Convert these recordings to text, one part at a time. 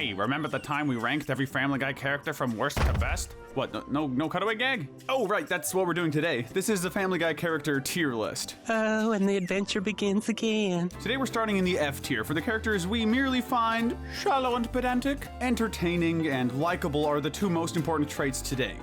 Hey, remember the time we ranked every Family Guy character from worst to best? What, no cutaway gag? Oh, right, that's what we're doing today. This is the Family Guy character tier list. Oh, and the adventure begins again. Today we're starting in the F tier for the characters we merely find shallow and pedantic. Entertaining and likable are the two most important traits today.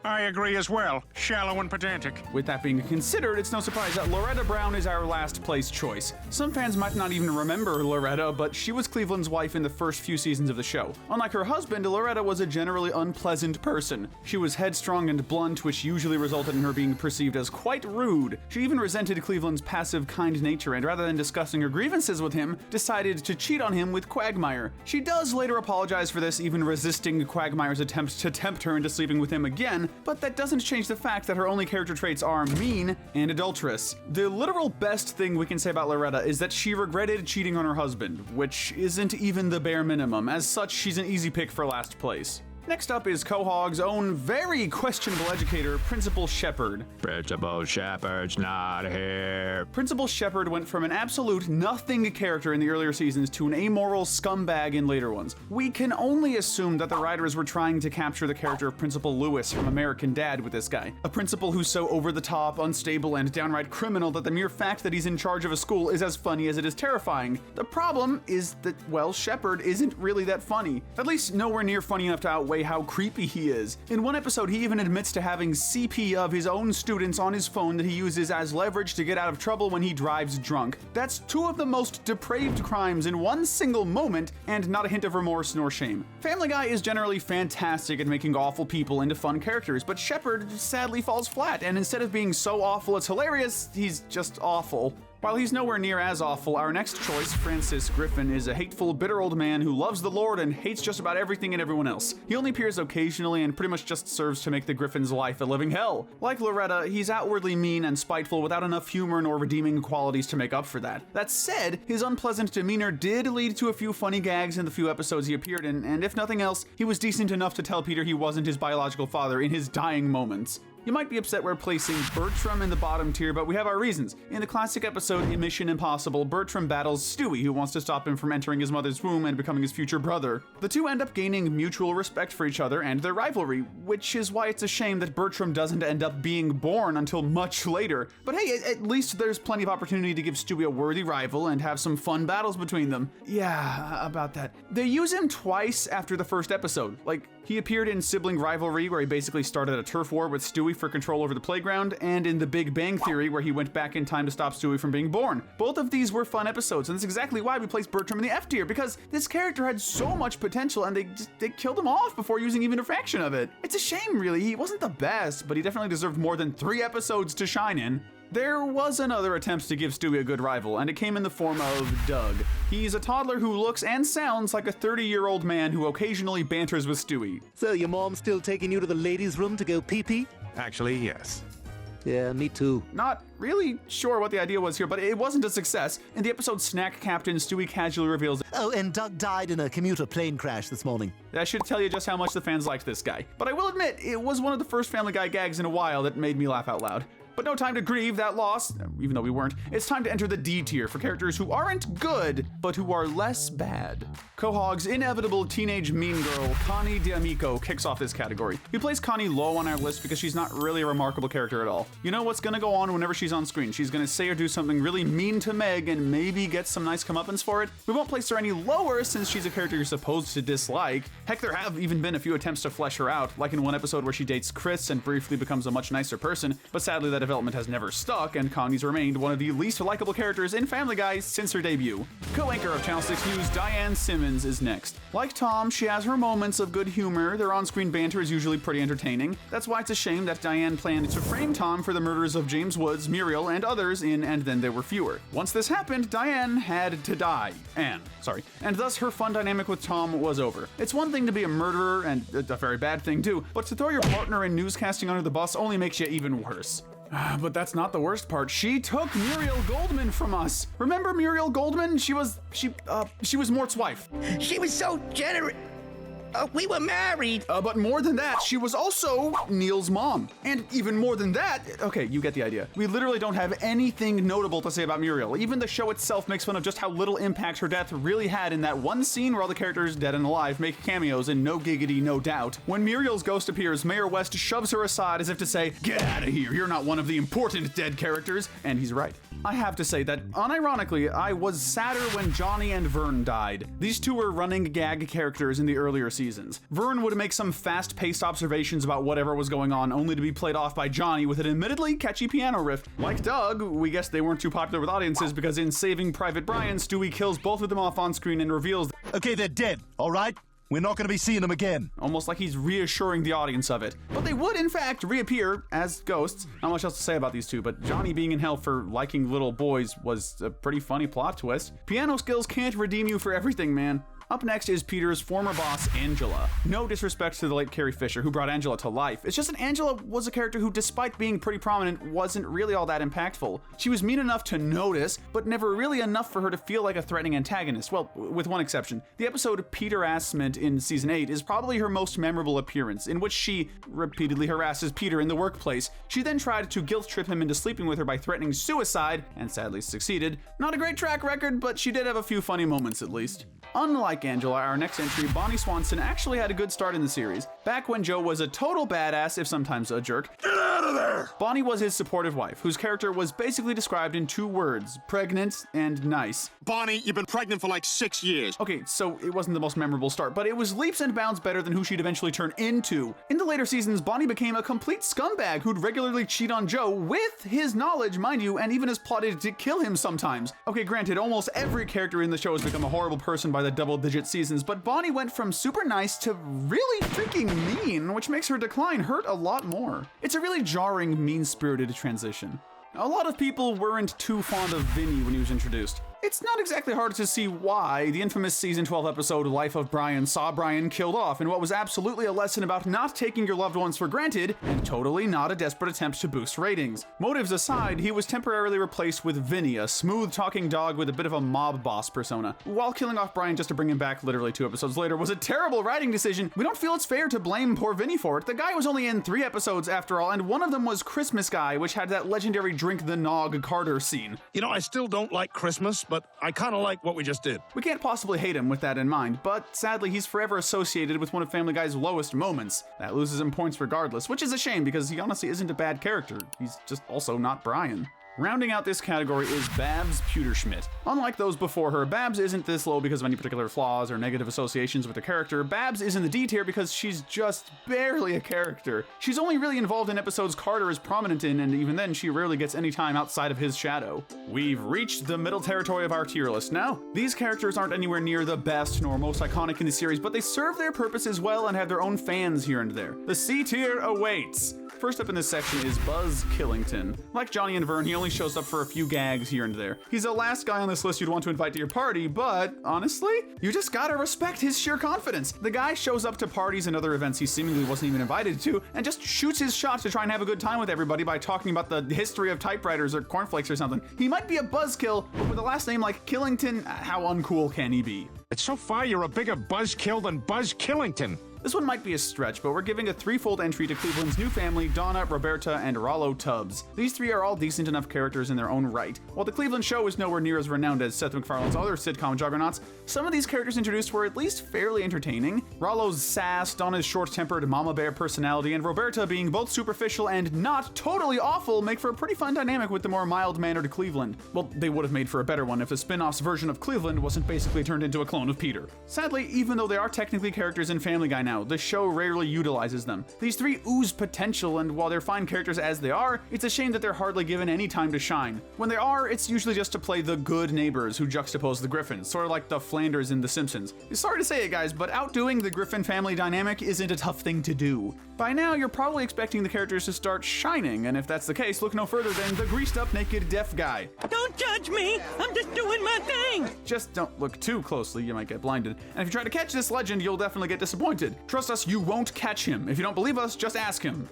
I agree as well. Shallow and pedantic. With that being considered, it's no surprise that Loretta Brown is our last place choice. Some fans might not even remember Loretta, but she was Cleveland's wife in the first few seasons of the show. Unlike her husband, Loretta was a generally unpleasant person. She was headstrong and blunt, which usually resulted in her being perceived as quite rude. She even resented Cleveland's passive, kind nature, and rather than discussing her grievances with him, decided to cheat on him with Quagmire. She does later apologize for this, even resisting Quagmire's attempt to tempt her into sleeping with him again, but that doesn't change the fact that her only character traits are mean and adulterous. The literal best thing we can say about Loretta is that she regretted cheating on her husband, which isn't even the bare minimum. As such, she's an easy pick for last place. Next up is Quahog's own very questionable educator, Principal Shephard. Principal Shepherd's not here. Principal Shephard went from an absolute nothing character in the earlier seasons to an amoral scumbag in later ones. We can only assume that the writers were trying to capture the character of Principal Lois from American Dad with this guy. A principal who's so over-the-top, unstable, and downright criminal that the mere fact that he's in charge of a school is as funny as it is terrifying. The problem is that, well, Shephard isn't really that funny. At least nowhere near funny enough to outweigh how creepy he is. In one episode, he even admits to having CP of his own students on his phone that he uses as leverage to get out of trouble when he drives drunk. That's two of the most depraved crimes in one single moment, and not a hint of remorse nor shame. Family Guy is generally fantastic at making awful people into fun characters, but Shephard sadly falls flat, and instead of being so awful it's hilarious, he's just awful. While he's nowhere near as awful, our next choice, Francis Griffin, is a hateful, bitter old man who loves the Lord and hates just about everything and everyone else. He only appears occasionally and pretty much just serves to make the Griffin's life a living hell. Like Loretta, he's outwardly mean and spiteful without enough humor nor redeeming qualities to make up for that. That said, his unpleasant demeanor did lead to a few funny gags in the few episodes he appeared in, and if nothing else, he was decent enough to tell Peter he wasn't his biological father in his dying moments. You might be upset we're placing Bertram in the bottom tier, but we have our reasons. In the classic episode Mission Impossible, Bertram battles Stewie, who wants to stop him from entering his mother's womb and becoming his future brother. The two end up gaining mutual respect for each other and their rivalry, which is why it's a shame that Bertram doesn't end up being born until much later. But hey, at least there's plenty of opportunity to give Stewie a worthy rival and have some fun battles between them. Yeah, about that. They use him twice after the first episode. Like, he appeared in Sibling Rivalry, where he basically started a turf war with Stewie for control over the playground, and in The Big Bang Theory, where he went back in time to stop Stewie from being born. Both of these were fun episodes, and that's exactly why we placed Bertram in the F tier, because this character had so much potential, and they killed him off before using even a fraction of it. It's a shame, really. He wasn't the best, but he definitely deserved more than 3 episodes to shine in. There was another attempt to give Stewie a good rival, and it came in the form of Doug. He's a toddler who looks and sounds like a 30-year-old man who occasionally banters with Stewie. So your mom still taking you to the ladies' room to go pee-pee? Actually, yes. Yeah, me too. Not really sure what the idea was here, but it wasn't a success. In the episode Snack Captain, Stewie casually reveals, Oh, and Doug died in a commuter plane crash this morning. that should tell you just how much the fans liked this guy. But I will admit, it was one of the first Family Guy gags in a while that made me laugh out loud. But no time to grieve that loss, even though we weren't. It's time to enter the D tier for characters who aren't good, but who are less bad. Quahog's inevitable teenage mean girl, Connie Damiko, kicks off this category. We place Connie low on our list because she's not really a remarkable character at all. You know what's gonna go on whenever she's on screen. She's gonna say or do something really mean to Meg and maybe get some nice comeuppance for it. We won't place her any lower since she's a character you're supposed to dislike. Heck, there have even been a few attempts to flesh her out, like in one episode where she dates Chris and briefly becomes a much nicer person, but sadly that development has never stuck, and Connie's remained one of the least likable characters in Family Guy since her debut. Co-anchor of Channel 6 News, Diane Simmons, is next. Like Tom, she has her moments of good humor. Their on-screen banter is usually pretty entertaining. That's why it's a shame that Diane planned to frame Tom for the murders of James Woods, Muriel, and others in And Then There Were Fewer. Once this happened, Diane had to die. And thus her fun dynamic with Tom was over. It's one thing to be a murderer, and a very bad thing too, but to throw your partner in newscasting under the bus only makes you even worse. But that's not the worst part. She took Muriel Goldman from us. Remember Muriel Goldman? She was Mort's wife. She was so generous. We were married. But more than that, she was also Neil's mom. And even more than that, okay, you get the idea. We literally don't have anything notable to say about Muriel. Even the show itself makes fun of just how little impact her death really had in that one scene where all the characters, dead and alive, make cameos in No Giggity, No Doubt. When Muriel's ghost appears, Mayor West shoves her aside as if to say, "Get out of here, you're not one of the important dead characters." And he's right. I have to say that, unironically, I was sadder when Johnny and Vern died. These two were running gag characters in the earlier seasons. Vern would make some fast-paced observations about whatever was going on, only to be played off by Johnny with an admittedly catchy piano riff. Like Doug, we guess they weren't too popular with audiences because in Saving Private Ryan, Stewie kills both of them off on screen and reveals, Okay, they're dead, all right? We're not going to be seeing them again. almost like he's reassuring the audience of it. But they would, in fact, reappear as ghosts. Not much else to say about these two, but Johnny being in hell for liking little boys was a pretty funny plot twist. Piano skills can't redeem you for everything, man. Up next is Peter's former boss, Angela. No disrespect to the late Carrie Fisher, who brought Angela to life. It's just that Angela was a character who, despite being pretty prominent, wasn't really all that impactful. She was mean enough to notice, but never really enough for her to feel like a threatening antagonist. Well, with one exception. The episode Peter Assment in Season 8 is probably her most memorable appearance, in which she repeatedly harasses Peter in the workplace. She then tried to guilt trip him into sleeping with her by threatening suicide, and sadly succeeded. Not a great track record, but she did have a few funny moments at least. Unlike Angela, our next entry, Bonnie Swanson, actually had a good start in the series. Back when Joe was a total badass, if sometimes a jerk, Get out of there! Bonnie was his supportive wife, whose character was basically described in 2 words, pregnant and nice. Bonnie, you've been pregnant for like 6 years. Okay, so it wasn't the most memorable start, but it was leaps and bounds better than who she'd eventually turn into. In the later seasons, Bonnie became a complete scumbag who'd regularly cheat on Joe with his knowledge, mind you, and even has plotted to kill him sometimes. Okay, granted, almost every character in the show has become a horrible person by the double-digit seasons, but Bonnie went from super nice to really freaking mean, which makes her decline hurt a lot more. It's a really jarring, mean-spirited transition. A lot of people weren't too fond of Vinnie when he was introduced. It's not exactly hard to see why the infamous season 12 episode Life of Brian saw Brian killed off in what was absolutely a lesson about not taking your loved ones for granted and totally not a desperate attempt to boost ratings. Motives aside, he was temporarily replaced with Vinnie, a smooth talking dog with a bit of a mob boss persona. While killing off Brian just to bring him back literally 2 episodes later was a terrible writing decision, we don't feel it's fair to blame poor Vinnie for it. The guy was only in 3 episodes after all, and one of them was Christmas Guy, which had that legendary drink the nog Carter scene. You know, I still don't like Christmas, but I kind of like what we just did. We can't possibly hate him with that in mind, but sadly he's forever associated with one of Family Guy's lowest moments. That loses him points regardless, which is a shame because he honestly isn't a bad character. He's just also not Brian. Rounding out this category is Babs Pewterschmidt. Unlike those before her, Babs isn't this low because of any particular flaws or negative associations with the character. Babs is in the D tier because she's just barely a character. She's only really involved in episodes Carter is prominent in, and even then she rarely gets any time outside of his shadow. We've reached the middle territory of our tier list now. These characters aren't anywhere near the best nor most iconic in the series, but they serve their purposes well and have their own fans here and there. The C tier awaits. First up in this section is Buzz Killington. Like Johnny and Vern, he only shows up for a few gags here and there. He's the last guy on this list you'd want to invite to your party, but honestly, you just gotta respect his sheer confidence. The guy shows up to parties and other events he seemingly wasn't even invited to, and just shoots his shot to try and have a good time with everybody by talking about the history of typewriters or cornflakes or something. He might be a buzzkill, but with a last name like Killington, how uncool can he be? It's so far you're a bigger buzzkill than Buzz Killington. This one might be a stretch, but we're giving a 3-fold entry to Cleveland's new family, Donna, Roberta, and Rollo Tubbs. These 3 are all decent enough characters in their own right. While the Cleveland show is nowhere near as renowned as Seth MacFarlane's other sitcom juggernauts, some of these characters introduced were at least fairly entertaining. Rollo's sass, Donna's short-tempered mama bear personality, and Roberta being both superficial and not totally awful make for a pretty fun dynamic with the more mild-mannered Cleveland. Well, they would have made for a better one if the spin-off's version of Cleveland wasn't basically turned into a clone of Peter. Sadly, even though they are technically characters in Family Guy now, the show rarely utilizes them. These 3 ooze potential, and while they're fine characters as they are, it's a shame that they're hardly given any time to shine. When they are, it's usually just to play the good neighbors who juxtapose the Griffins, sort of like the Flanders in The Simpsons. Sorry to say it, guys, but outdoing the Griffin family dynamic isn't a tough thing to do. By now, you're probably expecting the characters to start shining, and if that's the case, look no further than the greased-up naked deaf guy. Don't judge me! I'm just doing my thing! Just don't look too closely, you might get blinded. And if you try to catch this legend, you'll definitely get disappointed. Trust us, you won't catch him. If you don't believe us, just ask him.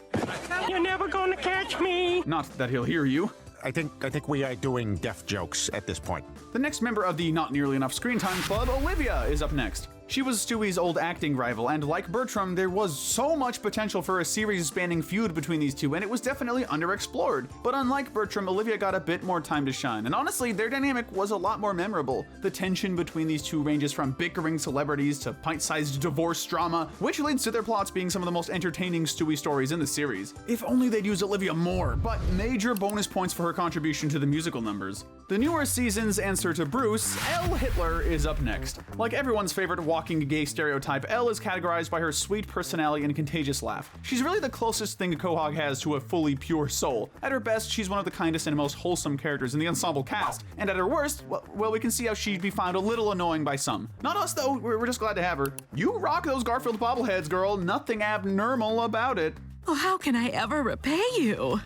You're never gonna catch me! Not that he'll hear you. I think we are doing deaf jokes at this point. The next member of the not nearly enough screen time club, Olivia, is up next. She was Stewie's old acting rival, and like Bertram, there was so much potential for a series-spanning feud between these two, and it was definitely underexplored. But unlike Bertram, Olivia got a bit more time to shine, and honestly, their dynamic was a lot more memorable. The tension between these two ranges from bickering celebrities to pint-sized divorce drama, which leads to their plots being some of the most entertaining Stewie stories in the series. If only they'd use Olivia more, but major bonus points for her contribution to the musical numbers. The newer season's answer to Bruce, Elle Hitler, is up next. Like everyone's favorite walking gay stereotype, Elle is categorized by her sweet personality and contagious laugh. She's really the closest thing Quahog has to a fully pure soul. At her best, she's one of the kindest and most wholesome characters in the ensemble cast, and at her worst, well, we can see how she'd be found a little annoying by some. Not us though, we're just glad to have her. You rock those Garfield bobbleheads, girl, nothing abnormal about it. Oh, how can I ever repay you?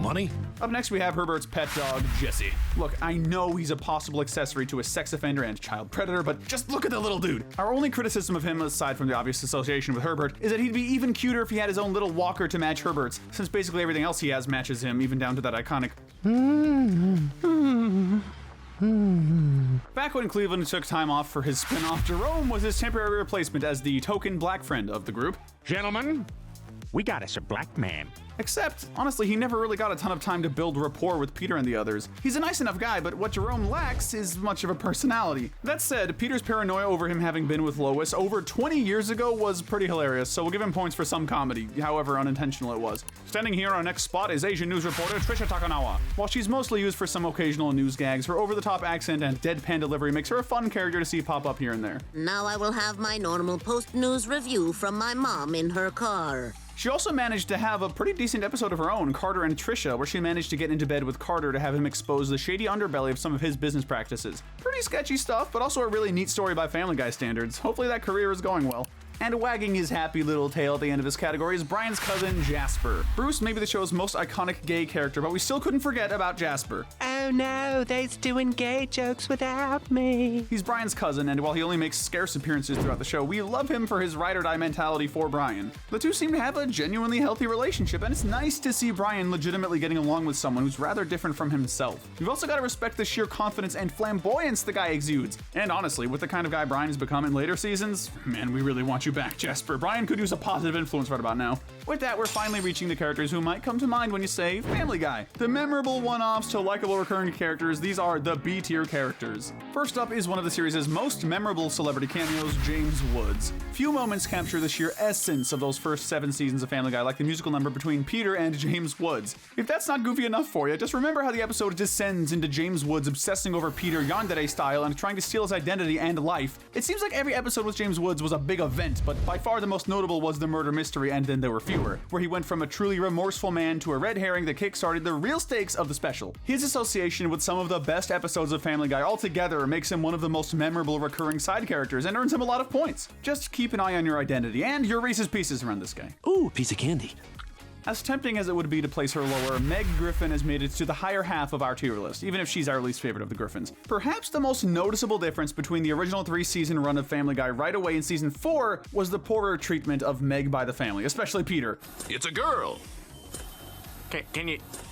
Money? Up next we have Herbert's pet dog, Jesse. Look, I know he's a possible accessory to a sex offender and child predator, but just look at the little dude. Our only criticism of him, aside from the obvious association with Herbert, is that he'd be even cuter if he had his own little walker to match Herbert's, since basically everything else he has matches him, even down to that iconic Back when Cleveland took time off for his spin-off, Jerome was his temporary replacement as the token black friend of the group. Gentlemen, we got us a black man. Except, honestly, he never really got a ton of time to build rapport with Peter and the others. He's a nice enough guy, but what Jerome lacks is much of a personality. That said, Peter's paranoia over him having been with Lois over 20 years ago was pretty hilarious, so we'll give him points for some comedy, however unintentional it was. Standing here on our next spot is Asian news reporter Trisha Takanawa. While she's mostly used for some occasional news gags, her over-the-top accent and deadpan delivery makes her a fun character to see pop up here and there. Now I will have my normal post-news review from my mom in her car. She also managed to have a pretty decent episode of her own, Carter and Trisha, where she managed to get into bed with Carter to have him expose the shady underbelly of some of his business practices. Pretty sketchy stuff, but also a really neat story by Family Guy standards. Hopefully that career is going well. And wagging his happy little tail at the end of his category is Brian's cousin, Jasper. Bruce may be the show's most iconic gay character, but we still couldn't forget about Jasper. Oh no, they's doing gay jokes without me. He's Brian's cousin, and while he only makes scarce appearances throughout the show, we love him for his ride-or-die mentality for Brian. The two seem to have a genuinely healthy relationship, and it's nice to see Brian legitimately getting along with someone who's rather different from himself. You've also got to respect the sheer confidence and flamboyance the guy exudes. And honestly, with the kind of guy Brian has become in later seasons, man, we really want you back, Jasper. Brian could use a positive influence right about now. With that, we're finally reaching the characters who might come to mind when you say Family Guy. The memorable one-offs to likable recurring characters, these are the B-tier characters. First up is one of the series' most memorable celebrity cameos, James Woods. Few moments capture the sheer essence of those first 7 seasons of Family Guy, like the musical number between Peter and James Woods. If that's not goofy enough for you, just remember how the episode descends into James Woods obsessing over Peter yandere style and trying to steal his identity and life. It seems like every episode with James Woods was a big event, but by far the most notable was the murder mystery, and then there were fewer, where he went from a truly remorseful man to a red herring that kickstarted the real stakes of the special. His association with some of the best episodes of Family Guy altogether makes him one of the most memorable recurring side characters and earns him a lot of points. Just keep an eye on your identity and your Reese's Pieces around this guy. Ooh, piece of candy. As tempting as it would be to place her lower, Meg Griffin has made it to the higher half of our tier list, even if she's our least favorite of the Griffins. Perhaps the most noticeable difference between the original 3-season run of Family Guy right away in season 4 was the poorer treatment of Meg by the family, especially Peter. It's a girl.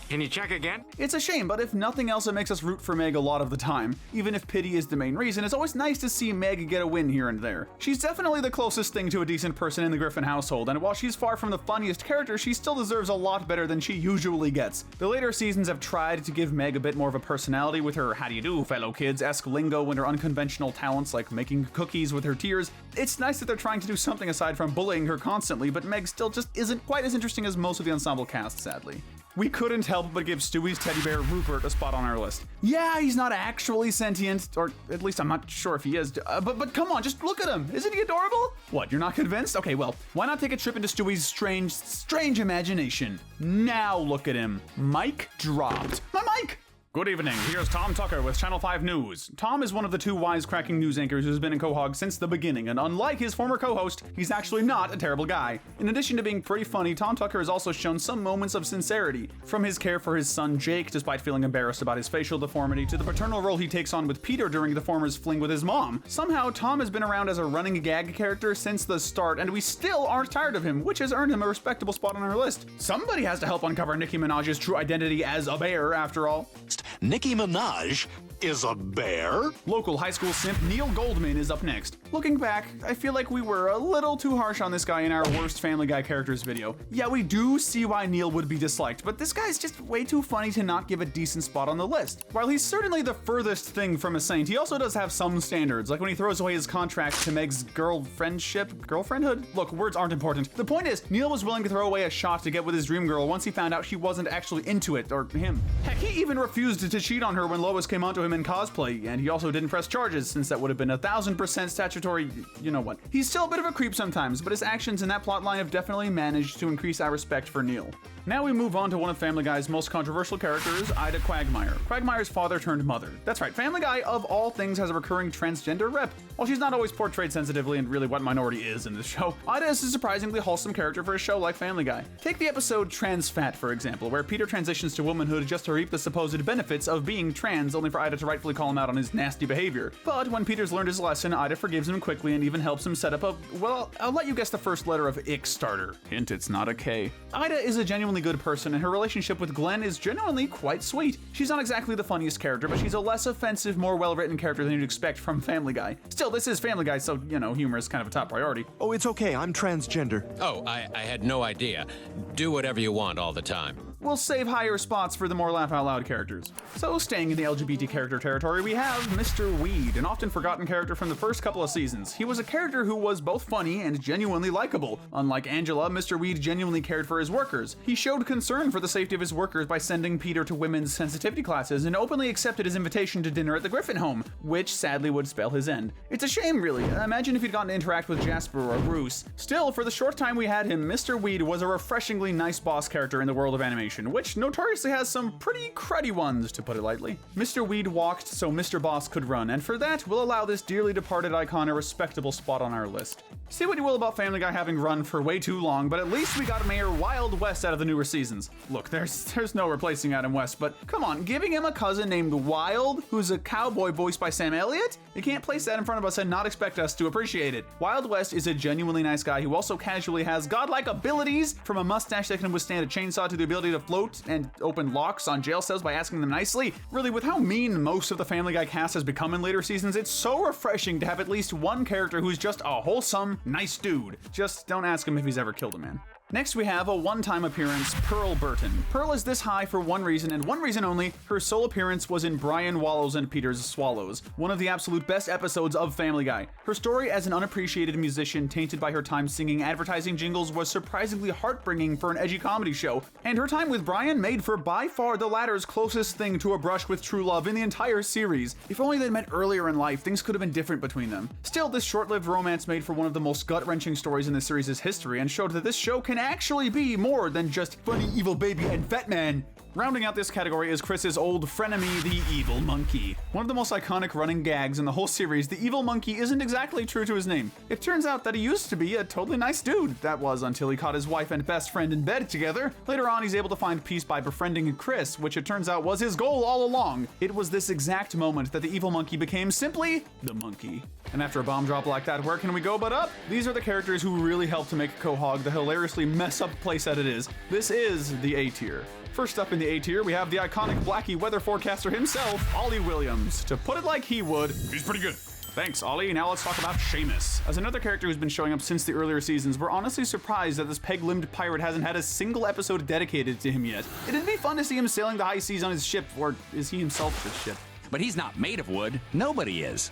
Can you check again? It's a shame, but if nothing else, it makes us root for Meg a lot of the time. Even if pity is the main reason, it's always nice to see Meg get a win here and there. She's definitely the closest thing to a decent person in the Griffin household, and while she's far from the funniest character, she still deserves a lot better than she usually gets. The later seasons have tried to give Meg a bit more of a personality with her "how do you do, fellow kids"-esque lingo and her unconventional talents like making cookies with her tears. It's nice that they're trying to do something aside from bullying her constantly, but Meg still just isn't quite as interesting as most of the ensemble cast, sadly. We couldn't help but give Stewie's teddy bear Rupert a spot on our list. Yeah, he's not actually sentient, or at least I'm not sure if he is, but come on, just look at him. Isn't he adorable? What, you're not convinced? Okay, well, why not take a trip into Stewie's strange imagination? Now look at him. Mic dropped. My mic! Good evening, here's Tom Tucker with Channel 5 News. Tom is one of the 2 wisecracking news anchors who's been in Quahog since the beginning, and unlike his former co-host, he's actually not a terrible guy. In addition to being pretty funny, Tom Tucker has also shown some moments of sincerity. From his care for his son Jake, despite feeling embarrassed about his facial deformity, to the paternal role he takes on with Peter during the former's fling with his mom. Somehow, Tom has been around as a running gag character since the start, and we still aren't tired of him, which has earned him a respectable spot on our list. Somebody has to help uncover Nicki Minaj's true identity as a bear, after all. Nicki Minaj is a bear? Local high school simp Neil Goldman is up next. Looking back, I feel like we were a little too harsh on this guy in our worst Family Guy characters video. Yeah, we do see why Neil would be disliked, but this guy's just way too funny to not give a decent spot on the list. While he's certainly the furthest thing from a saint, he also does have some standards, like when he throws away his contract to Meg's girlfriendhood? Look, words aren't important. The point is, Neil was willing to throw away a shot to get with his dream girl once he found out she wasn't actually into it, or him. Heck, he even refused to cheat on her when Lois came onto him in cosplay, and he also didn't press charges, since that would have been 1,000% statutory, you know what. He's still a bit of a creep sometimes, but his actions in that plotline have definitely managed to increase our respect for Neil. Now we move on to one of Family Guy's most controversial characters, Ida Quagmire. Quagmire's father turned mother. That's right, Family Guy, of all things, has a recurring transgender rep. While she's not always portrayed sensitively and really what minority is in this show, Ida is a surprisingly wholesome character for a show like Family Guy. Take the episode Trans Fat, for example, where Peter transitions to womanhood just to reap the supposed benefits of being trans, only for Ida to rightfully call him out on his nasty behavior. But when Peter's learned his lesson, Ida forgives him quickly and even helps him set up a, well, I'll let you guess the first letter of Ick starter. Hint, it's not a K. Ida is a genuinely good person, and her relationship with Glenn is genuinely quite sweet. She's not exactly the funniest character, but she's a less offensive, more well-written character than you'd expect from Family Guy. Still, this is Family Guy, so, you know, humor is kind of a top priority. Oh, it's okay, I'm transgender. Oh, I had no idea. Do whatever you want all the time. We'll save higher spots for the more laugh-out-loud characters. So, staying in the LGBT character territory, we have Mr. Weed, an often forgotten character from the first couple of seasons. He was a character who was both funny and genuinely likable. Unlike Angela, Mr. Weed genuinely cared for his workers. He showed concern for the safety of his workers by sending Peter to women's sensitivity classes and openly accepted his invitation to dinner at the Griffin home, which sadly would spell his end. It's a shame, really. Imagine if he'd gotten to interact with Jasper or Bruce. Still, for the short time we had him, Mr. Weed was a refreshingly nice boss character in the world of animation, which notoriously has some pretty cruddy ones, to put it lightly. Mr. Weed walked so Mr. Boss could run, and for that, we'll allow this dearly departed icon a respectable spot on our list. Say what you will about Family Guy having run for way too long, but at least we got Mayor Wild West out of the newer seasons. Look, there's no replacing Adam West, but come on, giving him a cousin named Wild, who's a cowboy voiced by Sam Elliott? You can't place that in front of us and not expect us to appreciate it. Wild West is a genuinely nice guy who also casually has godlike abilities, from a mustache that can withstand a chainsaw to the ability to float and open locks on jail cells by asking them nicely. Really, with how mean most of the Family Guy cast has become in later seasons, it's so refreshing to have at least one character who's just a wholesome, nice dude. Just don't ask him if he's ever killed a man. Next we have a one-time appearance, Pearl Burton. Pearl is this high for one reason and one reason only. Her sole appearance was in Brian Wallows and Peter's Swallows, one of the absolute best episodes of Family Guy. Her story as an unappreciated musician tainted by her time singing advertising jingles was surprisingly heartbringing for an edgy comedy show, and her time with Brian made for by far the latter's closest thing to a brush with true love in the entire series. If only they'd met earlier in life, things could have been different between them. Still, this short-lived romance made for one of the most gut-wrenching stories in the series' history and showed that this show can actually be more than just funny evil baby and fat man. Rounding out this category is Chris's old frenemy, the Evil Monkey. One of the most iconic running gags in the whole series, the Evil Monkey isn't exactly true to his name. It turns out that he used to be a totally nice dude. That was until he caught his wife and best friend in bed together. Later on, he's able to find peace by befriending Chris, which it turns out was his goal all along. It was this exact moment that the Evil Monkey became simply the monkey. And after a bomb drop like that, where can we go but up? These are the characters who really helped to make Quahog the hilariously mess up playset it is. This is the A tier. First up in the A tier, we have the iconic Blackie weather forecaster himself, Olly Williams. To put it like he would, he's pretty good. Thanks, Olly. Now let's talk about Seamus. As another character who's been showing up since the earlier seasons, we're honestly surprised that this peg-limbed pirate hasn't had a single episode dedicated to him yet. It'd be fun to see him sailing the high seas on his ship, or is he himself the ship? But he's not made of wood. Nobody is.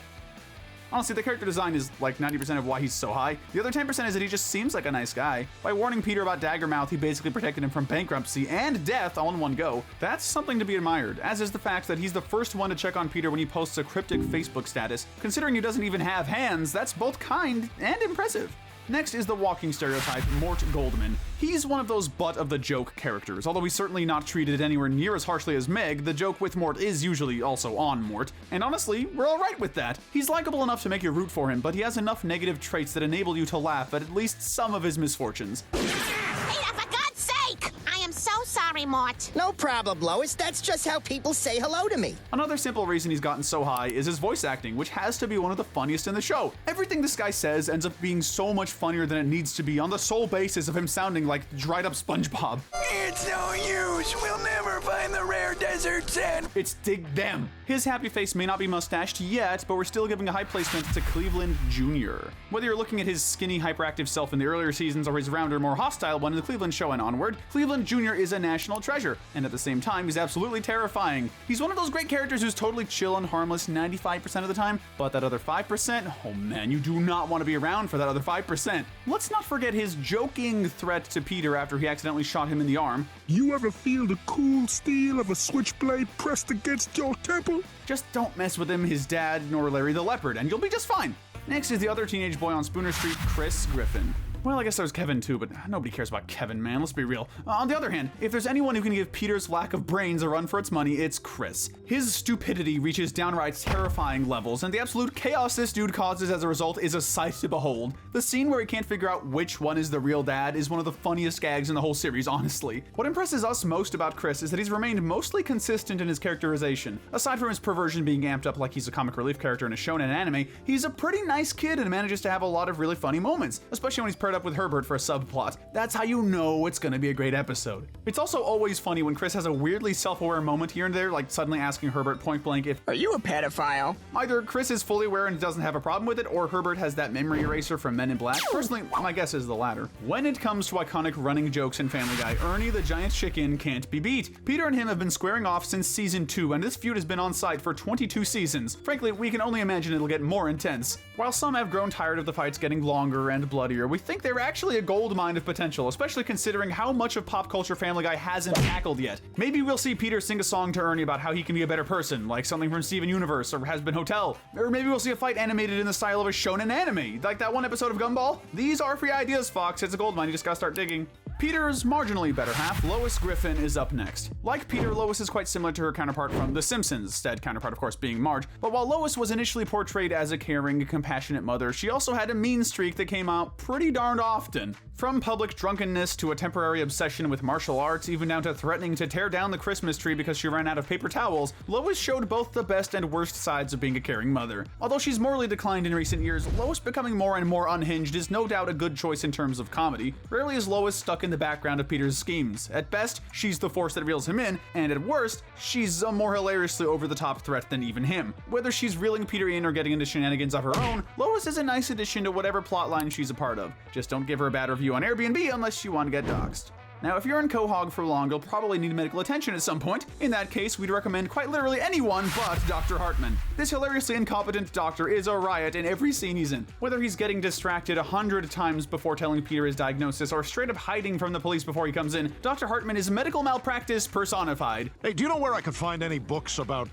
Honestly, the character design is like 90% of why he's so high. The other 10% is that he just seems like a nice guy. By warning Peter about Daggermouth, he basically protected him from bankruptcy and death all in one go. That's something to be admired, as is the fact that he's the first one to check on Peter when he posts a cryptic Facebook status. Considering he doesn't even have hands, that's both kind and impressive. Next is the walking stereotype, Mort Goldman. He's one of those butt-of-the-joke characters. Although he's certainly not treated anywhere near as harshly as Meg, the joke with Mort is usually also on Mort. And honestly, we're alright with that. He's likable enough to make you root for him, but he has enough negative traits that enable you to laugh at least some of his misfortunes. Peter, for God's sake! I am so sorry Sorry, Mort. No problem, Lois. That's just how people say hello to me. Another simple reason he's gotten so high is his voice acting, which has to be one of the funniest in the show. Everything this guy says ends up being so much funnier than it needs to be on the sole basis of him sounding like dried up SpongeBob. It's no use. We'll never find the rare desert sand. It's dig them. His happy face may not be mustached yet, but we're still giving a high placement to Cleveland Jr. Whether you're looking at his skinny, hyperactive self in the earlier seasons or his rounder, more hostile one in the Cleveland show and onward, Cleveland Jr. is a national treasure, and at the same time, he's absolutely terrifying. He's one of those great characters who's totally chill and harmless 95% of the time, but that other 5%, oh man, you do not want to be around for that other 5%. Let's not forget his joking threat to Peter after he accidentally shot him in the arm. You ever feel the cool steel of a switchblade pressed against your temple? Just don't mess with him, his dad, nor Larry the Leopard, and you'll be just fine. Next is the other teenage boy on Spooner Street, Chris Griffin. Well, I guess there was Kevin too, but nobody cares about Kevin, man, let's be real. On the other hand, if there's anyone who can give Peter's lack of brains a run for its money, it's Chris. His stupidity reaches downright terrifying levels, and the absolute chaos this dude causes as a result is a sight to behold. The scene where he can't figure out which one is the real dad is one of the funniest gags in the whole series, honestly. What impresses us most about Chris is that he's remained mostly consistent in his characterization. Aside from his perversion being amped up like he's a comic relief character in a shonen anime, he's a pretty nice kid and manages to have a lot of really funny moments, especially when he's paired up with Herbert for a subplot. That's how you know it's gonna be a great episode. It's also always funny when Chris has a weirdly self-aware moment here and there, like suddenly asking Herbert point blank if, "Are you a pedophile?" Either Chris is fully aware and doesn't have a problem with it, or Herbert has that memory eraser from Men in Black. Personally, my guess is the latter. When it comes to iconic running jokes in Family Guy, Ernie the giant chicken can't be beat. Peter and him have been squaring off since season 2, and this feud has been on site for 22 seasons. Frankly, we can only imagine it'll get more intense. While some have grown tired of the fights getting longer and bloodier, we think they're actually a gold mine of potential, especially considering how much of pop culture Family Guy hasn't tackled yet. Maybe we'll see Peter sing a song to Ernie about how he can be a better person, like something from Steven Universe or Has Been Hotel. Or maybe we'll see a fight animated in the style of a shonen anime, like that one episode of Gumball. These are free ideas, Fox. It's a gold mine, you just gotta start digging. Peter's marginally better half, Lois Griffin, is up next. Like Peter, Lois is quite similar to her counterpart from The Simpsons, said counterpart of course being Marge, but while Lois was initially portrayed as a caring, compassionate mother, she also had a mean streak that came out pretty darned often. From public drunkenness to a temporary obsession with martial arts, even down to threatening to tear down the Christmas tree because she ran out of paper towels, Lois showed both the best and worst sides of being a caring mother. Although she's morally declined in recent years, Lois becoming more and more unhinged is no doubt a good choice in terms of comedy. Rarely is Lois stuck in the background of Peter's schemes. At best, she's the force that reels him in, and at worst, she's a more hilariously over-the-top threat than even him. Whether she's reeling Peter in or getting into shenanigans of her own, Lois is a nice addition to whatever plotline she's a part of. Just don't give her a bad review on Airbnb unless you want to get doxxed. Now, if you're in Quahog for long, you'll probably need medical attention at some point. In that case, we'd recommend quite literally anyone but Dr. Hartman. This hilariously incompetent doctor is a riot in every scene he's in. Whether he's getting distracted 100 times before telling Peter his diagnosis or straight up hiding from the police before he comes in, Dr. Hartman is medical malpractice personified. Hey, do you know where I can find any books about,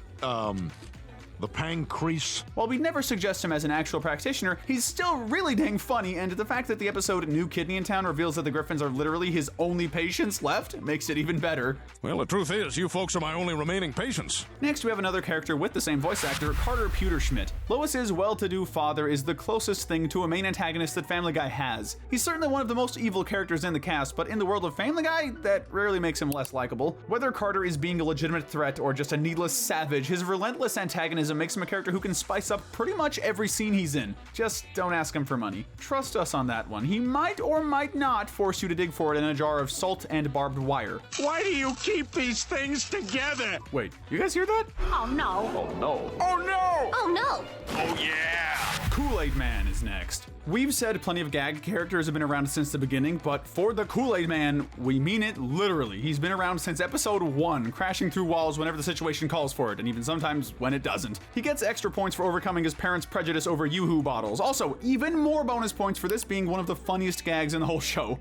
the pancreas? While we'd never suggest him as an actual practitioner, he's still really dang funny, and the fact that the episode New Kidney in Town reveals that the Griffins are literally his only patients left makes it even better. Well, the truth is, you folks are my only remaining patients. Next, we have another character with the same voice actor, Carter Pewterschmidt. Lois's well-to-do father is the closest thing to a main antagonist that Family Guy has. He's certainly one of the most evil characters in the cast, but in the world of Family Guy, that rarely makes him less likable. Whether Carter is being a legitimate threat or just a needless savage, his relentless antagonism makes him a character who can spice up pretty much every scene he's in. Just don't ask him for money. Trust us on that one. He might or might not force you to dig for it in a jar of salt and barbed wire. Why do you keep these things together? Wait, you guys hear that? Oh no. Oh no. Oh no! Oh no. Oh yeah! Kool-Aid Man is next. We've said plenty of gag characters have been around since the beginning, but for the Kool-Aid Man, we mean it literally. He's been around since episode 1, crashing through walls whenever the situation calls for it, and even sometimes when it doesn't. He gets extra points for overcoming his parents' prejudice over Yoo-Hoo bottles. Also, even more bonus points for this being one of the funniest gags in the whole show.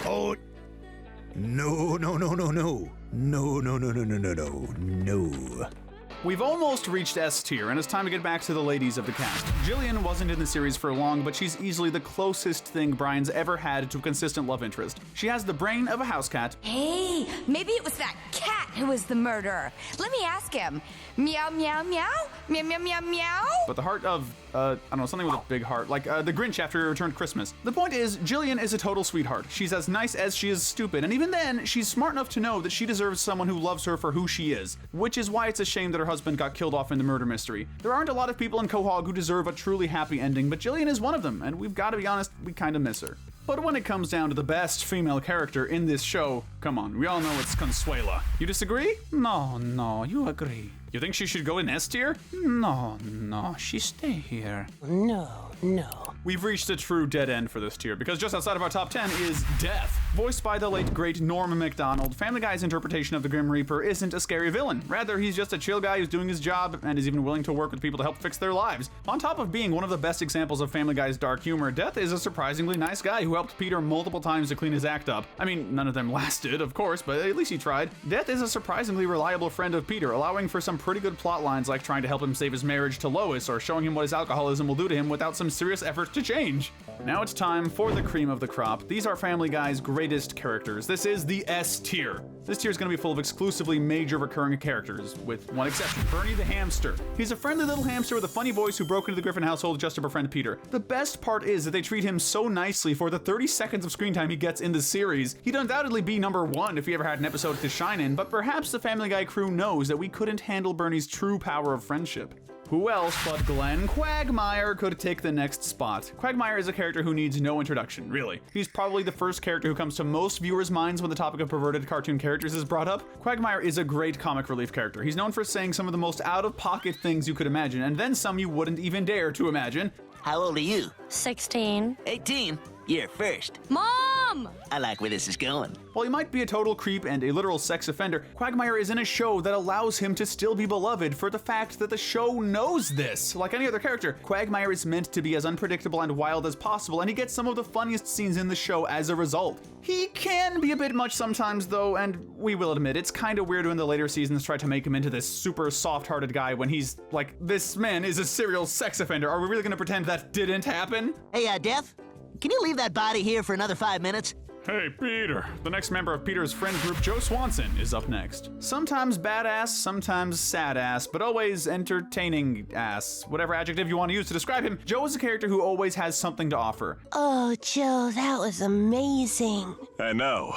Oh, no. We've almost reached S tier, and it's time to get back to the ladies of the cast. Jillian wasn't in the series for long, but she's easily the closest thing Brian's ever had to a consistent love interest. She has the brain of a house cat. Hey, maybe it was that cat who was the murderer. Let me ask him. Meow, meow, meow? Meow, meow, meow, meow? But the heart of, I don't know, something with a big heart, like the Grinch after he returned Christmas. The point is, Jillian is a total sweetheart. She's as nice as she is stupid, and even then, she's smart enough to know that she deserves someone who loves her for who she is, which is why it's a shame that her husband got killed off in the murder mystery. There aren't a lot of people in Quahog who deserve a truly happy ending, but Jillian is one of them, and we've got to be honest, we kind of miss her. But when it comes down to the best female character in this show, come on, we all know it's Consuela. You disagree? No, you agree. You think she should go in S tier? No, she stay here. No. We've reached a true dead end for this tier, because just outside of our top 10 is Death. Voiced by the late great Norm Macdonald, Family Guy's interpretation of the Grim Reaper isn't a scary villain. Rather, he's just a chill guy who's doing his job and is even willing to work with people to help fix their lives. On top of being one of the best examples of Family Guy's dark humor, Death is a surprisingly nice guy who helped Peter multiple times to clean his act up. I mean, none of them lasted, of course, but at least he tried. Death is a surprisingly reliable friend of Peter, allowing for some pretty good plot lines like trying to help him save his marriage to Lois or showing him what his alcoholism will do to him without some serious effort to change. Now it's time for the cream of the crop. These are Family Guy's greatest characters. This is the S tier. This tier is going to be full of exclusively major recurring characters, with one exception, Bernie the hamster. He's a friendly little hamster with a funny voice who broke into the Griffin household just to befriend Peter. The best part is that they treat him so nicely for the 30 seconds of screen time he gets in the series. He'd undoubtedly be number one if he ever had an episode to shine in, but perhaps the Family Guy crew knows that we couldn't handle Bernie's true power of friendship. Who else but Glenn Quagmire could take the next spot? Quagmire is a character who needs no introduction, really. He's probably the first character who comes to most viewers' minds when the topic of perverted cartoon characters is brought up. Quagmire is a great comic relief character. He's known for saying some of the most out-of-pocket things you could imagine, and then some you wouldn't even dare to imagine. How old are you? 16. 18? You're first. Mom! I like where this is going. While he might be a total creep and a literal sex offender, Quagmire is in a show that allows him to still be beloved for the fact that the show knows this. Like any other character, Quagmire is meant to be as unpredictable and wild as possible, and he gets some of the funniest scenes in the show as a result. He can be a bit much sometimes though, and we will admit, it's kinda weird when the later seasons try to make him into this super soft-hearted guy when he's like, this man is a serial sex offender. Are we really gonna pretend that didn't happen? Hey, Death? Can you leave that body here for another 5 minutes? Hey, Peter. The next member of Peter's friend group, Joe Swanson, is up next. Sometimes badass, sometimes sad ass, but always entertaining ass. Whatever adjective you want to use to describe him, Joe is a character who always has something to offer. Oh, Joe, that was amazing. I know.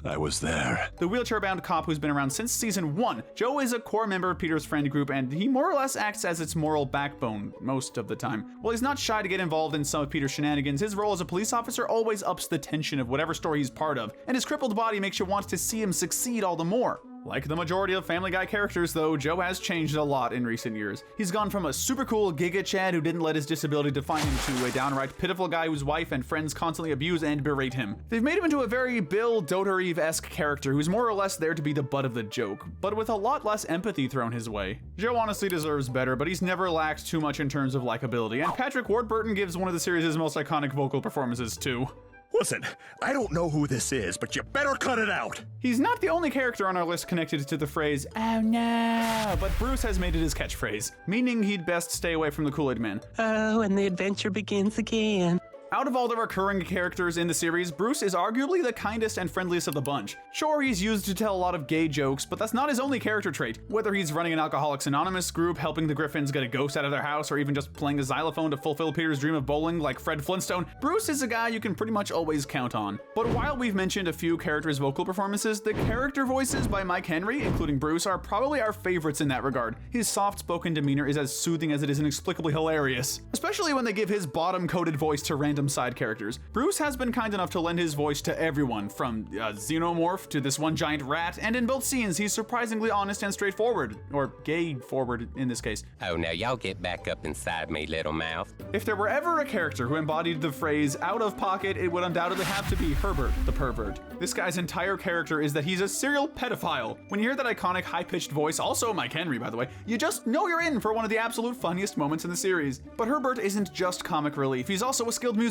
I was there. The wheelchair-bound cop who's been around since season 1, Joe is a core member of Peter's friend group, and he more or less acts as its moral backbone most of the time. While he's not shy to get involved in some of Peter's shenanigans, his role as a police officer always ups the tension of whatever story he's part of, and his crippled body makes you want to see him succeed all the more. Like the majority of Family Guy characters, though, Joe has changed a lot in recent years. He's gone from a super cool Giga Chad who didn't let his disability define him to a downright pitiful guy whose wife and friends constantly abuse and berate him. They've made him into a very Bill Doter-Eve-esque character who's more or less there to be the butt of the joke, but with a lot less empathy thrown his way. Joe honestly deserves better, but he's never lacked too much in terms of likability, and Patrick Warburton gives one of the series' most iconic vocal performances too. Listen, I don't know who this is, but you better cut it out. He's not the only character on our list connected to the phrase, "Oh no," but Bruce has made it his catchphrase, meaning he'd best stay away from the Kool-Aid Man. Oh, and the adventure begins again. Out of all the recurring characters in the series, Bruce is arguably the kindest and friendliest of the bunch. Sure, he's used to tell a lot of gay jokes, but that's not his only character trait. Whether he's running an Alcoholics Anonymous group, helping the Griffins get a ghost out of their house, or even just playing a xylophone to fulfill Peter's dream of bowling like Fred Flintstone, Bruce is a guy you can pretty much always count on. But while we've mentioned a few characters' vocal performances, the character voices by Mike Henry, including Bruce, are probably our favorites in that regard. His soft-spoken demeanor is as soothing as it is inexplicably hilarious, especially when they give his bottom-coded voice to random side characters. Bruce has been kind enough to lend his voice to everyone, from Xenomorph to this one giant rat, and in both scenes he's surprisingly honest and straightforward, or gay-forward in this case. Oh, now y'all get back up inside me, little mouth. If there were ever a character who embodied the phrase out of pocket, it would undoubtedly have to be Herbert, the pervert. This guy's entire character is that he's a serial pedophile. When you hear that iconic high-pitched voice, also Mike Henry by the way, you just know you're in for one of the absolute funniest moments in the series. But Herbert isn't just comic relief, he's also a skilled musician.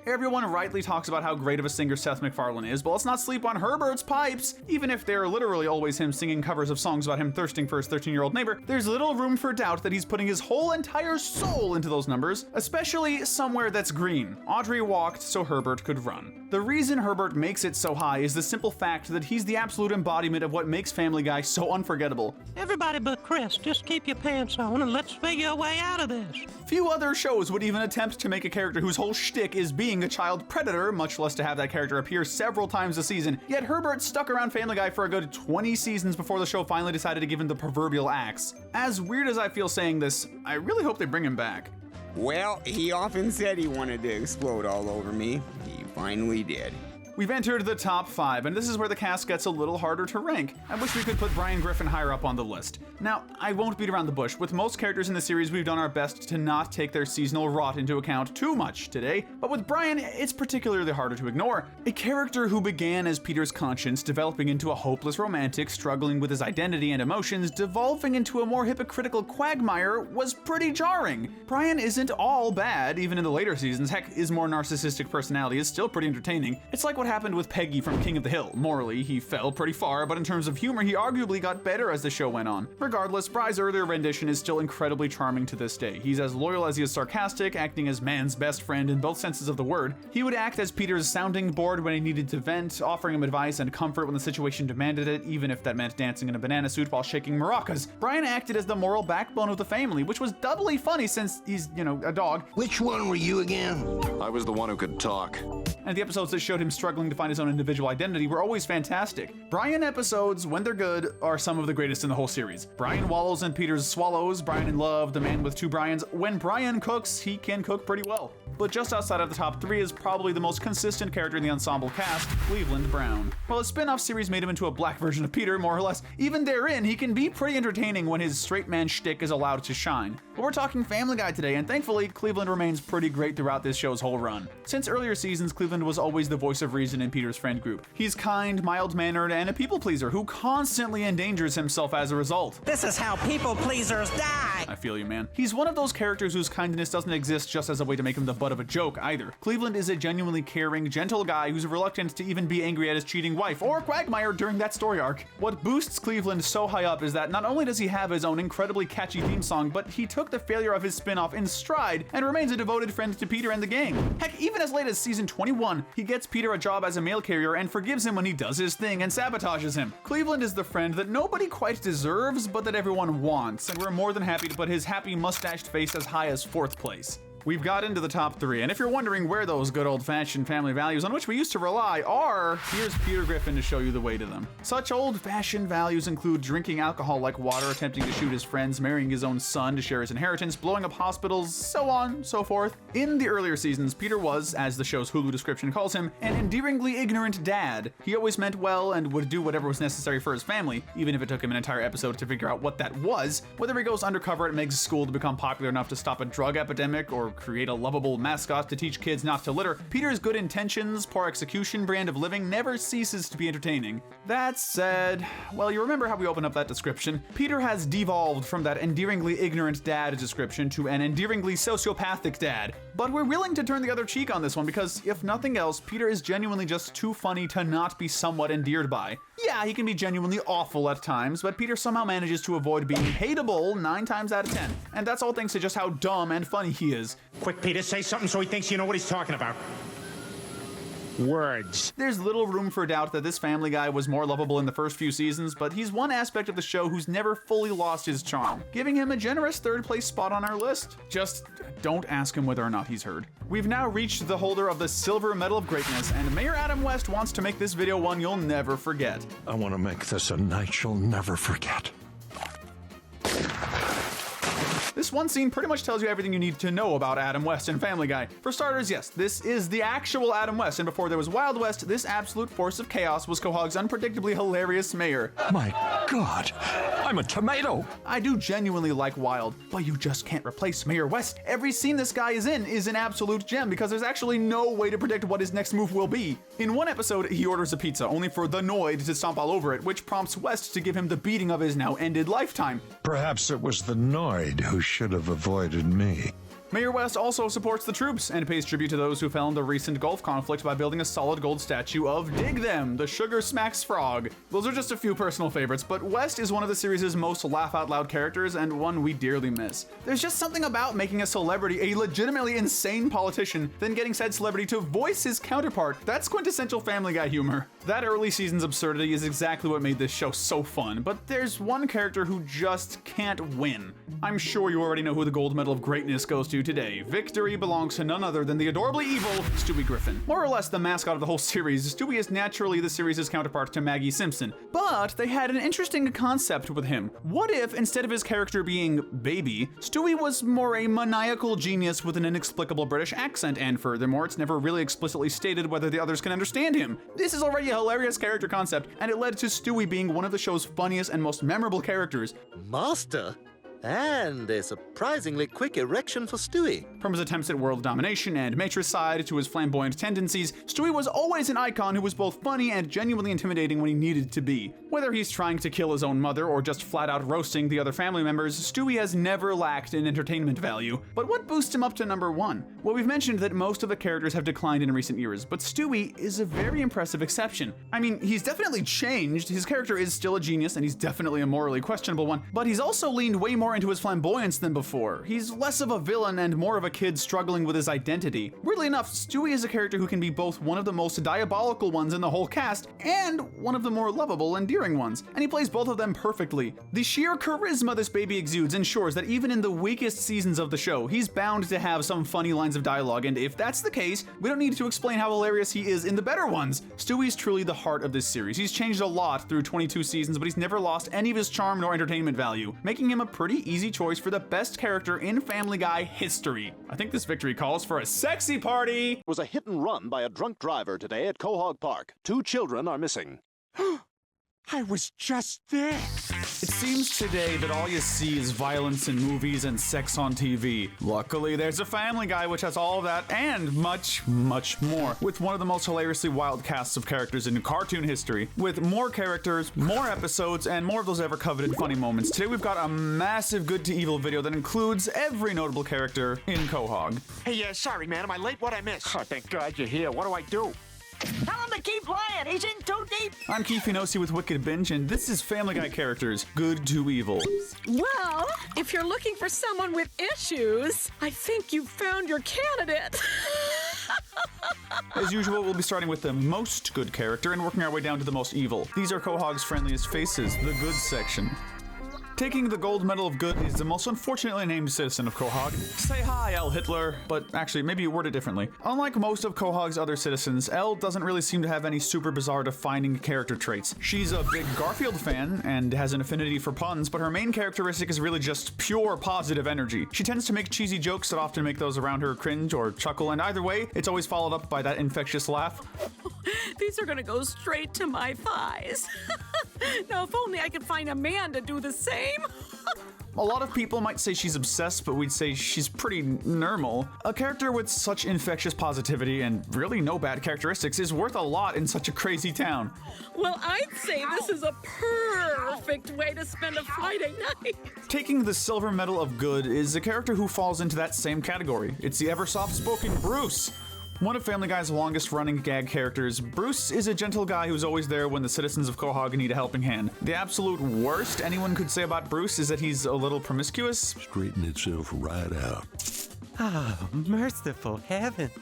Everyone rightly talks about how great of a singer Seth MacFarlane is, but let's not sleep on Herbert's pipes. Even if they're literally always him singing covers of songs about him thirsting for his 13-year-old neighbor, there's little room for doubt that he's putting his whole entire soul into those numbers, especially Somewhere That's Green. Audrey walked so Herbert could run. The reason Herbert makes it so high is the simple fact that he's the absolute embodiment of what makes Family Guy so unforgettable. Everybody but Chris, just keep your pants on and let's figure a way out of this. Few other shows would even attempt to make a character whose whole shtick is being a child predator, much less to have that character appear several times a season, yet Herbert stuck around Family Guy for a good 20 seasons before the show finally decided to give him the proverbial axe. As weird as I feel saying this, I really hope they bring him back. Well, he often said he wanted to explode all over me. He finally did. We've entered the top 5, and this is where the cast gets a little harder to rank. I wish we could put Brian Griffin higher up on the list. Now, I won't beat around the bush. With most characters in the series, we've done our best to not take their seasonal rot into account too much today, but with Brian, it's particularly harder to ignore. A character who began as Peter's conscience, developing into a hopeless romantic, struggling with his identity and emotions, devolving into a more hypocritical Quagmire was pretty jarring. Brian isn't all bad, even in the later seasons. Heck, his more narcissistic personality is still pretty entertaining. It's like what happened with Peggy from King of the Hill. Morally, he fell pretty far, but in terms of humor, he arguably got better as the show went on. Regardless, Bry's earlier rendition is still incredibly charming to this day. He's as loyal as he is sarcastic, acting as man's best friend in both senses of the word. He would act as Peter's sounding board when he needed to vent, offering him advice and comfort when the situation demanded it, even if that meant dancing in a banana suit while shaking maracas. Brian acted as the moral backbone of the family, which was doubly funny since he's, a dog. Which one were you again? I was the one who could talk. And the episodes that showed him struggling to find his own individual identity were always fantastic. Brian episodes, when they're good, are some of the greatest in the whole series. Brian wallows in Peter's swallows, Brian in love, the man with two Brians. When Brian cooks, he can cook pretty well. But just outside of the top 3 is probably the most consistent character in the ensemble cast, Cleveland Brown. While a spin-off series made him into a black version of Peter, more or less, even therein, he can be pretty entertaining when his straight man shtick is allowed to shine. But we're talking Family Guy today, and thankfully, Cleveland remains pretty great throughout this show's whole run. Since earlier seasons, Cleveland was always the voice of reason in Peter's friend group. He's kind, mild-mannered, and a people-pleaser who constantly endangers himself as a result. This is how people-pleasers die! I feel you, man. He's one of those characters whose kindness doesn't exist just as a way to make him the butt of a joke, either. Cleveland is a genuinely caring, gentle guy who's reluctant to even be angry at his cheating wife, or Quagmire during that story arc. What boosts Cleveland so high up is that not only does he have his own incredibly catchy theme song, but he took the failure of his spin-off in stride and remains a devoted friend to Peter and the gang. Heck, even as late as season 21, he gets Peter a job as a mail carrier and forgives him when he does his thing and sabotages him. Cleveland is the friend that nobody quite deserves, but that everyone wants, and we're more than happy to put his happy mustached face as high as 4th place. We've got into the top 3, and if you're wondering where those good old-fashioned family values on which we used to rely are, here's Peter Griffin to show you the way to them. Such old-fashioned values include drinking alcohol like water, attempting to shoot his friends, marrying his own son to share his inheritance, blowing up hospitals, so on, so forth. In the earlier seasons, Peter was, as the show's Hulu description calls him, an endearingly ignorant dad. He always meant well and would do whatever was necessary for his family, even if it took him an entire episode to figure out what that was. Whether he goes undercover at Meg's school to become popular enough to stop a drug epidemic, or create a lovable mascot to teach kids not to litter, Peter's good intentions, poor execution brand of living never ceases to be entertaining. That said, well, you remember how we opened up that description? Peter has devolved from that endearingly ignorant dad description to an endearingly sociopathic dad. But we're willing to turn the other cheek on this one because, if nothing else, Peter is genuinely just too funny to not be somewhat endeared by. Yeah, he can be genuinely awful at times, but Peter somehow manages to avoid being hateable 9 times out of 10. And that's all thanks to just how dumb and funny he is. Quick, Peter, say something so he thinks you know what he's talking about. Words. There's little room for doubt that this Family Guy was more lovable in the first few seasons, but he's one aspect of the show who's never fully lost his charm, giving him a generous 3rd place spot on our list. Just don't ask him whether or not he's heard. We've now reached the holder of the Silver Medal of Greatness, and Mayor Adam West wants to make this video one you'll never forget. I want to make this a night you'll never forget. This one scene pretty much tells you everything you need to know about Adam West and Family Guy. For starters, yes, this is the actual Adam West, and before there was Wild West, this absolute force of chaos was Quahog's unpredictably hilarious mayor. My God, I'm a tomato! I do genuinely like Wild, but you just can't replace Mayor West. Every scene this guy is in is an absolute gem because there's actually no way to predict what his next move will be. In one episode, he orders a pizza, only for the Noid to stomp all over it, which prompts West to give him the beating of his now ended lifetime. Perhaps it was the Noid who should have avoided me. Mayor West also supports the troops and pays tribute to those who fell in the recent Gulf conflict by building a solid gold statue of Dig Them, the Sugar Smacks frog. Those are just a few personal favorites, but West is one of the series' most laugh-out-loud characters and one we dearly miss. There's just something about making a celebrity a legitimately insane politician, then getting said celebrity to voice his counterpart. That's quintessential Family Guy humor. That early season's absurdity is exactly what made this show so fun, but there's one character who just can't win. I'm sure you already know who the gold medal of greatness goes to today. Victory belongs to none other than the adorably evil Stewie Griffin. More or less the mascot of the whole series, Stewie is naturally the series' counterpart to Maggie Simpson, but they had an interesting concept with him. What if, instead of his character being Baby, Stewie was more a maniacal genius with an inexplicable British accent, and furthermore, it's never really explicitly stated whether the others can understand him. This is already a hilarious character concept, and it led to Stewie being one of the show's funniest and most memorable characters. Master? And a surprisingly quick erection for Stewie. From his attempts at world domination and matricide to his flamboyant tendencies, Stewie was always an icon who was both funny and genuinely intimidating when he needed to be. Whether he's trying to kill his own mother or just flat out roasting the other family members, Stewie has never lacked in entertainment value. But what boosts him up to number one? Well, we've mentioned that most of the characters have declined in recent years, but Stewie is a very impressive exception. I mean, he's definitely changed, his character is still a genius, and he's definitely a morally questionable one, but he's also leaned way more into his flamboyance than before. He's less of a villain and more of a kid struggling with his identity. Weirdly enough, Stewie is a character who can be both one of the most diabolical ones in the whole cast and one of the more lovable, endearing ones, and he plays both of them perfectly. The sheer charisma this baby exudes ensures that even in the weakest seasons of the show, he's bound to have some funny lines of dialogue, and if that's the case, we don't need to explain how hilarious he is in the better ones. Stewie's truly the heart of this series. He's changed a lot through 22 seasons, but he's never lost any of his charm nor entertainment value, making him a pretty easy choice for the best character in Family Guy history. I think this victory calls for a sexy party! It was a hit and run by a drunk driver today at Quahog Park. 2 children are missing. I was just there. It seems today that all you see is violence in movies and sex on TV. Luckily, there's a Family Guy which has all of that and much, much more, with one of the most hilariously wild casts of characters in cartoon history. With more characters, more episodes, and more of those ever coveted funny moments. Today we've got a massive good to evil video that includes every notable character in Quahog. Hey, sorry, man. Am I late? What'd I miss? Oh, thank God you're here. What do I do? Tell him to keep playing. He's in too deep. I'm Keith Finosi with Wicked Binge, and this is Family Guy Characters, Good to Evil. Well, if you're looking for someone with issues, I think you've found your candidate. As usual, we'll be starting with the most good character and working our way down to the most evil. These are Quahog's friendliest faces, the good section. Taking the gold medal of good is the most unfortunately named citizen of Quahog. Say hi, Elle Hitler, but actually, maybe you word it differently. Unlike most of Quahog's other citizens, Elle doesn't really seem to have any super bizarre defining character traits. She's a big Garfield fan and has an affinity for puns, but her main characteristic is really just pure positive energy. She tends to make cheesy jokes that often make those around her cringe or chuckle, and either way, it's always followed up by that infectious laugh. These are gonna go straight to my thighs. Now, if only I could find a man to do the same. A lot of people might say she's obsessed, but we'd say she's pretty normal. A character with such infectious positivity and really no bad characteristics is worth a lot in such a crazy town. Well, I'd say this is a perfect way to spend a Friday night. Taking the silver medal of good is a character who falls into that same category. It's the ever soft-spoken Bruce. One of Family Guy's longest-running gag characters, Bruce is a gentle guy who's always there when the citizens of Quahog need a helping hand. The absolute worst anyone could say about Bruce is that he's a little promiscuous. Straighten itself right out. Oh, merciful heavens.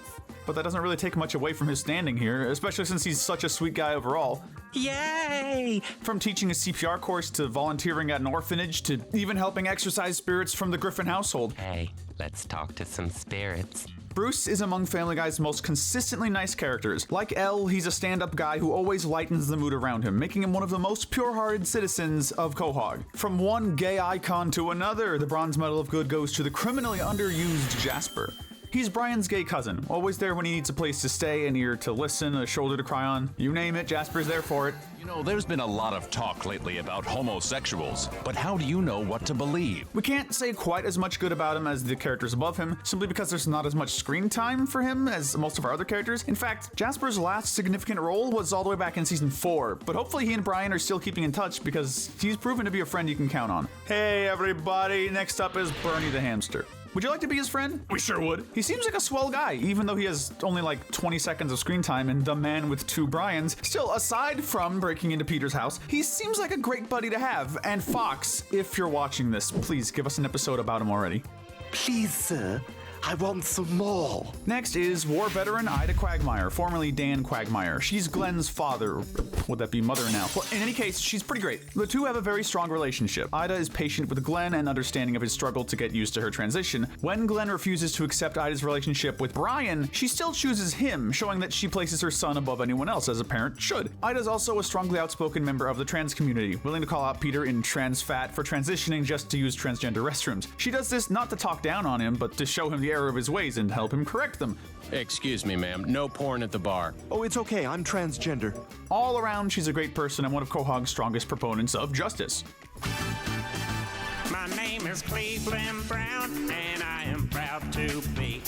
But that doesn't really take much away from his standing here, especially since he's such a sweet guy overall. Yay! From teaching a CPR course to volunteering at an orphanage to even helping exorcise spirits from the Griffin household. Hey, let's talk to some spirits. Bruce is among Family Guy's most consistently nice characters. Like Elle, he's a stand-up guy who always lightens the mood around him, making him one of the most pure-hearted citizens of Quahog. From one gay icon to another, the bronze medal of good goes to the criminally underused Jasper. He's Brian's gay cousin, always there when he needs a place to stay, an ear to listen, a shoulder to cry on. You name it, Jasper's there for it. You know, there's been a lot of talk lately about homosexuals, but how do you know what to believe? We can't say quite as much good about him as the characters above him, simply because there's not as much screen time for him as most of our other characters. In fact, Jasper's last significant role was all the way back in season 4, but hopefully he and Brian are still keeping in touch because he's proven to be a friend you can count on. Hey everybody, next up is Bernie the hamster. Would you like to be his friend? We sure would. He seems like a swell guy, even though he has only like 20 seconds of screen time in The Man with Two Brians. Still, aside from breaking into Peter's house, he seems like a great buddy to have. And Fox, if you're watching this, please give us an episode about him already. Please, sir. I want some more. Next is war veteran Ida Quagmire, formerly Dan Quagmire. She's Glenn's father. Would that be mother now? Well, in any case, she's pretty great. The two have a very strong relationship. Ida is patient with Glenn and understanding of his struggle to get used to her transition. When Glenn refuses to accept Ida's relationship with Brian, she still chooses him, showing that she places her son above anyone else, as a parent should. Ida's also a strongly outspoken member of the trans community, willing to call out Peter in trans fat for transitioning just to use transgender restrooms. She does this not to talk down on him, but to show him the error of his ways and help him correct them. Excuse me, ma'am. No porn at the bar. Oh, it's okay. I'm transgender. All around, she's a great person and one of Quahog's strongest proponents of justice. My name is Cleveland Brown, and I am proud to be.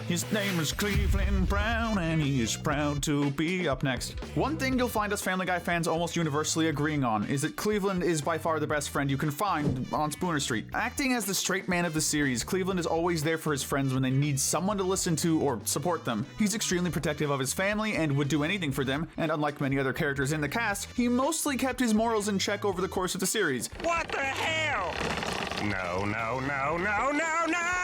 His name is Cleveland Brown, and he is proud to be. Up next. One thing you'll find us Family Guy fans almost universally agreeing on is that Cleveland is by far the best friend you can find on Spooner Street. Acting as the straight man of the series, Cleveland is always there for his friends when they need someone to listen to or support them. He's extremely protective of his family and would do anything for them, and unlike many other characters in the cast, he mostly kept his morals in check over the course of the series. What the hell? No, no, no, no, no, no!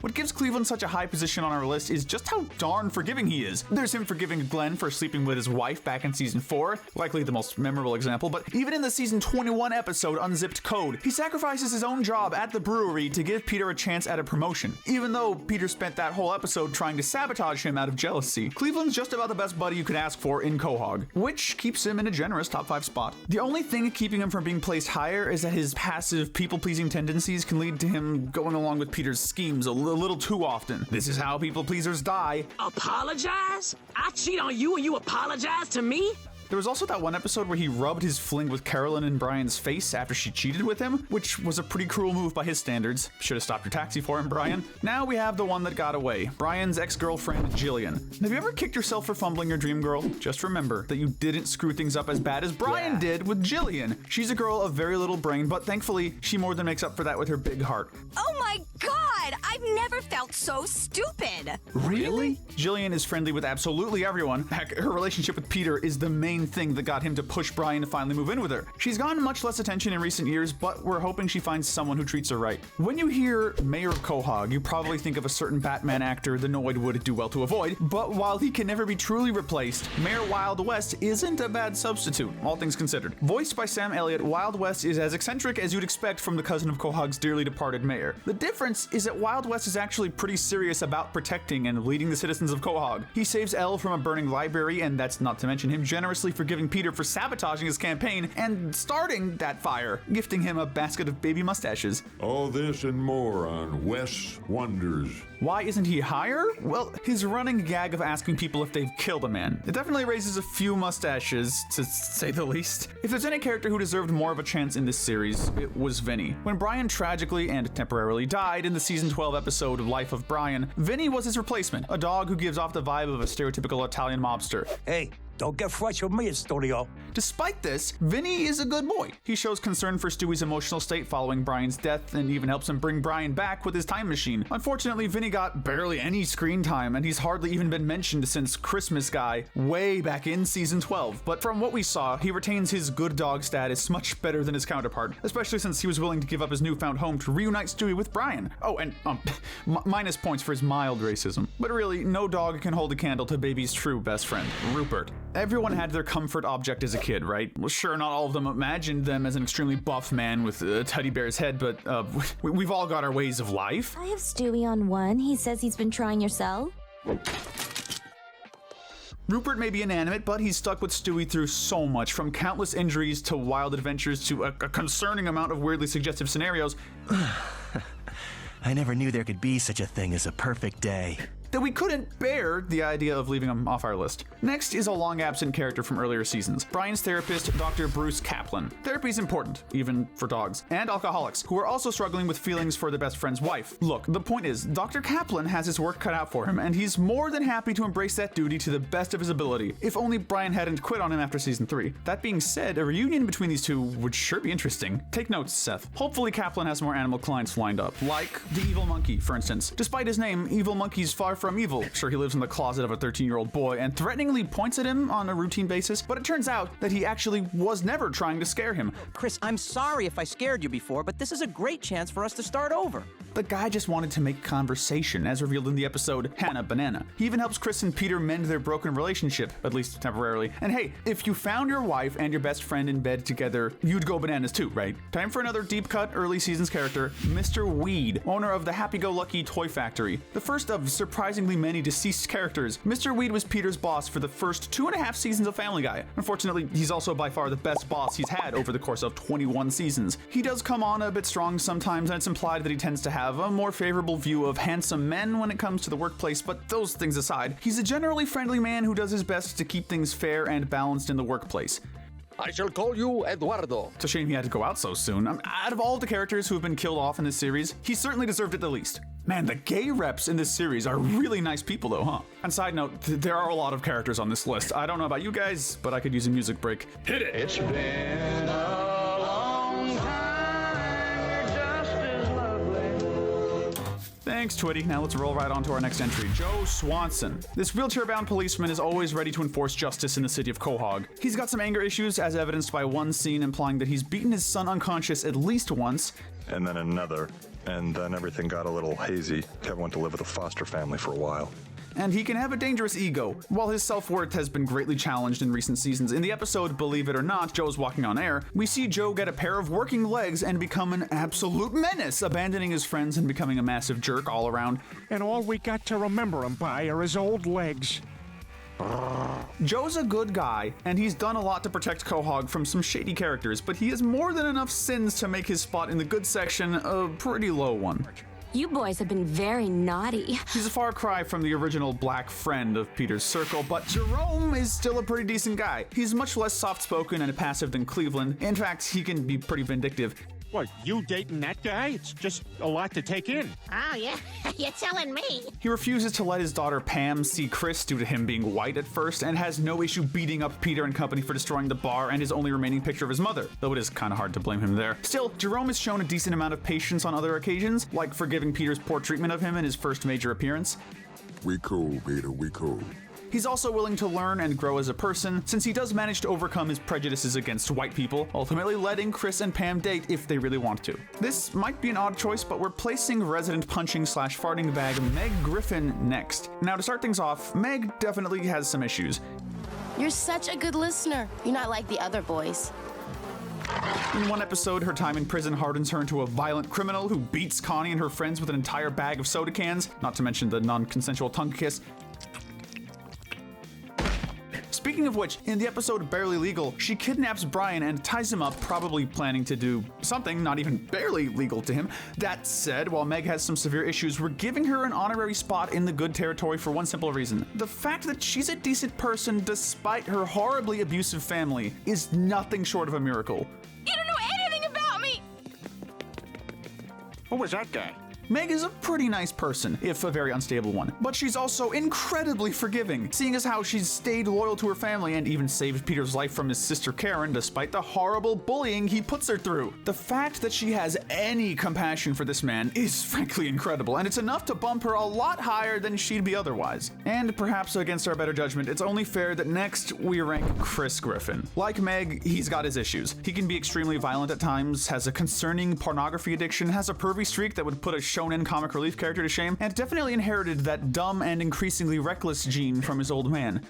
What gives Cleveland such a high position on our list is just how darn forgiving he is. There's him forgiving Glenn for sleeping with his wife back in season 4, likely the most memorable example, but even in the season 21 episode Unzipped Code, he sacrifices his own job at the brewery to give Peter a chance at a promotion. Even though Peter spent that whole episode trying to sabotage him out of jealousy, Cleveland's just about the best buddy you could ask for in Quahog, which keeps him in a generous top 5 spot. The only thing keeping him from being placed higher is that his passive people-pleasing tendencies can lead to him going along with Peter's schemes a little too often. This is how people pleasers die. Apologize? I cheat on you and you apologize to me? There was also that one episode where he rubbed his fling with Carolyn in Brian's face after she cheated with him, which was a pretty cruel move by his standards. Should have stopped your taxi for him, Brian. Now we have the one that got away, Brian's ex-girlfriend, Jillian. Have you ever kicked yourself for fumbling your dream girl? Just remember that you didn't screw things up as bad as Brian did with Jillian. She's a girl of very little brain, but thankfully, she more than makes up for that with her big heart. Oh my god! I've never felt so stupid! Really? Jillian is friendly with absolutely everyone. Heck, her relationship with Peter is the main thing that got him to push Brian to finally move in with her. She's gotten much less attention in recent years, but we're hoping she finds someone who treats her right. When you hear Mayor of Quahog, you probably think of a certain Batman actor the Noid would do well to avoid, but while he can never be truly replaced, Mayor Wild West isn't a bad substitute, all things considered. Voiced by Sam Elliott, Wild West is as eccentric as you'd expect from the cousin of Quahog's dearly departed mayor. The difference is that Wild West is actually pretty serious about protecting and leading the citizens of Quahog. He saves Elle from a burning library, and that's not to mention him generously forgiving Peter for sabotaging his campaign and starting that fire, gifting him a basket of baby mustaches. All this and more on West's Wonders. Why isn't he higher? Well, his running gag of asking people if they've killed a man. It definitely raises a few mustaches, to say the least. If there's any character who deserved more of a chance in this series, it was Vinnie. When Brian tragically and temporarily died in the season 12 episode Life of Brian, Vinnie was his replacement, a dog who gives off the vibe of a stereotypical Italian mobster. Hey, don't get fresh with me, studio. Despite this, Vinnie is a good boy. He shows concern for Stewie's emotional state following Brian's death and even helps him bring Brian back with his time machine. Unfortunately, Vinnie got barely any screen time, and he's hardly even been mentioned since Christmas Guy way back in season 12. But from what we saw, he retains his good dog status much better than his counterpart, especially since he was willing to give up his newfound home to reunite Stewie with Brian. Oh, and minus points for his mild racism. But really, no dog can hold a candle to baby's true best friend, Rupert. Everyone had their comfort object as a kid, right? Well, sure, not all of them imagined them as an extremely buff man with a teddy bear's head, but we've all got our ways of life. I have Stewie on one. He says he's been trying your cell. Rupert may be inanimate, but he's stuck with Stewie through so much, from countless injuries to wild adventures to a concerning amount of weirdly suggestive scenarios. I never knew there could be such a thing as a perfect day. that we couldn't bear the idea of leaving him off our list. Next is a long absent character from earlier seasons, Brian's therapist, Dr. Bruce Kaplan. Therapy is important, even for dogs, and alcoholics, who are also struggling with feelings for their best friend's wife. Look, the point is, Dr. Kaplan has his work cut out for him, and he's more than happy to embrace that duty to the best of his ability, if only Brian hadn't quit on him after season 3. That being said, a reunion between these two would sure be interesting. Take notes, Seth. Hopefully Kaplan has more animal clients lined up, like the evil monkey, for instance. Despite his name, Evil Monkey's far from evil. Sure, he lives in the closet of a 13-year-old boy and threateningly points at him on a routine basis, but it turns out that he actually was never trying to scare him. Chris, I'm sorry if I scared you before, but this is a great chance for us to start over. The guy just wanted to make conversation, as revealed in the episode Hannah Banana. He even helps Chris and Peter mend their broken relationship, at least temporarily. And hey, if you found your wife and your best friend in bed together, you'd go bananas too, right? Time for another deep-cut early seasons character, Mr. Weed, owner of the Happy-Go-Lucky Toy Factory. The first of surprisingly many deceased characters, Mr. Weed was Peter's boss for the first 2.5 seasons of Family Guy. Unfortunately, he's also by far the best boss he's had over the course of 21 seasons. He does come on a bit strong sometimes, and it's implied that he tends to have a more favorable view of handsome men when it comes to the workplace, but those things aside, he's a generally friendly man who does his best to keep things fair and balanced in the workplace. I shall call you Eduardo. It's a shame he had to go out so soon. Out of all the characters who have been killed off in this series, he certainly deserved it the least. Man, the gay reps in this series are really nice people though, huh? And side note, there are a lot of characters on this list. I don't know about you guys, but I could use a music break. Hit it! It's been a long time, you're just as lovely. Thanks, Twitty. Now let's roll right on to our next entry, Joe Swanson. This wheelchair-bound policeman is always ready to enforce justice in the city of Quahog. He's got some anger issues, as evidenced by one scene implying that he's beaten his son unconscious at least once. And then another. And then everything got a little hazy. Kevin went to live with a foster family for a while. And he can have a dangerous ego. While his self-worth has been greatly challenged in recent seasons, in the episode Believe It or Not, Joe's Walking on Air, we see Joe get a pair of working legs and become an absolute menace, abandoning his friends and becoming a massive jerk all around. And all we got to remember him by are his old legs. Joe's a good guy, and he's done a lot to protect Quahog from some shady characters, but he has more than enough sins to make his spot in the good section a pretty low one. You boys have been very naughty. He's a far cry from the original black friend of Peter's circle, but Jerome is still a pretty decent guy. He's much less soft-spoken and passive than Cleveland. In fact, he can be pretty vindictive. What, you dating that guy? It's just a lot to take in. Oh, yeah? You're telling me? He refuses to let his daughter Pam see Chris due to him being white at first, and has no issue beating up Peter and company for destroying the bar and his only remaining picture of his mother, though it is kind of hard to blame him there. Still, Jerome has shown a decent amount of patience on other occasions, like forgiving Peter's poor treatment of him in his first major appearance. We cool, Peter, we cool. He's also willing to learn and grow as a person, since he does manage to overcome his prejudices against white people, ultimately letting Chris and Pam date if they really want to. This might be an odd choice, but we're placing resident punching/farting bag Meg Griffin next. Now to start things off, Meg definitely has some issues. You're such a good listener. You're not like the other boys. In one episode, her time in prison hardens her into a violent criminal who beats Connie and her friends with an entire bag of soda cans, not to mention the non-consensual tongue kiss. Speaking of which, in the episode Barely Legal, she kidnaps Brian and ties him up, probably planning to do something not even barely legal to him. That said, while Meg has some severe issues, we're giving her an honorary spot in the good territory for one simple reason. The fact that she's a decent person despite her horribly abusive family is nothing short of a miracle. You don't know anything about me! Who was that guy? Meg is a pretty nice person, if a very unstable one, but she's also incredibly forgiving, seeing as how she's stayed loyal to her family and even saved Peter's life from his sister Karen despite the horrible bullying he puts her through. The fact that she has any compassion for this man is frankly incredible, and it's enough to bump her a lot higher than she'd be otherwise. And perhaps against our better judgment, it's only fair that next we rank Chris Griffin. Like Meg, he's got his issues. He can be extremely violent at times, has a concerning pornography addiction, has a pervy streak that would put a shonen comic relief character to shame, and definitely inherited that dumb and increasingly reckless gene from his old man.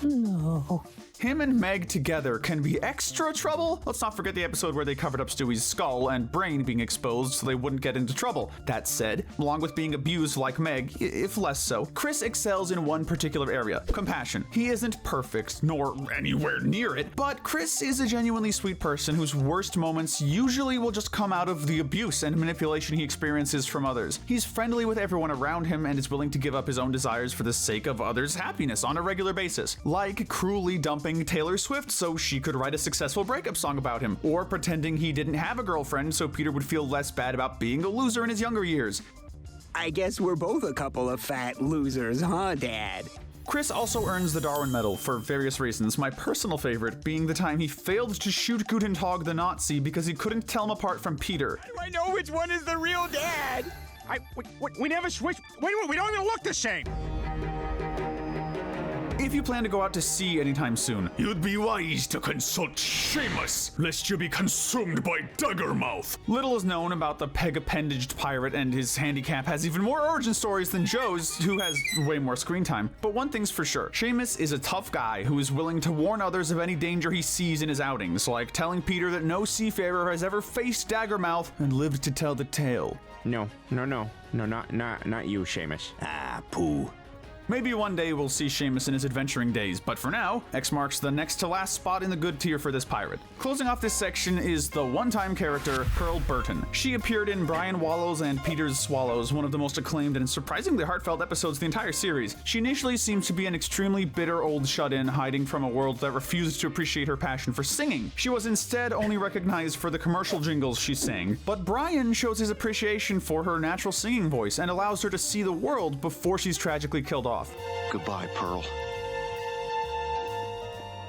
No. Him and Meg together can be extra trouble. Let's not forget the episode where they covered up Stewie's skull and brain being exposed so they wouldn't get into trouble. That said, along with being abused like Meg, if less so, Chris excels in one particular area: compassion. He isn't perfect, nor anywhere near it, but Chris is a genuinely sweet person whose worst moments usually will just come out of the abuse and manipulation he experiences from others. He's friendly with everyone around him and is willing to give up his own desires for the sake of others' happiness on a regular basis, like cruelly dumping Taylor Swift so she could write a successful breakup song about him, or pretending he didn't have a girlfriend so Peter would feel less bad about being a loser in his younger years. I guess we're both a couple of fat losers, huh, Dad? Chris also earns the Darwin Medal for various reasons, my personal favorite being the time he failed to shoot Guten Tag the Nazi because he couldn't tell him apart from Peter. I know which one is the real dad. We never switched. Wait, we don't even look the same. If you plan to go out to sea anytime soon, you'd be wise to consult Seamus, lest you be consumed by Daggermouth. Little is known about the peg-appendaged pirate, and his handicap has even more origin stories than Joe's, who has way more screen time. But one thing's for sure, Seamus is a tough guy who is willing to warn others of any danger he sees in his outings, like telling Peter that no seafarer has ever faced Daggermouth and lived to tell the tale. No, not you, Seamus. Ah, poo. Maybe one day we'll see Seamus in his adventuring days, but for now, X marks the next to last spot in the good tier for this pirate. Closing off this section is the one-time character, Pearl Burton. She appeared in Brian Wallow's and Peter's Swallows, one of the most acclaimed and surprisingly heartfelt episodes of the entire series. She initially seems to be an extremely bitter old shut-in hiding from a world that refused to appreciate her passion for singing. She was instead only recognized for the commercial jingles she sang, but Brian shows his appreciation for her natural singing voice and allows her to see the world before she's tragically killed off. Goodbye, Pearl.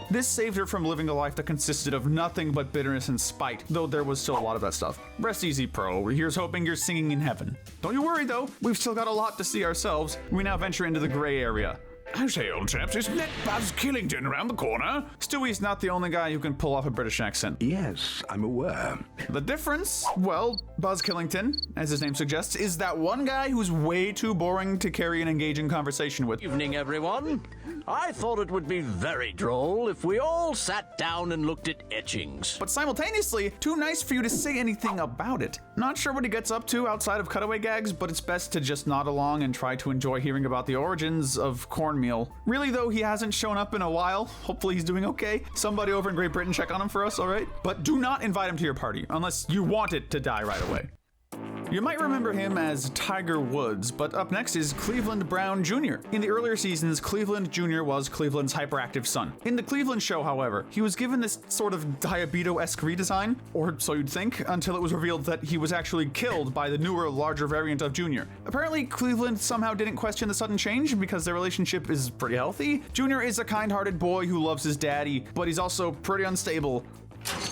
This saved her from living a life that consisted of nothing but bitterness and spite, though there was still a lot of that stuff. Rest easy, Pearl. Here's hoping you're singing in heaven. Don't you worry, though. We've still got a lot to see ourselves. We now venture into the gray area. I say, old chaps, isn't that Buzz Killington around the corner? Stewie's not the only guy who can pull off a British accent. Yes, I'm aware. The difference? Well, Buzz Killington, as his name suggests, is that one guy who's way too boring to carry an engaging conversation with. Evening, everyone. I thought it would be very droll if we all sat down and looked at etchings. But simultaneously, too nice for you to say anything about it. Not sure what he gets up to outside of cutaway gags, but it's best to just nod along and try to enjoy hearing about the origins of cornmeal. Really, though, he hasn't shown up in a while. Hopefully he's doing okay. Somebody over in Great Britain check on him for us, alright? But do not invite him to your party, unless you want it to die right away. You might remember him as Tiger Woods, but up next is Cleveland Brown Jr. In the earlier seasons, Cleveland Jr. was Cleveland's hyperactive son. In the Cleveland show, however, he was given this sort of Diabito-esque redesign, or so you'd think, until it was revealed that he was actually killed by the newer, larger variant of Jr. Apparently, Cleveland somehow didn't question the sudden change because their relationship is pretty healthy. Jr. is a kind-hearted boy who loves his daddy, but he's also pretty unstable.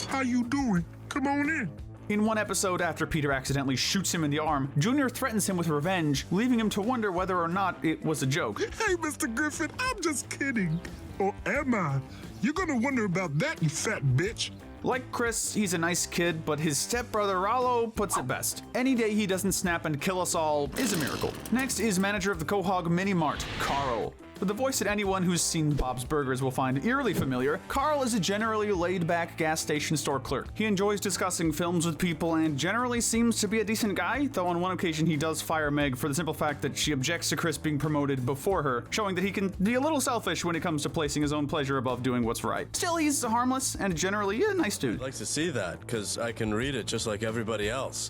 How you doing? Come on in. In one episode, after Peter accidentally shoots him in the arm, Junior threatens him with revenge, leaving him to wonder whether or not it was a joke. Hey, Mr. Griffin, I'm just kidding. Or am I? You're gonna wonder about that, you fat bitch. Like Chris, he's a nice kid, but his stepbrother Rollo puts it best. Any day he doesn't snap and kill us all is a miracle. Next is manager of the Quahog Mini Mart, Carl. With the voice that anyone who's seen Bob's Burgers will find eerily familiar, Carl is a generally laid-back gas station store clerk. He enjoys discussing films with people and generally seems to be a decent guy, though on one occasion he does fire Meg for the simple fact that she objects to Chris being promoted before her, showing that he can be a little selfish when it comes to placing his own pleasure above doing what's right. Still, he's harmless and generally a nice dude. I'd like to see that, because I can read it just like everybody else.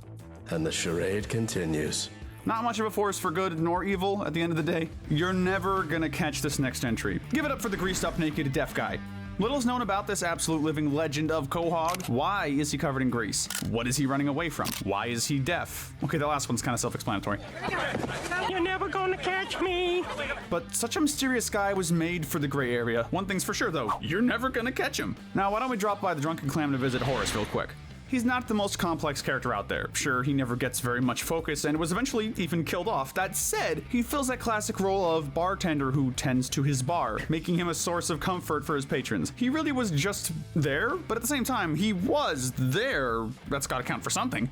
And the charade continues. Not much of a force for good nor evil at the end of the day. You're never gonna catch this next entry. Give it up for the greased up naked deaf guy. Little's known about this absolute living legend of Quahog. Why is he covered in grease? What is he running away from? Why is he deaf? Okay, the last one's kind of self-explanatory. You're never gonna catch me. But such a mysterious guy was made for the gray area. One thing's for sure though, you're never gonna catch him. Now why don't we drop by the Drunken Clam to visit Horace real quick. He's not the most complex character out there. Sure, he never gets very much focus and was eventually even killed off. That said, he fills that classic role of bartender who tends to his bar, making him a source of comfort for his patrons. He really was just there, but at the same time, he was there. That's gotta count for something.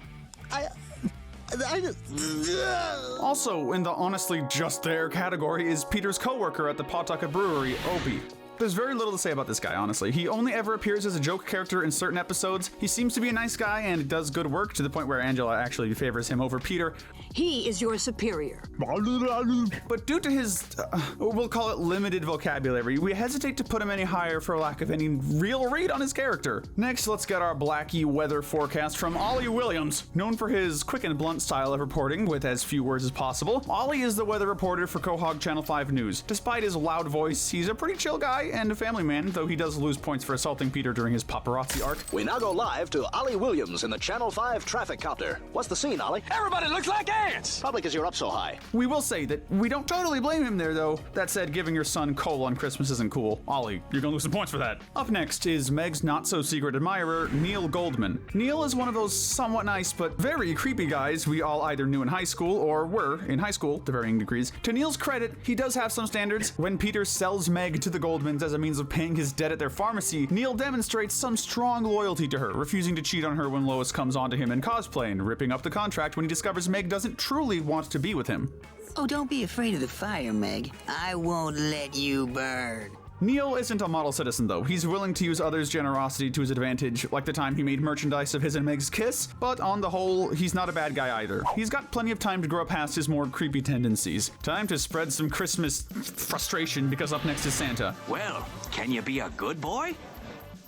Also, in the honestly just there category is Peter's co-worker at the Pawtucket Brewery, Opie. There's very little to say about this guy, honestly. He only ever appears as a joke character in certain episodes. He seems to be a nice guy and does good work to the point where Angela actually favors him over Peter. He is your superior. But due to his, we'll call it limited vocabulary, we hesitate to put him any higher for lack of any real read on his character. Next, let's get our Blackie weather forecast from Olly Williams. Known for his quick and blunt style of reporting with as few words as possible, Olly is the weather reporter for Quahog Channel 5 News. Despite his loud voice, he's a pretty chill guy and a family man, though he does lose points for assaulting Peter during his paparazzi arc. We now go live to Olly Williams in the Channel 5 traffic copter. What's the scene, Olly? Everybody looks like ants! Probably because you're up so high. We will say that we don't totally blame him there, though. That said, giving your son coal on Christmas isn't cool. Olly, you're gonna lose some points for that. Up next is Meg's not-so-secret admirer, Neil Goldman. Neil is one of those somewhat nice but very creepy guys we all either knew in high school or were in high school, to varying degrees. To Neil's credit, he does have some standards. When Peter sells Meg to the Goldmans as a means of paying his debt at their pharmacy, Neil demonstrates some strong loyalty to her, refusing to cheat on her when Lois comes onto him in cosplay and ripping up the contract when he discovers Meg doesn't truly want to be with him. Oh, don't be afraid of the fire, Meg. I won't let you burn. Neil isn't a model citizen, though. He's willing to use others' generosity to his advantage, like the time he made merchandise of his and Meg's kiss, but on the whole, he's not a bad guy either. He's got plenty of time to grow past his more creepy tendencies. Time to spread some Christmas frustration, because up next is Santa. Well, can you be a good boy?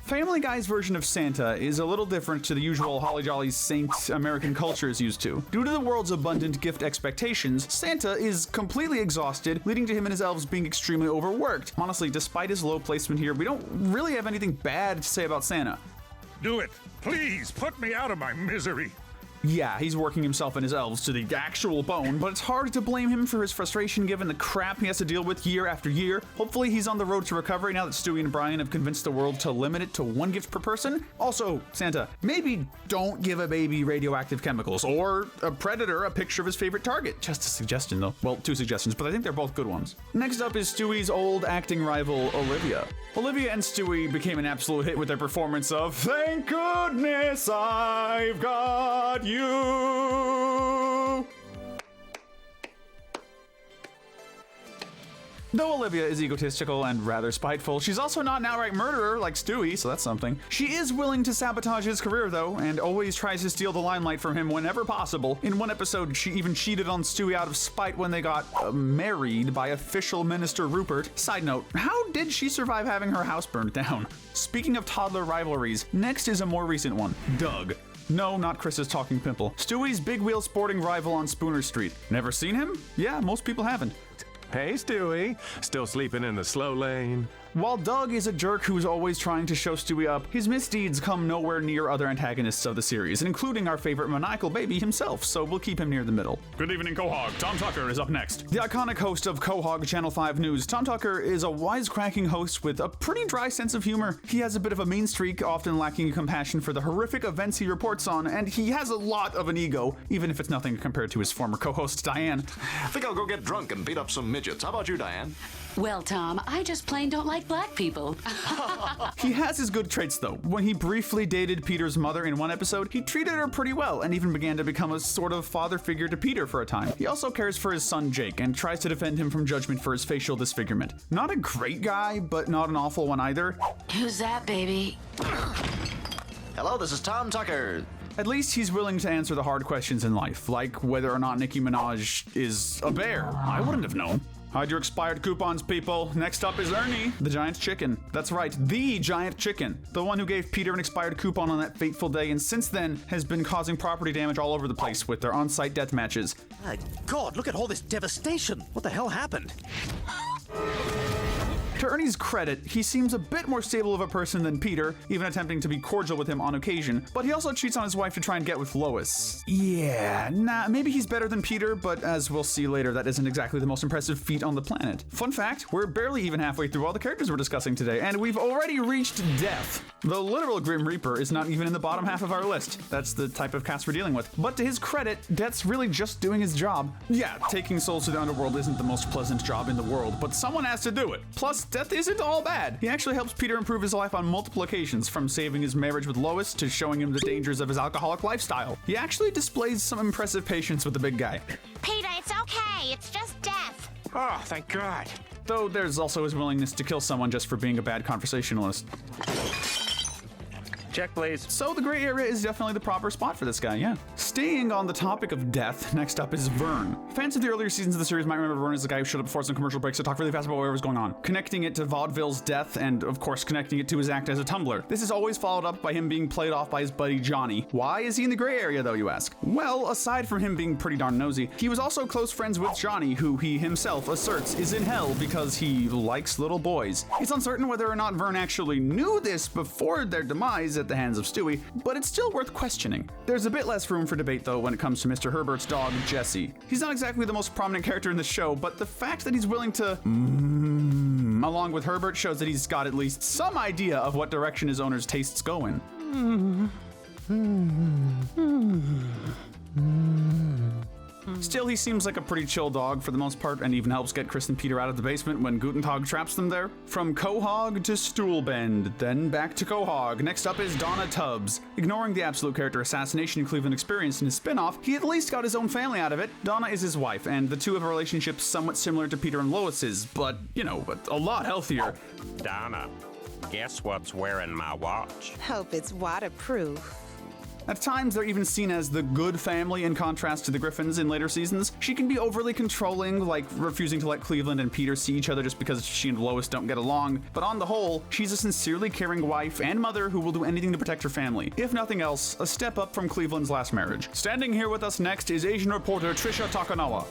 Family Guy's version of Santa is a little different to the usual holly jolly saint American culture is used to. Due to the world's abundant gift expectations, Santa is completely exhausted, leading to him and his elves being extremely overworked. Honestly, despite his low placement here, we don't really have anything bad to say about Santa. Do it. Please put me out of my misery. Yeah, he's working himself and his elves to the actual bone, but it's hard to blame him for his frustration given the crap he has to deal with year after year. Hopefully he's on the road to recovery now that Stewie and Brian have convinced the world to limit it to one gift per person. Also, Santa, maybe don't give a baby radioactive chemicals, or a predator a picture of his favorite target. Just a suggestion though. Well, two suggestions, but I think they're both good ones. Next up is Stewie's old acting rival, Olivia. Olivia and Stewie became an absolute hit with their performance of "Thank Goodness I've Got You." Though Olivia is egotistical and rather spiteful, she's also not an outright murderer like Stewie, so that's something. She is willing to sabotage his career though, and always tries to steal the limelight from him whenever possible. In one episode, she even cheated on Stewie out of spite when they got married by official minister Rupert. Side note, how did she survive having her house burned down? Speaking of toddler rivalries, next is a more recent one, Doug. No, not Chris's talking pimple. Stewie's big wheel sporting rival on Spooner Street. Never seen him? Yeah, most people haven't. Hey, Stewie. Still sleeping in the slow lane? While Doug is a jerk who's always trying to show Stewie up, his misdeeds come nowhere near other antagonists of the series, including our favorite maniacal baby himself, so we'll keep him near the middle. Good evening, Quahog. Tom Tucker is up next. The iconic host of Quahog Channel 5 News, Tom Tucker is a wisecracking host with a pretty dry sense of humor. He has a bit of a mean streak, often lacking compassion for the horrific events he reports on, and he has a lot of an ego, even if it's nothing compared to his former co-host, Diane. I think I'll go get drunk and beat up some midgets. How about you, Diane? Well, Tom, I just plain don't like black people. He has his good traits, though. When he briefly dated Peter's mother in one episode, he treated her pretty well and even began to become a sort of father figure to Peter for a time. He also cares for his son Jake and tries to defend him from judgment for his facial disfigurement. Not a great guy, but not an awful one either. Who's that, baby? Hello, this is Tom Tucker. At least he's willing to answer the hard questions in life, like whether or not Nicki Minaj is a bear. I wouldn't have known. Hide your expired coupons, people. Next up is Ernie, the giant chicken. That's right, the giant chicken. The one who gave Peter an expired coupon on that fateful day and since then has been causing property damage all over the place with their on-site death matches. My God, look at all this devastation. What the hell happened? To Ernie's credit, he seems a bit more stable of a person than Peter, even attempting to be cordial with him on occasion, but he also cheats on his wife to try and get with Lois. Yeah, maybe he's better than Peter, but as we'll see later, that isn't exactly the most impressive feat on the planet. Fun fact, we're barely even halfway through all the characters we're discussing today, and we've already reached death. The literal Grim Reaper is not even in the bottom half of our list. That's the type of cast we're dealing with. But to his credit, Death's really just doing his job. Yeah, taking souls to the underworld isn't the most pleasant job in the world, but someone has to do it. Plus, Death isn't all bad. He actually helps Peter improve his life on multiple occasions, from saving his marriage with Lois to showing him the dangers of his alcoholic lifestyle. He actually displays some impressive patience with the big guy. Peter, it's okay. It's just Death. Oh, thank God. Though there's also his willingness to kill someone just for being a bad conversationalist. Check, please. So the gray area is definitely the proper spot for this guy, yeah. Staying on the topic of death, next up is Vern. Fans of the earlier seasons of the series might remember Vern as the guy who showed up before some commercial breaks to talk really fast about whatever was going on, connecting it to vaudeville's death and, of course, connecting it to his act as a tumbler. This is always followed up by him being played off by his buddy Johnny. Why is he in the gray area, though, you ask? Well, aside from him being pretty darn nosy, he was also close friends with Johnny, who he himself asserts is in hell because he likes little boys. It's uncertain whether or not Vern actually knew this before their demise at the hands of Stewie, but it's still worth questioning. There's a bit less room for debate, though, when it comes to Mr. Herbert's dog, Jesse. He's not exactly the most prominent character in the show, but the fact that he's willing to along with Herbert shows that he's got at least some idea of what direction his owner's tastes go in. Still, he seems like a pretty chill dog for the most part, and even helps get Chris and Peter out of the basement when Gutentag traps them there. From Quahog to Stoolbend, then back to Quahog. Next up is Donna Tubbs. Ignoring the absolute character assassination Cleveland experienced in his spin-off, he at least got his own family out of it. Donna is his wife, and the two have a relationship somewhat similar to Peter and Lois's, but, you know, a lot healthier. Donna, guess what's wearing my watch? Hope it's waterproof. At times, they're even seen as the good family in contrast to the Griffins in later seasons. She can be overly controlling, like refusing to let Cleveland and Peter see each other just because she and Lois don't get along. But on the whole, she's a sincerely caring wife and mother who will do anything to protect her family. If nothing else, a step up from Cleveland's last marriage. Standing here with us next is Asian reporter Trisha Takanawa.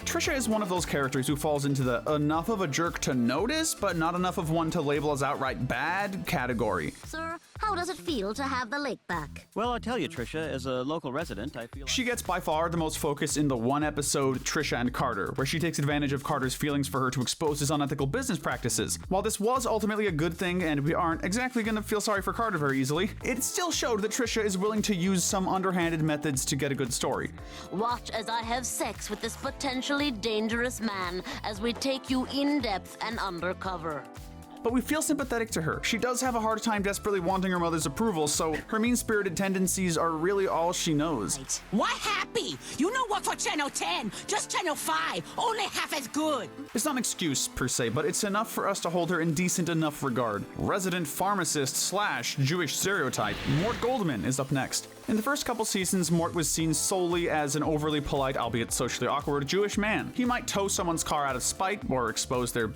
Trisha is one of those characters who falls into the enough of a jerk to notice, but not enough of one to label as outright bad category. Sir, how does it feel to have the lake back? Well, I tell you, Trisha, as a local resident, I feel She gets by far the most focus in the one episode, Trisha and Carter, where she takes advantage of Carter's feelings for her to expose his unethical business practices. While this was ultimately a good thing, and we aren't exactly gonna feel sorry for Carter very easily, it still showed that Trisha is willing to use some underhanded methods to get a good story. Watch as I have sex with this potentially dangerous man as we take you in-depth and undercover. But we feel sympathetic to her. She does have a hard time desperately wanting her mother's approval, so her mean-spirited tendencies are really all she knows. What happy? You know what for Channel 10? Just Channel 5. Only half as good. It's not an excuse, per se, but it's enough for us to hold her in decent enough regard. Resident pharmacist / Jewish stereotype, Mort Goldman, is up next. In the first couple seasons, Mort was seen solely as an overly polite, albeit socially awkward, Jewish man. He might tow someone's car out of spite or expose their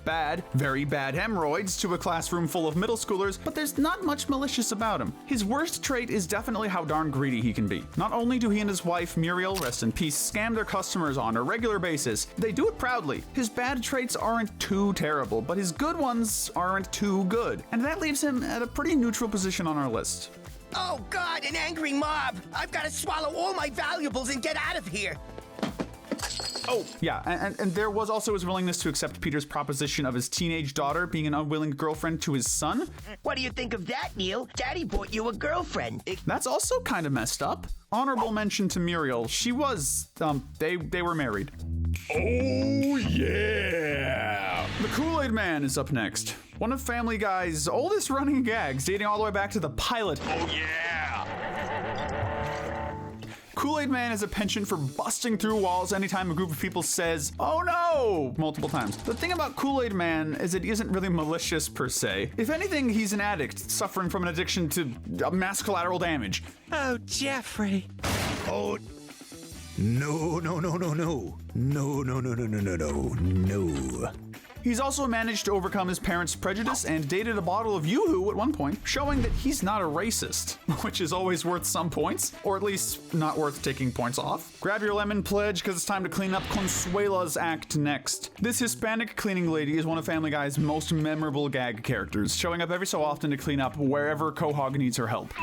very bad hemorrhoids to a classroom full of middle schoolers, but there's not much malicious about him. His worst trait is definitely how darn greedy he can be. Not only do he and his wife, Muriel, rest in peace, scam their customers on a regular basis, they do it proudly. His bad traits aren't too terrible, but his good ones aren't too good. And that leaves him at a pretty neutral position on our list. Oh God, an angry mob! I've got to swallow all my valuables and get out of here! Oh, yeah, and there was also his willingness to accept Peter's proposition of his teenage daughter being an unwilling girlfriend to his son. What do you think of that, Neil? Daddy bought you a girlfriend. That's also kind of messed up. Honorable mention to Muriel. She was, they were married. Oh, yeah! The Kool-Aid Man is up next. One of Family Guy's oldest running gags, dating all the way back to the pilot. Oh, yeah! Kool-Aid Man is a penchant for busting through walls anytime a group of people says, "Oh no!" multiple times. The thing about Kool-Aid Man is it isn't really malicious per se. If anything, he's an addict suffering from an addiction to mass collateral damage. Oh, Jeffrey. Oh, no. He's also managed to overcome his parents' prejudice and dated a bottle of Yoo-Hoo at one point, showing that he's not a racist, which is always worth some points, or at least not worth taking points off. Grab your lemon pledge, because it's time to clean up Consuela's act next. This Hispanic cleaning lady is one of Family Guy's most memorable gag characters, showing up every so often to clean up wherever Quahog needs her help.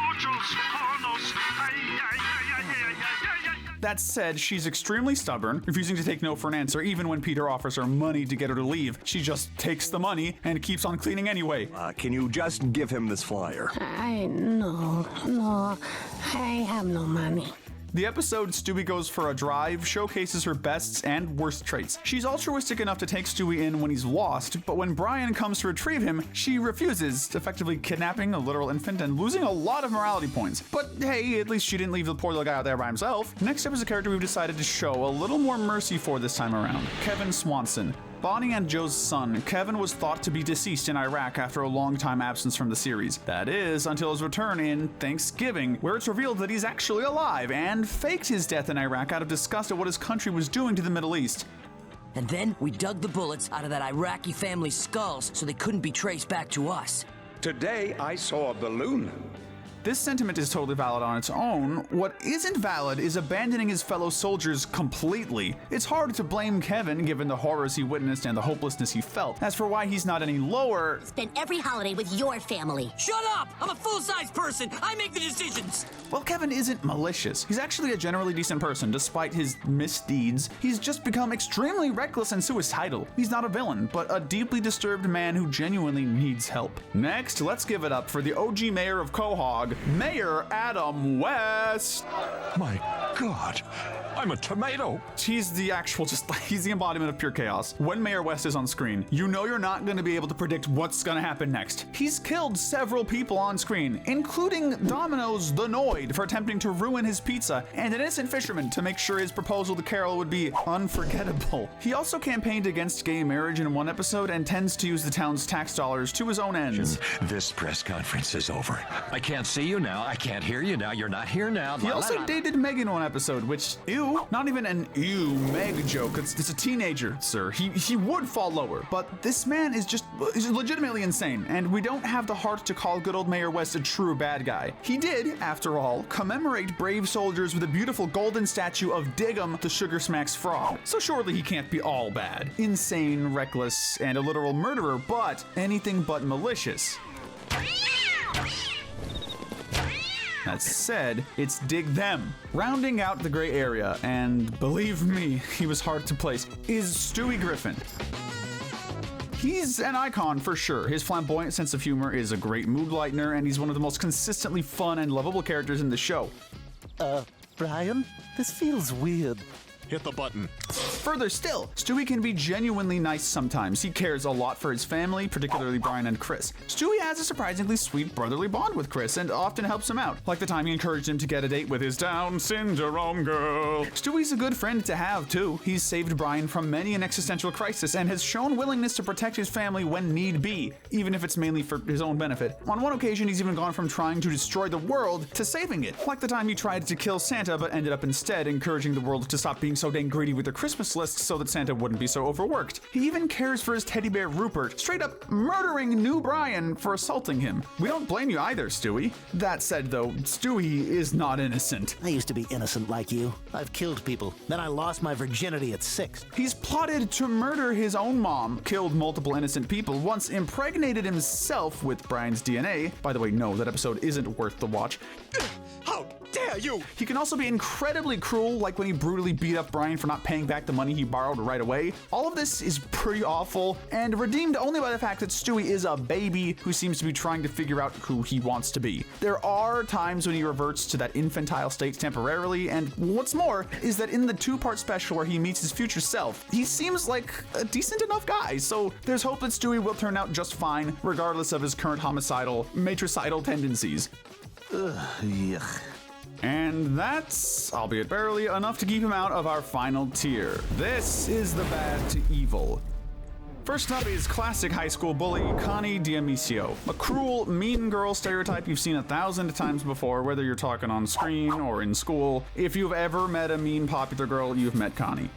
That said, she's extremely stubborn, refusing to take no for an answer even when Peter offers her money to get her to leave. She just takes the money and keeps on cleaning anyway. Can you just give him this flyer? No, I have no money. The episode Stewie Goes for a Drive showcases her bests and worst traits. She's altruistic enough to take Stewie in when he's lost, but when Brian comes to retrieve him, she refuses, effectively kidnapping a literal infant and losing a lot of morality points. But hey, at least she didn't leave the poor little guy out there by himself. Next up is a character we've decided to show a little more mercy for this time around, Kevin Swanson. Bonnie and Joe's son, Kevin, was thought to be deceased in Iraq after a long time absence from the series. That is, until his return in Thanksgiving, where it's revealed that he's actually alive and faked his death in Iraq out of disgust at what his country was doing to the Middle East. And then we dug the bullets out of that Iraqi family's skulls so they couldn't be traced back to us. Today I saw a balloon. This sentiment is totally valid on its own. What isn't valid is abandoning his fellow soldiers completely. It's hard to blame Kevin given the horrors he witnessed and the hopelessness he felt. As for why he's not any lower... Spend every holiday with your family. Shut up! I'm a full-size person. I make the decisions. Well, Kevin isn't malicious. He's actually a generally decent person, despite his misdeeds. He's just become extremely reckless and suicidal. He's not a villain, but a deeply disturbed man who genuinely needs help. Next, let's give it up for the OG mayor of Quahog, Mayor Adam West. My God, I'm a tomato. He's the actual, he's the embodiment of pure chaos. When Mayor West is on screen, you know you're not going to be able to predict what's going to happen next. He's killed several people on screen, including Domino's the Noid for attempting to ruin his pizza, and an innocent fisherman to make sure his proposal to Carol would be unforgettable. He also campaigned against gay marriage in one episode and tends to use the town's tax dollars to his own ends. This press conference is over. I can't see you now. I can't hear you now. You're not here now. He also dated Meg in one episode, which, ew, not even an ew Meg joke. It's a teenager, sir. He would fall lower, but this man is he's legitimately insane, and we don't have the heart to call good old Mayor West a true bad guy. He did, after all, commemorate brave soldiers with a beautiful golden statue of Diggum the Sugar Smacks frog. So surely he can't be all bad. Insane, reckless, and a literal murderer, but anything but malicious. That said, it's Dig Them. Rounding out the gray area, and believe me, he was hard to place, is Stewie Griffin. He's an icon for sure. His flamboyant sense of humor is a great mood lightener, and he's one of the most consistently fun and lovable characters in the show. Brian? This feels weird. Hit the button. Further still, Stewie can be genuinely nice sometimes. He cares a lot for his family, particularly Brian and Chris. Stewie has a surprisingly sweet brotherly bond with Chris and often helps him out, like the time he encouraged him to get a date with his Down syndrome girl. Stewie's a good friend to have, too. He's saved Brian from many an existential crisis and has shown willingness to protect his family when need be, even if it's mainly for his own benefit. On one occasion, he's even gone from trying to destroy the world to saving it, like the time he tried to kill Santa but ended up instead encouraging the world to stop being so dang greedy with their Christmas lists so that Santa wouldn't be so overworked. He even cares for his teddy bear Rupert, straight up murdering new Brian for assaulting him. We don't blame you either, Stewie. That said though, Stewie is not innocent. I used to be innocent like you. I've killed people. Then I lost my virginity at 6. He's plotted to murder his own mom, killed multiple innocent people, once impregnated himself with Brian's DNA. By the way, no, that episode isn't worth the watch. How dare you! He can also be incredibly cruel, like when he brutally beat up Brian for not paying back the money he borrowed right away. All of this is pretty awful, and redeemed only by the fact that Stewie is a baby who seems to be trying to figure out who he wants to be. There are times when he reverts to that infantile state temporarily, and what's more is that in the 2-part special where he meets his future self, he seems like a decent enough guy, so there's hope that Stewie will turn out just fine, regardless of his current homicidal, matricidal tendencies. Ugh, yuck. And that's, albeit barely, enough to keep him out of our final tier. This is the bad to evil. First up is classic high school bully Connie D'Amico, a cruel, mean girl stereotype you've seen 1,000 times before, whether you're talking on screen or in school. If you've ever met a mean, popular girl, you've met Connie.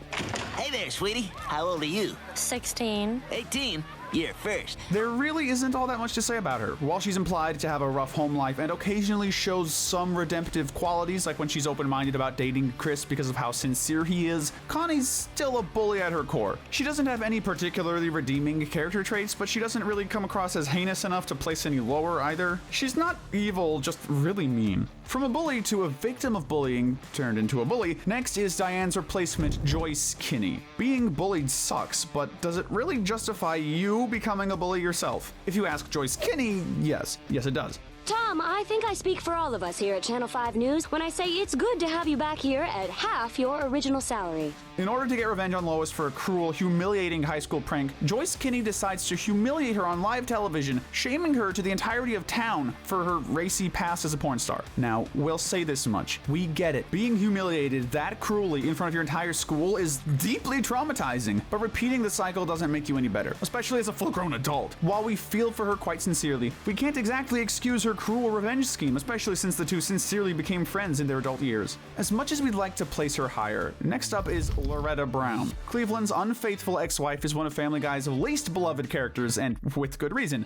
Hey there, sweetie. How old are you? 16. 18. You're first. There really isn't all that much to say about her. While she's implied to have a rough home life and occasionally shows some redemptive qualities, like when she's open-minded about dating Chris because of how sincere he is, Connie's still a bully at her core. She doesn't have any particularly redeeming character traits, but she doesn't really come across as heinous enough to place any lower either. She's not evil, just really mean. From a bully to a victim of bullying turned into a bully, next is Diane's replacement, Joyce Kinney. Being bullied sucks, but does it really justify you becoming a bully yourself? If you ask Joyce Kinney, yes it does. Tom, I think I speak for all of us here at Channel 5 News when I say it's good to have you back here at half your original salary. In order to get revenge on Lois for a cruel, humiliating high school prank, Joyce Kinney decides to humiliate her on live television, shaming her to the entirety of town for her racy past as a porn star. Now, we'll say this much. We get it. Being humiliated that cruelly in front of your entire school is deeply traumatizing, but repeating the cycle doesn't make you any better, especially as a full-grown adult. While we feel for her quite sincerely, we can't exactly excuse her cruel revenge scheme, especially since the two sincerely became friends in their adult years. As much as we'd like to place her higher, next up is Loretta Brown. Cleveland's unfaithful ex-wife is one of Family Guy's least beloved characters, and with good reason.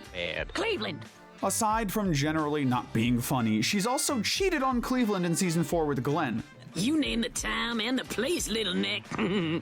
Cleveland! Aside from generally not being funny, she's also cheated on Cleveland in season 4 with Glenn. You name the time and the place, little Nick.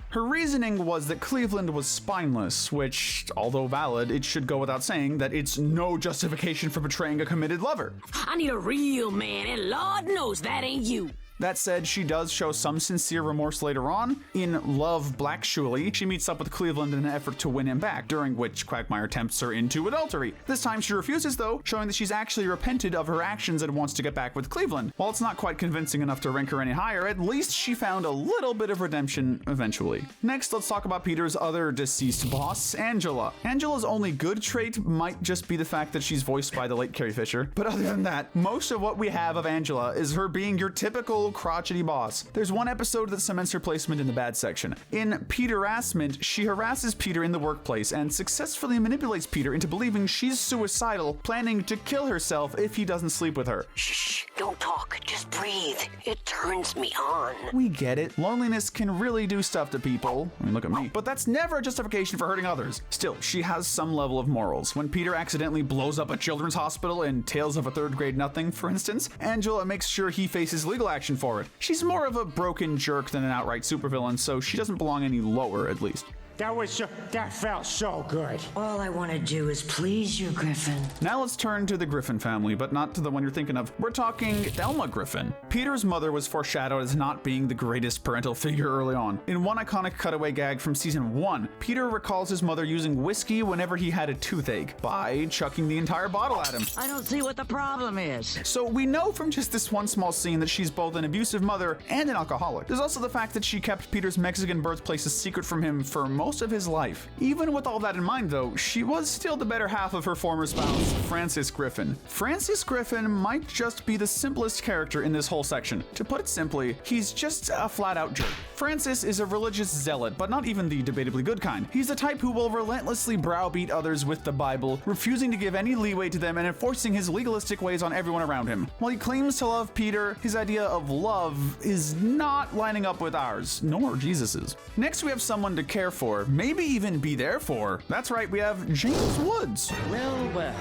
Her reasoning was that Cleveland was spineless, which, although valid, it should go without saying that it's no justification for betraying a committed lover. I need a real man, and Lord knows that ain't you. That said, she does show some sincere remorse later on. In Love, Black Shuli, she meets up with Cleveland in an effort to win him back, during which Quagmire tempts her into adultery. This time she refuses though, showing that she's actually repented of her actions and wants to get back with Cleveland. While it's not quite convincing enough to rank her any higher, at least she found a little bit of redemption eventually. Next, let's talk about Peter's other deceased boss, Angela. Angela's only good trait might just be the fact that she's voiced by the late Carrie Fisher, but other than that, most of what we have of Angela is her being your typical crotchety boss. There's one episode that cements her placement in the bad section. In Peter-assment, she harasses Peter in the workplace and successfully manipulates Peter into believing she's suicidal, planning to kill herself if he doesn't sleep with her. Shh, don't talk, just breathe. It turns me on. We get it. Loneliness can really do stuff to people. I mean, look at me. But that's never a justification for hurting others. Still, she has some level of morals. When Peter accidentally blows up a children's hospital in Tales of a Third Grade Nothing, for instance, Angela makes sure he faces legal action for it. She's more of a broken jerk than an outright supervillain, so she doesn't belong any lower, at least. That felt so good. All I want to do is please you, Griffin. Now let's turn to the Griffin family, but not to the one you're thinking of. We're talking Thelma Griffin. Peter's mother was foreshadowed as not being the greatest parental figure early on. In one iconic cutaway gag from season 1, Peter recalls his mother using whiskey whenever he had a toothache by chucking the entire bottle at him. I don't see what the problem is. So we know from just this one small scene that she's both an abusive mother and an alcoholic. There's also the fact that she kept Peter's Mexican birthplace a secret from him for most of his life. Even with all that in mind though, she was still the better half of her former spouse, Frances Griffin. Francis Griffin might just be the simplest character in this whole section. To put it simply, he's just a flat-out jerk. Francis is a religious zealot, but not even the debatably good kind. He's the type who will relentlessly browbeat others with the Bible, refusing to give any leeway to them and enforcing his legalistic ways on everyone around him. While he claims to love Peter, his idea of love is not lining up with ours, nor Jesus's. Next, we have someone to care for, maybe even be there for. That's right, we have James Woods. Well.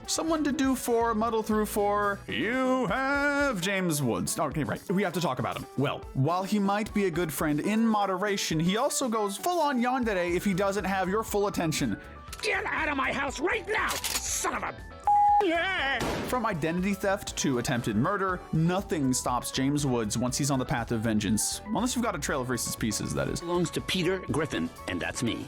Someone to do for, muddle through for. You have James Woods. Okay, right. We have to talk about him. Well, while he might be a good friend in moderation, he also goes full on yandere if he doesn't have your full attention. Get out of my house right now, son of a... Yeah. From identity theft to attempted murder, nothing stops James Woods once he's on the path of vengeance. Unless you've got a trail of Reese's Pieces, that is. Belongs to Peter Griffin, and that's me.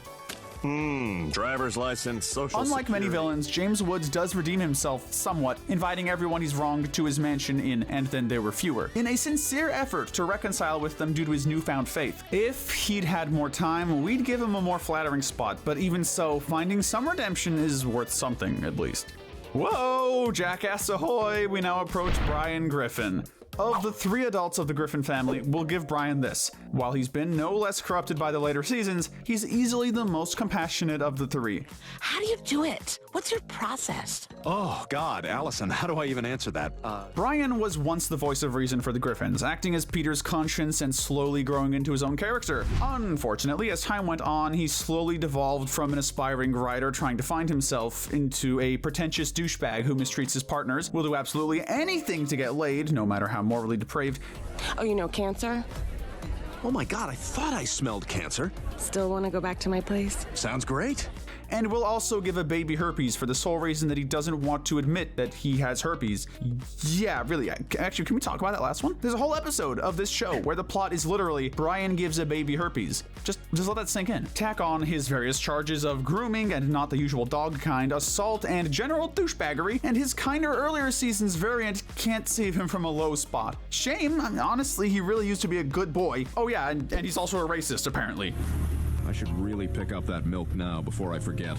Driver's license, social Unlike many villains, James Woods does redeem himself somewhat, inviting everyone he's wronged to his mansion in And Then There Were Fewer, in a sincere effort to reconcile with them due to his newfound faith. If he'd had more time, we'd give him a more flattering spot, but even so, finding some redemption is worth something, at least. Whoa, jackass ahoy! We now approach Brian Griffin. Of the 3 adults of the Griffin family, we'll give Brian this. While he's been no less corrupted by the later seasons, he's easily the most compassionate of the 3. How do you do it? What's your process? Oh, God, Allison, how do I even answer that? Brian was once the voice of reason for the Griffins, acting as Peter's conscience and slowly growing into his own character. Unfortunately, as time went on, he slowly devolved from an aspiring writer trying to find himself into a pretentious douchebag who mistreats his partners, will do absolutely anything to get laid, no matter how morally depraved. Oh, you know cancer? Oh my God, I thought I smelled cancer. Still want to go back to my place? Sounds great. And will also give a baby herpes for the sole reason that he doesn't want to admit that he has herpes. Yeah, really. Actually, can we talk about that last one? There's a whole episode of this show where the plot is literally Brian gives a baby herpes. Just let that sink in. Tack on his various charges of grooming and not the usual dog kind, assault, and general douchebaggery, and his kinder earlier season's variant can't save him from a low spot. Shame. I mean, honestly, he really used to be a good boy. Oh yeah, and he's also a racist, apparently. I should really pick up that milk now before I forget.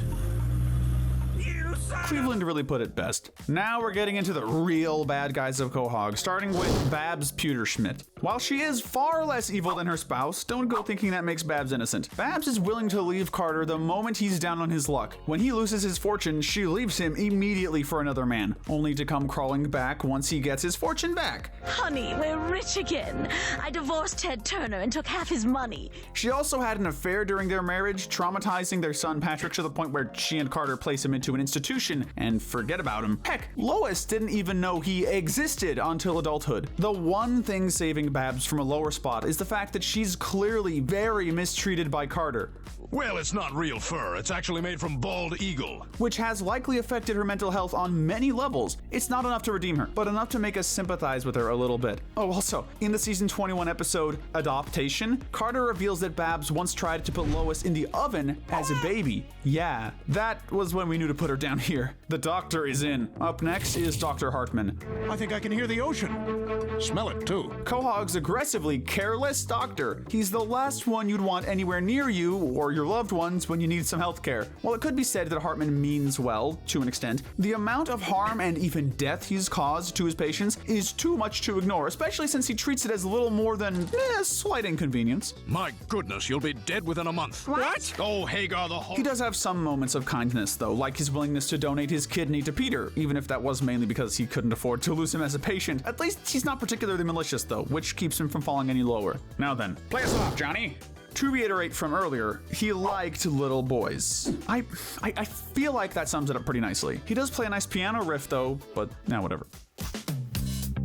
Cleveland really put it best. Now we're getting into the real bad guys of Quahog, starting with Babs Pewterschmidt. While she is far less evil than her spouse, don't go thinking that makes Babs innocent. Babs is willing to leave Carter the moment he's down on his luck. When he loses his fortune, she leaves him immediately for another man, only to come crawling back once he gets his fortune back. Honey, we're rich again. I divorced Ted Turner and took half his money. She also had an affair during their marriage, traumatizing their son Patrick to the point where she and Carter place him into an institution and forget about him. Heck, Lois didn't even know he existed until adulthood. The one thing saving Babs from a lower spot is the fact that she's clearly very mistreated by Carter. Well, it's not real fur. It's actually made from bald eagle. Which has likely affected her mental health on many levels. It's not enough to redeem her, but enough to make us sympathize with her a little bit. Oh, also, in the season 21 episode, Adoptation, Carter reveals that Babs once tried to put Lois in the oven as a baby. Yeah, that was when we knew to put her down here. The doctor is in. Up next is Dr. Hartman. I think I can hear the ocean. Smell it, too. Quahog's aggressively careless doctor. He's the last one you'd want anywhere near you or your loved ones when you need some health care. While it could be said that Hartman means well, to an extent, the amount of harm and even death he's caused to his patients is too much to ignore, especially since he treats it as little more than a slight inconvenience. My goodness, you'll be dead within a month. What? Oh, Hagar the He does have some moments of kindness, though, like his willingness to donate his kidney to Peter, even if that was mainly because he couldn't afford to lose him as a patient. At least he's not particularly malicious, though, which keeps him from falling any lower. Now then, play us off, Johnny. To reiterate from earlier, he liked little boys. I feel like that sums it up pretty nicely. He does play a nice piano riff though, but now whatever.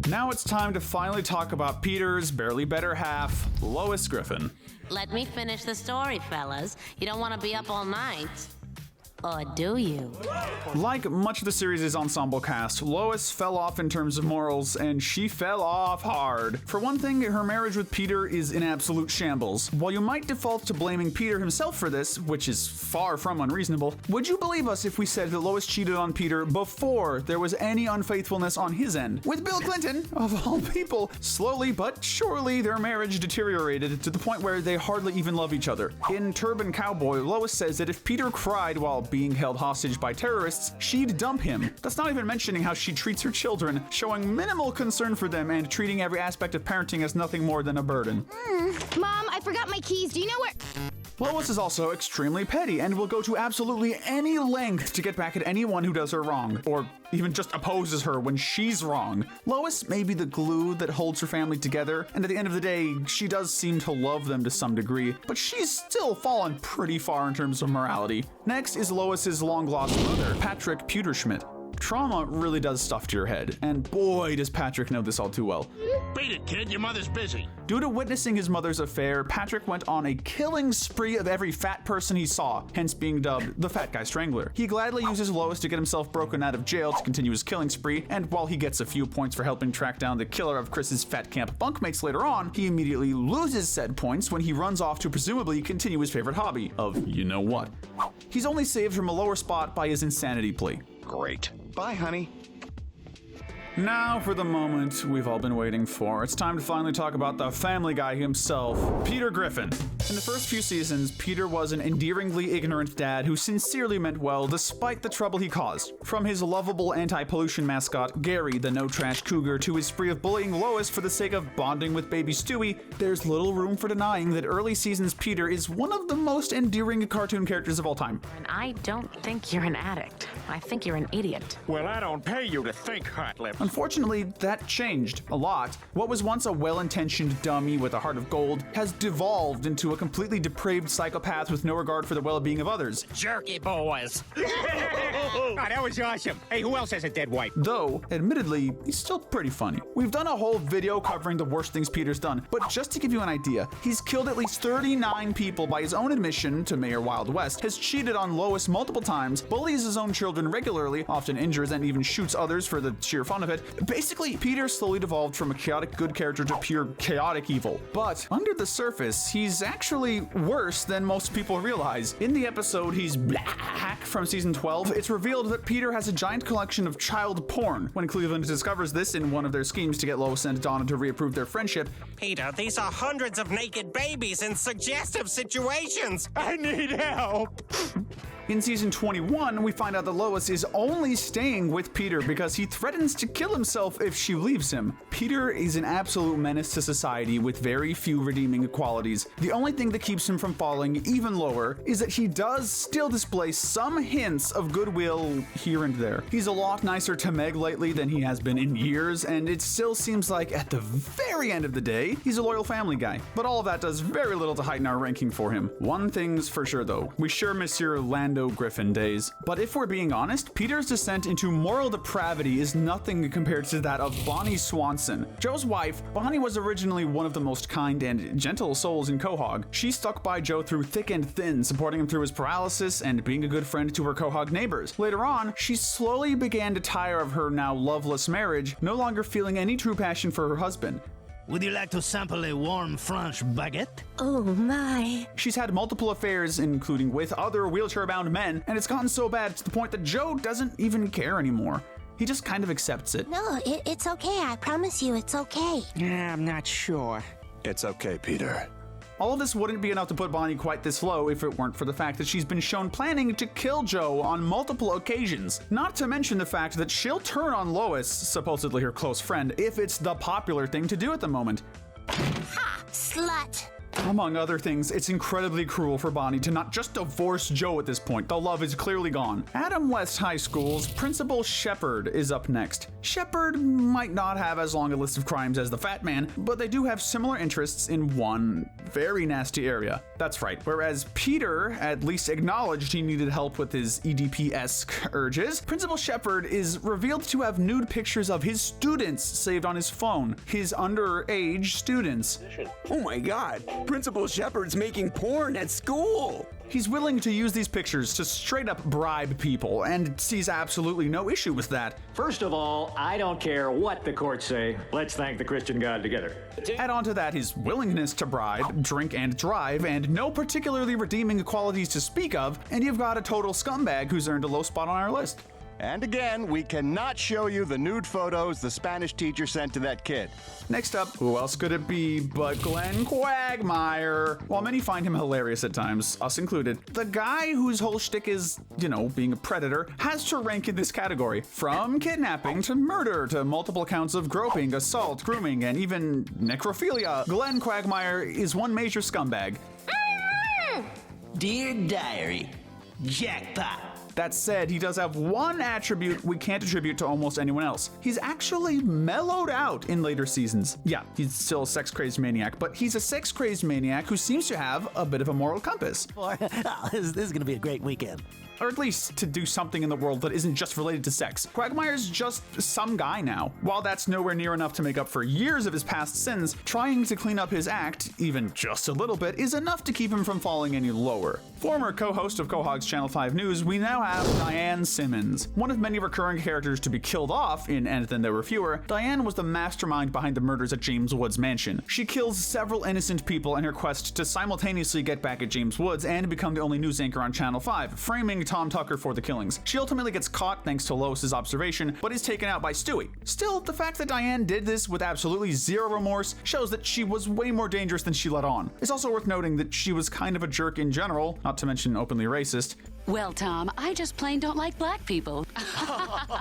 Now it's time to finally talk about Peter's barely better half, Lois Griffin. Let me finish the story, fellas. You don't want to be up all night. Or do you? Like much of the series' ensemble cast, Lois fell off in terms of morals, and she fell off hard. For one thing, her marriage with Peter is in absolute shambles. While you might default to blaming Peter himself for this, which is far from unreasonable, would you believe us if we said that Lois cheated on Peter before there was any unfaithfulness on his end? With Bill Clinton, of all people, slowly but surely their marriage deteriorated to the point where they hardly even love each other. In Turban Cowboy, Lois says that if Peter cried while being held hostage by terrorists, she'd dump him. That's not even mentioning how she treats her children, showing minimal concern for them and treating every aspect of parenting as nothing more than a burden. Mom, I forgot my keys. Do you know where... Lois is also extremely petty and will go to absolutely any length to get back at anyone who does her wrong, or even just opposes her when she's wrong. Lois may be the glue that holds her family together, and at the end of the day, she does seem to love them to some degree, but she's still fallen pretty far in terms of morality. Next is Lois's long-lost brother, Patrick Pewterschmidt. Trauma really does stuff to your head, and boy does Patrick know this all too well. Beat it, kid, your mother's busy. Due to witnessing his mother's affair, Patrick went on a killing spree of every fat person he saw, hence being dubbed the Fat Guy Strangler. He gladly uses Lois to get himself broken out of jail to continue his killing spree, and while he gets a few points for helping track down the killer of Chris's fat camp bunkmates later on, he immediately loses said points when he runs off to presumably continue his favorite hobby of you know what. He's only saved from a lower spot by his insanity plea. Great. Bye, honey. Now for the moment we've all been waiting for. It's time to finally talk about the Family Guy himself, Peter Griffin. In the first few seasons, Peter was an endearingly ignorant dad who sincerely meant well despite the trouble he caused. From his lovable anti-pollution mascot, Gary, the no-trash cougar, to his spree of bullying Lois for the sake of bonding with baby Stewie, there's little room for denying that early seasons Peter is one of the most endearing cartoon characters of all time. And I don't think you're an addict. I think you're an idiot. Well, I don't pay you to think, Hot Lips. Unfortunately, that changed a lot. What was once a well-intentioned dummy with a heart of gold has devolved into a completely depraved psychopath with no regard for the well-being of others. Jerky boys. Oh, that was awesome. Hey, who else has a dead wife? Though, admittedly, he's still pretty funny. We've done a whole video covering the worst things Peter's done, but just to give you an idea, he's killed at least 39 people by his own admission to Mayor Wild West, has cheated on Lois multiple times, bullies his own children regularly, often injures and even shoots others for the sheer fun of it. Basically, Peter slowly devolved from a chaotic good character to pure chaotic evil. But under the surface, he's actually worse than most people realize. In the episode He's Black from season 12, it's revealed that Peter has a giant collection of child porn. When Cleveland discovers this in one of their schemes to get Lois and Donna to reapprove their friendship, Peter, these are hundreds of naked babies in suggestive situations. I need help. In season 21, we find out that Lois is only staying with Peter because he threatens to kill himself if she leaves him. Peter is an absolute menace to society with very few redeeming qualities. The only thing that keeps him from falling even lower is that he does still display some hints of goodwill here and there. He's a lot nicer to Meg lately than he has been in years, and it still seems like at the very end of the day, he's a loyal family guy. But all of that does very little to heighten our ranking for him. One thing's for sure though, we sure miss your Lando Griffin days. But if we're being honest, Peter's descent into moral depravity is nothing compared to that of Bonnie Swanson. Joe's wife, Bonnie was originally one of the most kind and gentle souls in Quahog. She stuck by Joe through thick and thin, supporting him through his paralysis and being a good friend to her Quahog neighbors. Later on, she slowly began to tire of her now loveless marriage, no longer feeling any true passion for her husband. Would you like to sample a warm French baguette? Oh my. She's had multiple affairs, including with other wheelchair-bound men, and it's gotten so bad to the point that Joe doesn't even care anymore. He just kind of accepts it. No, it's okay. I promise you it's okay. Yeah, I'm not sure. It's okay, Peter. All of this wouldn't be enough to put Bonnie quite this low if it weren't for the fact that she's been shown planning to kill Joe on multiple occasions. Not to mention the fact that she'll turn on Lois, supposedly her close friend, if it's the popular thing to do at the moment. Ha! Slut! Among other things, it's incredibly cruel for Bonnie to not just divorce Joe at this point. The love is clearly gone. Adam West High School's Principal Shepherd is up next. Shepherd might not have as long a list of crimes as the Fat Man, but they do have similar interests in one very nasty area. That's right, whereas Peter at least acknowledged he needed help with his EDP-esque urges, Principal Shepherd is revealed to have nude pictures of his students saved on his phone. His underage students. Oh my god! Principal Shepherd's making porn at school! He's willing to use these pictures to straight up bribe people and sees absolutely no issue with that. First of all, I don't care what the courts say. Let's thank the Christian God together. Add on to that his willingness to bribe, drink, and drive, and no particularly redeeming qualities to speak of, and you've got a total scumbag who's earned a low spot on our list. And again, we cannot show you the nude photos the Spanish teacher sent to that kid. Next up, who else could it be but Glenn Quagmire? While many find him hilarious at times, us included, the guy whose whole shtick is, being a predator, has to rank in this category. From kidnapping to murder to multiple counts of groping, assault, grooming, and even necrophilia, Glenn Quagmire is one major scumbag. Dear Diary, jackpot. That said, he does have one attribute we can't attribute to almost anyone else. He's actually mellowed out in later seasons. Yeah, he's still a sex-crazed maniac, but he's a sex-crazed maniac who seems to have a bit of a moral compass. This is gonna be a great weekend. Or at least to do something in the world that isn't just related to sex. Quagmire's just some guy now. While that's nowhere near enough to make up for years of his past sins, trying to clean up his act, even just a little bit, is enough to keep him from falling any lower. Former co-host of Quahog's Channel 5 News, we now have Diane Simmons. One of many recurring characters to be killed off in And Then There Were Fewer, Diane was the mastermind behind the murders at James Woods' mansion. She kills several innocent people in her quest to simultaneously get back at James Woods and become the only news anchor on Channel 5, framing Tom Tucker for the killings. She ultimately gets caught thanks to Lois's observation, but is taken out by Stewie. Still, the fact that Diane did this with absolutely zero remorse shows that she was way more dangerous than she let on. It's also worth noting that she was kind of a jerk in general, not to mention openly racist. Well, Tom, I just plain don't like black people.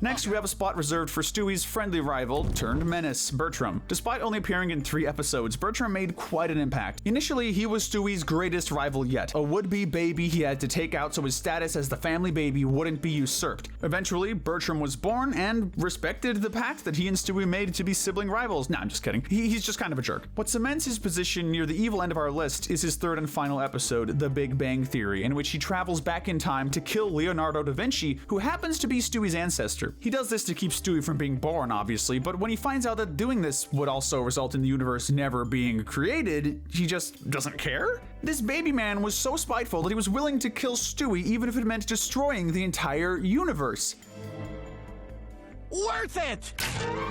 Next, we have a spot reserved for Stewie's friendly rival turned menace, Bertram. Despite only appearing in 3 episodes, Bertram made quite an impact. Initially, he was Stewie's greatest rival yet, a would-be baby he had to take out so his status as the family baby wouldn't be usurped. Eventually, Bertram was born and respected the pact that he and Stewie made to be sibling rivals. Nah, I'm just kidding. He's just kind of a jerk. What cements his position near the evil end of our list is his 3rd and final episode, The Big Bang Theory, in which he travels back in time to kill Leonardo da Vinci, who happens to be Stewie's ancestor. He does this to keep Stewie from being born, obviously, but when he finds out that doing this would also result in the universe never being created, he just doesn't care? This baby man was so spiteful that he was willing to kill Stewie even if it meant destroying the entire universe. Worth it!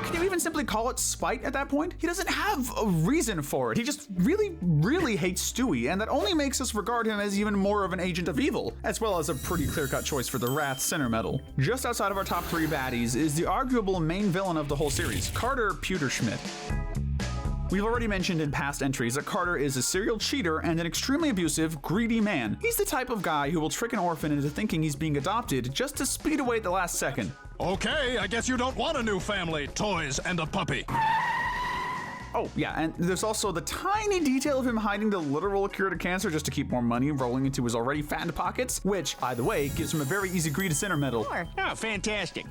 Can you even simply call it spite at that point? He doesn't have a reason for it. He just really hates Stewie, and that only makes us regard him as even more of an agent of evil, as well as a pretty clear-cut choice for the Wrath Center medal. Just outside of our top 3 baddies is the arguable main villain of the whole series, Carter Pewterschmidt. We've already mentioned in past entries that Carter is a serial cheater and an extremely abusive, greedy man. He's the type of guy who will trick an orphan into thinking he's being adopted just to speed away at the last second. Okay, I guess you don't want a new family, toys, and a puppy. Oh, yeah, and there's also the tiny detail of him hiding the literal cure to cancer just to keep more money rolling into his already fattened pockets, which, by the way, gives him a very easy greatest sinner medal. Oh, fantastic.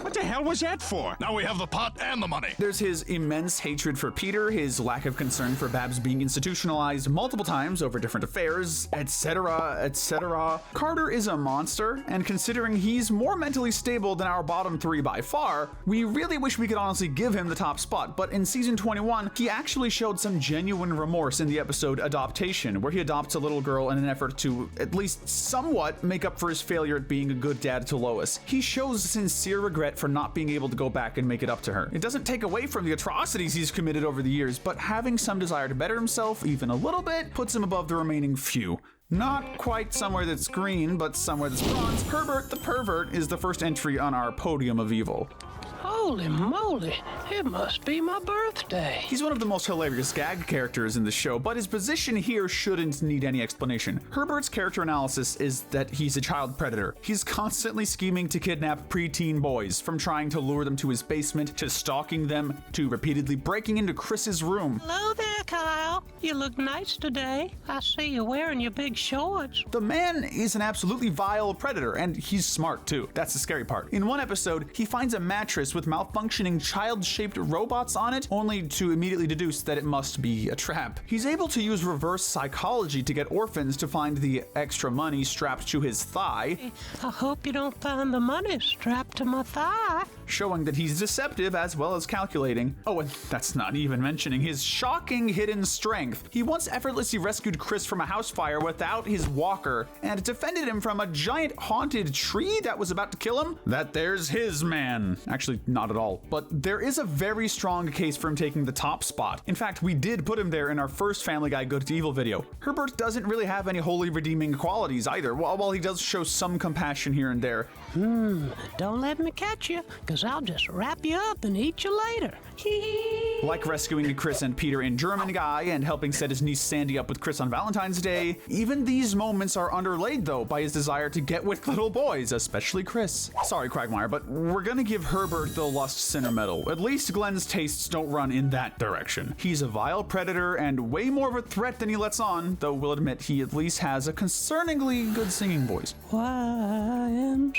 What the hell was that for? Now we have the pot and the money. There's his immense hatred for Peter, his lack of concern for Babs being institutionalized multiple times over different affairs, etc., etc. Carter is a monster, and considering he's more mentally stable than our bottom 3 by far, we really wish we could honestly give him the top spot, but in season 21, he actually showed some genuine remorse in the episode Adoptation, where he adopts a little girl in an effort to at least somewhat make up for his failure at being a good dad to Lois. He shows sincere regret for not being able to go back and make it up to her. It doesn't take away from the atrocities he's committed over the years, but having some desire to better himself even a little bit puts him above the remaining few. Not quite somewhere that's green, but somewhere that's bronze. Herbert the Pervert is the first entry on our podium of evil. Holy moly, it must be my birthday. He's one of the most hilarious gag characters in the show, but his position here shouldn't need any explanation. Herbert's character analysis is that he's a child predator. He's constantly scheming to kidnap preteen boys, from trying to lure them to his basement, to stalking them, to repeatedly breaking into Chris's room. Hello there, Kyle. You look nice today. I see you wearing your big shorts. The man is an absolutely vile predator, and he's smart too. That's the scary part. In one episode, he finds a mattress with malfunctioning child-shaped robots on it, only to immediately deduce that it must be a trap. He's able to use reverse psychology to get orphans to find the extra money strapped to his thigh. I hope you don't find the money strapped to my thigh. Showing that he's deceptive as well as calculating. Oh, and that's not even mentioning his shocking hidden strength. He once effortlessly rescued Chris from a house fire without his walker, and defended him from a giant haunted tree that was about to kill him. That there's his man. Actually, not at all. But there is a very strong case for him taking the top spot. In fact, we did put him there in our first Family Guy Good to Evil video. Herbert doesn't really have any wholly redeeming qualities either, while he does show some compassion here and there. Don't let me catch you, because I'll just wrap you up and eat you later. Like rescuing Chris and Peter in German Guy and helping set his niece Sandy up with Chris on Valentine's Day. Even these moments are underlaid though by his desire to get with little boys, especially Chris. Sorry, Quagmire, but we're gonna give Herbert the Lust Sinner medal. At least Glenn's tastes don't run in that direction. He's a vile predator and way more of a threat than he lets on, though we'll admit he at least has a concerningly good singing voice. YMCA.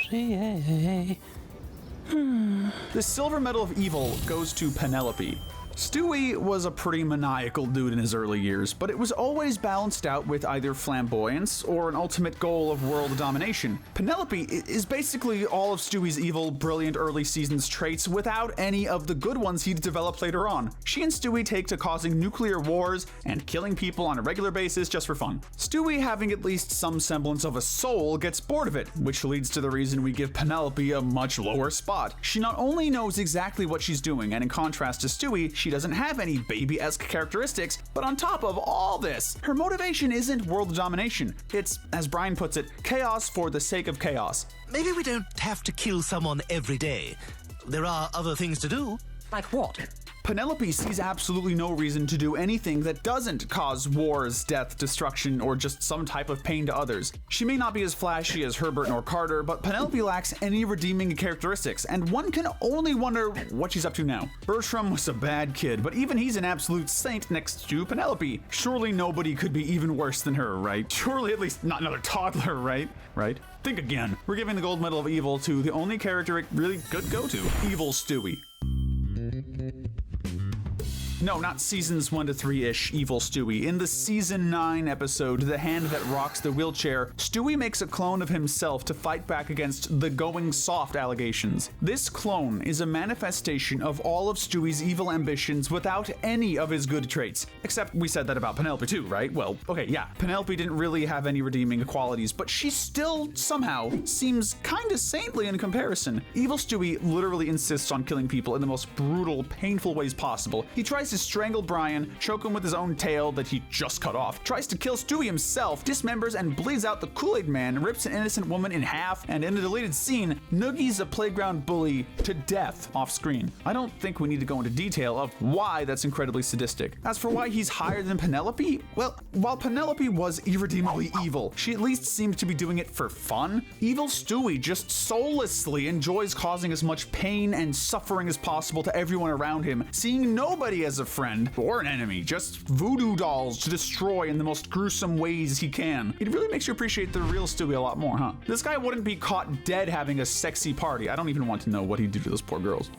The silver medal of evil goes to Penelope. Stewie was a pretty maniacal dude in his early years, but it was always balanced out with either flamboyance or an ultimate goal of world domination. Penelope is basically all of Stewie's evil, brilliant early seasons traits without any of the good ones he'd developed later on. She and Stewie take to causing nuclear wars and killing people on a regular basis just for fun. Stewie, having at least some semblance of a soul, gets bored of it, which leads to the reason we give Penelope a much lower spot. She not only knows exactly what she's doing, and in contrast to Stewie, she doesn't have any baby-esque characteristics, but on top of all this, her motivation isn't world domination. It's, as Brian puts it, chaos for the sake of chaos. Maybe we don't have to kill someone every day. There are other things to do. Like what? Penelope sees absolutely no reason to do anything that doesn't cause wars, death, destruction, or just some type of pain to others. She may not be as flashy as Herbert nor Carter, but Penelope lacks any redeeming characteristics, and one can only wonder what she's up to now. Bertram was a bad kid, but even he's an absolute saint next to Penelope. Surely nobody could be even worse than her, right? Surely at least not another toddler, right? Right? Think again. We're giving the gold medal of evil to the only character it really could go to, Evil Stewie. No, not seasons 1 to 3-ish Evil Stewie. In the season 9 episode, The Hand That Rocks the Wheelchair, Stewie makes a clone of himself to fight back against the going soft allegations. This clone is a manifestation of all of Stewie's evil ambitions without any of his good traits. Except we said that about Penelope too, right? Well, okay, yeah, Penelope didn't really have any redeeming qualities, but she still somehow seems kinda saintly in comparison. Evil Stewie literally insists on killing people in the most brutal, painful ways possible. He tries to strangle Brian, choke him with his own tail that he just cut off, tries to kill Stewie himself, dismembers and bleeds out the Kool-Aid man, rips an innocent woman in half, and in a deleted scene, noogies a playground bully to death off screen. I don't think we need to go into detail of why that's incredibly sadistic. As for why he's higher than Penelope, well, while Penelope was irredeemably evil, she at least seems to be doing it for fun. Evil Stewie just soullessly enjoys causing as much pain and suffering as possible to everyone around him, seeing nobody as a friend or an enemy, just voodoo dolls to destroy in the most gruesome ways he can. It really makes you appreciate the real Stewie a lot more, huh? This guy wouldn't be caught dead having a sexy party. I don't even want to know what he'd do to those poor girls.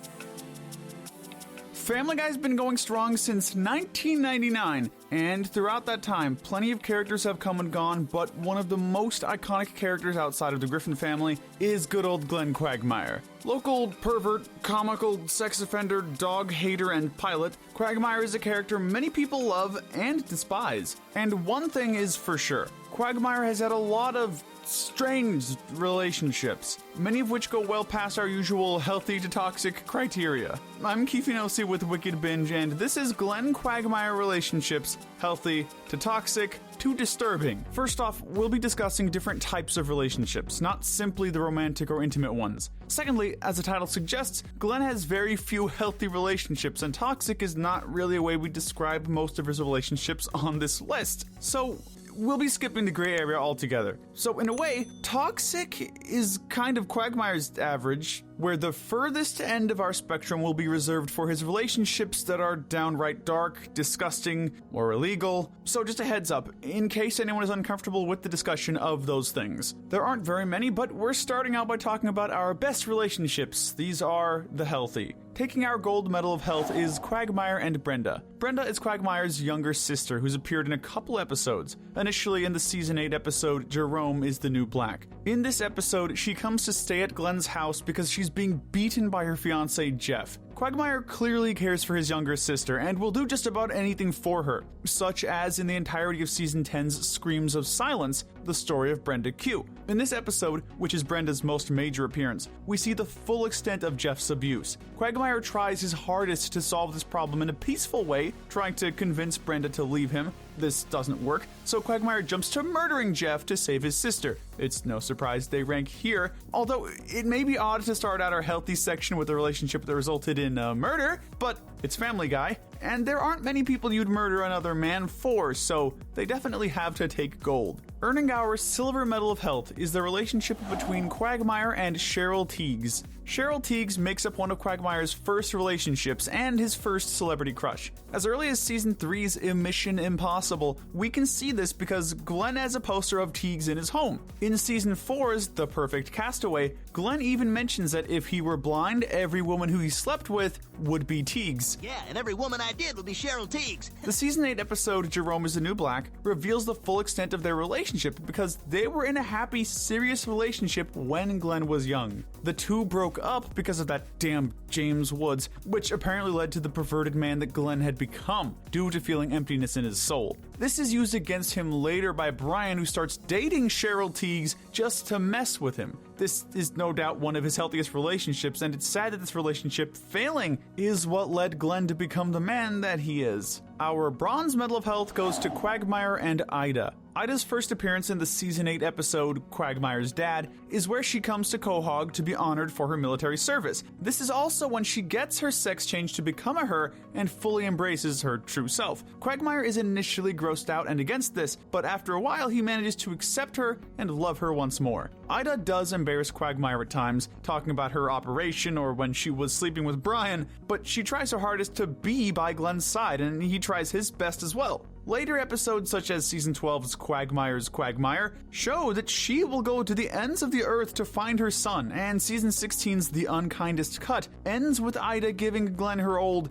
Family Guy's been going strong since 1999, and throughout that time, plenty of characters have come and gone, but one of the most iconic characters outside of the Griffin family is good old Glenn Quagmire. Local pervert, comical sex offender, dog hater, and pilot, Quagmire is a character many people love and despise. And one thing is for sure, Quagmire has had a lot of strange relationships, many of which go well past our usual healthy to toxic criteria. I'm Keefinosi with Wicked Binge, and this is Glenn Quagmire Relationships, healthy to toxic to disturbing. First off, we'll be discussing different types of relationships, not simply the romantic or intimate ones. Secondly, as the title suggests, Glenn has very few healthy relationships, and toxic is not really a way we describe most of his relationships on this list. So we'll be skipping the gray area altogether. So in a way, toxic is kind of Quagmire's average, where the furthest end of our spectrum will be reserved for his relationships that are downright dark, disgusting, or illegal. So just a heads up, in case anyone is uncomfortable with the discussion of those things. There aren't very many, but we're starting out by talking about our best relationships. These are the healthy. Taking our gold medal of health is Quagmire and Brenda. Brenda is Quagmire's younger sister who's appeared in a couple episodes. Initially in the season 8 episode, Jerome is the New Black. In this episode, she comes to stay at Glenn's house because she's being beaten by her fiancé Jeff. Quagmire clearly cares for his younger sister and will do just about anything for her, such as in the entirety of Season 10's Screams of Silence, the story of Brenda Q. In this episode, which is Brenda's most major appearance, we see the full extent of Jeff's abuse. Quagmire tries his hardest to solve this problem in a peaceful way, trying to convince Brenda to leave him. This doesn't work, so Quagmire jumps to murdering Jeff to save his sister. It's no surprise they rank here, although it may be odd to start out our healthy section with a relationship that resulted in murder, but it's Family Guy, and there aren't many people you'd murder another man for, so they definitely have to take gold. Earning our silver medal of health is the relationship between Quagmire and Cheryl Tiegs. Cheryl Tiegs makes up one of Quagmire's first relationships and his first celebrity crush. As early as Season 3's Mission Impossible, we can see this because Glenn has a poster of Tiegs in his home. In Season 4's The Perfect Castaway, Glenn even mentions that if he were blind, every woman who he slept with would be Tiegs. Yeah, and every woman I did would be Cheryl Tiegs. The Season 8 episode, Jerome is the New Black, reveals the full extent of their relationship because they were in a happy, serious relationship when Glenn was young. The two broke up because of that damn James Woods, which apparently led to the perverted man that Glenn had become, due to feeling emptiness in his soul. This is used against him later by Brian, who starts dating Cheryl Tiegs just to mess with him. This is no doubt one of his healthiest relationships, and it's sad that this relationship failing is what led Glenn to become the man that he is. Our bronze medal of health goes to Quagmire and Ida. Ida's first appearance in the Season 8 episode, Quagmire's Dad, is where she comes to Quahog to be honored for her military service. This is also when she gets her sex change to become a her and fully embraces her true self. Quagmire is initially grossed out and against this, but after a while he manages to accept her and love her once more. Ida does embarrass Quagmire at times, talking about her operation or when she was sleeping with Brian, but she tries her hardest to be by Glenn's side, and he tries his best as well. Later episodes such as Season 12's Quagmire's Quagmire show that she will go to the ends of the earth to find her son, and Season 16's The Unkindest Cut ends with Ida giving Glenn her old